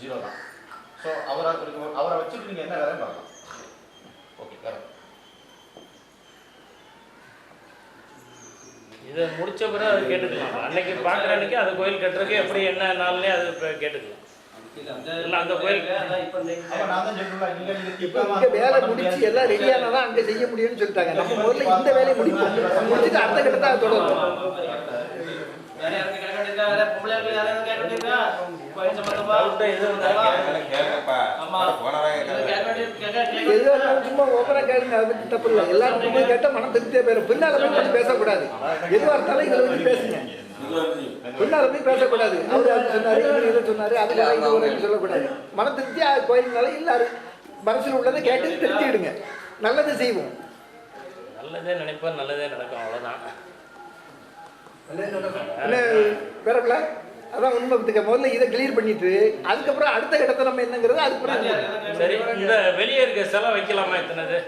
Speaker 3: 0 தான். ஸோ அவரை வச்சுட்டு நீங்கள் என்ன வேலையும் பார்க்கலாம். ஓகே, வேற
Speaker 5: இதை முடிச்ச பிறகு அது கேட்டுக்கலாம். அன்னைக்கு பார்க்குற அன்னைக்கு அது கோயில் கட்டுறதுக்கு எப்படி என்ன நாள்லேயே அது கேட்டுக்கலாம். அந்த கோயிலுக்கு
Speaker 7: வேலை முடிச்சு எல்லாம் ரெடியானதான் அங்கே செய்ய முடியும்னு சொல்லிட்டாங்க. நம்ம முதல்ல இந்த வேலையை முடிப்போம், முடிச்சுட்டு அடுத்த கட்டத்தை தொடரும். சும்மா ஓப்பனா கேளுங்க, அதை பற்றி தப்பு இல்லை. எல்லாரும் போய் கேட்டால் மனம் திருப்தியாக போயிடும். பின்னால போய் கொஞ்சம் பேசக்கூடாது. எதுவாக இருந்தாலும் இதில் வந்து பேசுங்க. பின்னால போய் பேசக்கூடாது. அவர் அது சொன்னாரு, இதை சொன்னாரு, அதுக்காக இங்கே ஒரு சொல்லக்கூடாது. மன திருப்தியாக கோயில்னால எல்லாரும் மனசில் உள்ளதை கேட்டு திருப்திடுங்க. நல்லதை செய்வோம்.
Speaker 5: நல்லதே நினைப்போம், நல்லதே நடக்கும். அவ்வளோதான்.
Speaker 7: வேறப்பில்ல, அதான் உண்மை. முதல்ல இதை கிளியர் பண்ணிட்டு அதுக்கப்புறம் அடுத்த கட்டத்தை நம்ம என்னங்கிறது அதுக்கப்புறம்.
Speaker 5: சரி, இந்த வெளியே இருக்க செலவு வைக்கலாமா? எத்தனது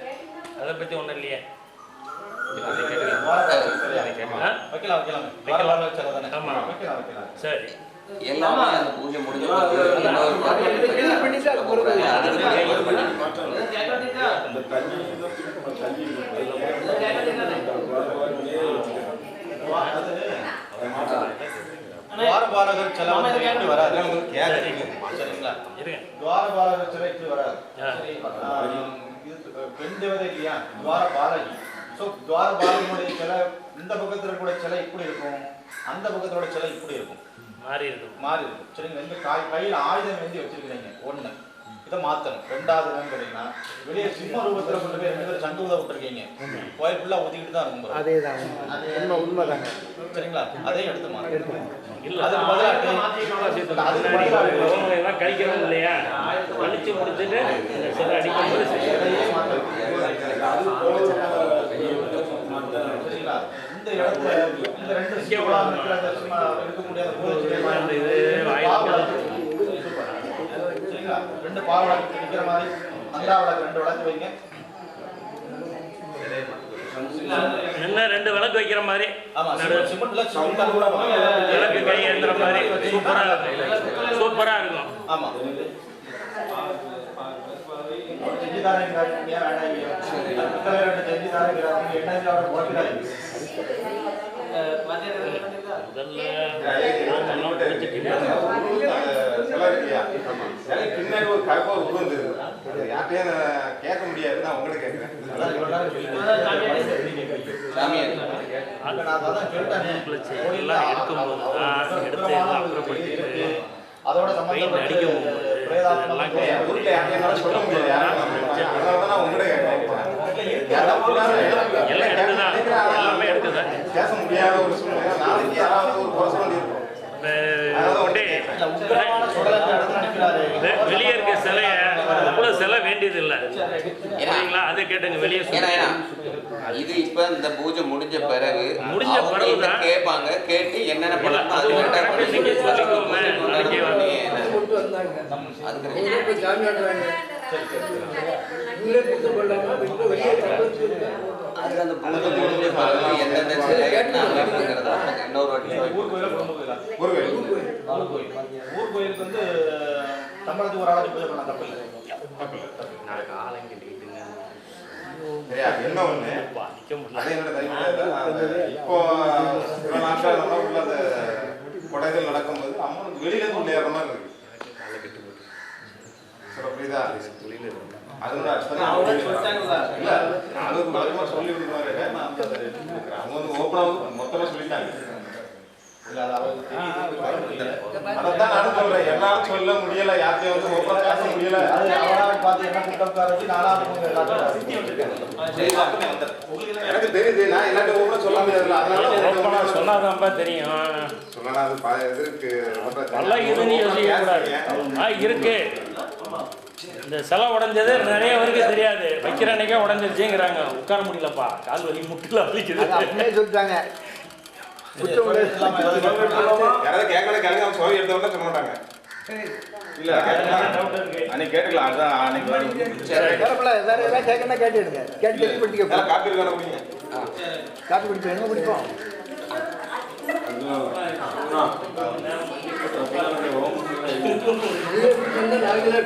Speaker 5: அதை பற்றி ஒன்றும் இல்லையே. சரி
Speaker 4: எல்லாமே அந்த பூஜை முடிஞ்ச
Speaker 7: பண்ணிட்டு அது பிறகு
Speaker 3: துவாரபாலகர் சிலை வந்து எப்படி வராது சரிங்களா? துவாரபாலகர் சிலை எப்படி வராது? பெண் தேவதை இல்லையா துவாரபாலகி. ஸோ துவாரபாலகனுடைய சிலை இந்த பக்கத்தில் கூட சிலை இப்படி இருக்கும், அந்த பக்கத்தோட சிலை இப்படி இருக்கும், மாறி இருக்கும் சரிங்களா? இந்த கையில் ஆயுதம் ஏந்தி வச்சிருக்கிறீங்க ஒன்று, இதை மாற்றணும். ரெண்டாவது என்னன்னு கேட்டீங்கன்னா வெளியே சிம்ம ரூபத்தில் கொண்டு போய் 2 பேர் சண்டு உதவ விட்டுருக்கீங்க, கோயில் ஃபுல்லாக ஊற்றிக்கிட்டு தான் இருக்கும்.
Speaker 7: அதே தான் உண்மைதாங்க
Speaker 3: சரிங்களா? அதையும் எடுத்து மாற்றணும்.
Speaker 5: கழிக்கிறோம் இல்லையா, கழிச்சு முடிச்சுட்டு சில அடிக்கும்போது
Speaker 3: இந்த இடத்துல இந்த 2 விஷயம் இருக்கக்கூடிய 2 பாவலக்கு நிற்கிற மாதிரி அந்தாவளக்கு 2 விளக்கு வைங்க.
Speaker 5: என்ன 2 விளக்கு வைக்கிற மாதிரி
Speaker 3: விளக்கு
Speaker 5: விளக்கு கை ஏந்துற மாதிரி சூப்பரா இருக்கும்.
Speaker 3: ஆமா
Speaker 2: பின்னாடி ஒரு கருப்பா உருவம் யார்ட்டையும் கேட்க முடியாது, நான் உங்களுக்கு கேட்கிறேன்.
Speaker 3: அதோட
Speaker 2: சொல்ல முடியாது, பேச முடியாத ஒரு சூழ்நிலை. நாளைக்கு யாராவது ஒரு பர்சனல் இருக்கும்,
Speaker 5: வெளியே இருக்க சிலைய சிலை வேண்டியது இல்லை சரிங்களா? அதை கேட்டுங்க வெளியே.
Speaker 4: இது இப்ப இந்த பூஜை முடிஞ்ச பிறகு கேட்பாங்க, கேட்டு என்னென்ன அந்த பூஜை முடிஞ்ச பிறகு எந்தெந்த சிலை இன்னொரு வாட்டி
Speaker 3: ஊர் கோயிலுக்கு வந்து சம்பளத்துக்கு ஒரு ஆளாச்சு பூஜை பண்ண தப்பு இல்லை.
Speaker 5: நாளைக்கு ஆலயம் கிட்டிக்கிட்டுங்க
Speaker 2: என்ன ஒண்ணு அதே இப்போ சில நாட்கள் நல்லா உள்ள அந்த கொடைகள் நடக்கும்போது அம்மனுக்கு வெளியில இருந்து உள்ள ஏற மாதிரி இருக்கு. புரியுதா? அதோட இல்ல நானும் வழக்கமா சொல்லி கொடுக்குறாங்க, அவங்க வந்து ஓப்பனா மொத்தமா சொல்லிட்டாங்க. அதான் நானும் சொல்றேன், என்னாலும் சொல்ல முடியல, யார்த்தையும் வந்து ஓப்பனா பேச முடியல.
Speaker 3: பார்த்து என்ன கூட்டம்
Speaker 2: எனக்கு தெரியுது, நான் எல்லாத்தையும் ஓப்பனா சொல்ல முடியாதுல்ல, அதனால
Speaker 5: சொன்னாதான் தெரியும்.
Speaker 2: சொல்லலாம், அது எதற்கு
Speaker 5: இருக்கு. இந்த சிலை உடஞ்சது நிறைய பேருக்கு தெரியாது, வைக்கிற அன்னைக்கே உடஞ்சிருச்சுங்கிறாங்க. உட்கார முடியலப்பா, கால் வலி முட்டுல வலிக்குது
Speaker 7: சொல்லிட்டாங்க.
Speaker 2: யாராவது கேட்கல கேளுங்க, அவங்க சொல்லி எடுத்த உடனே சொல்ல மாட்டாங்க. இல்ல அன்னைக்கு கேட்டுக்கலாம், அதுதான் அன்னைக்கு
Speaker 7: வேற ஏதாவது கேட்கணும்னா கேட்டுடுங்க, கேட்டு படிக்க.
Speaker 2: காப்பி இருக்கான குடிங்க,
Speaker 7: காப்பி குடிப்போம், என்ன குடிப்போம்?
Speaker 8: நாங்களே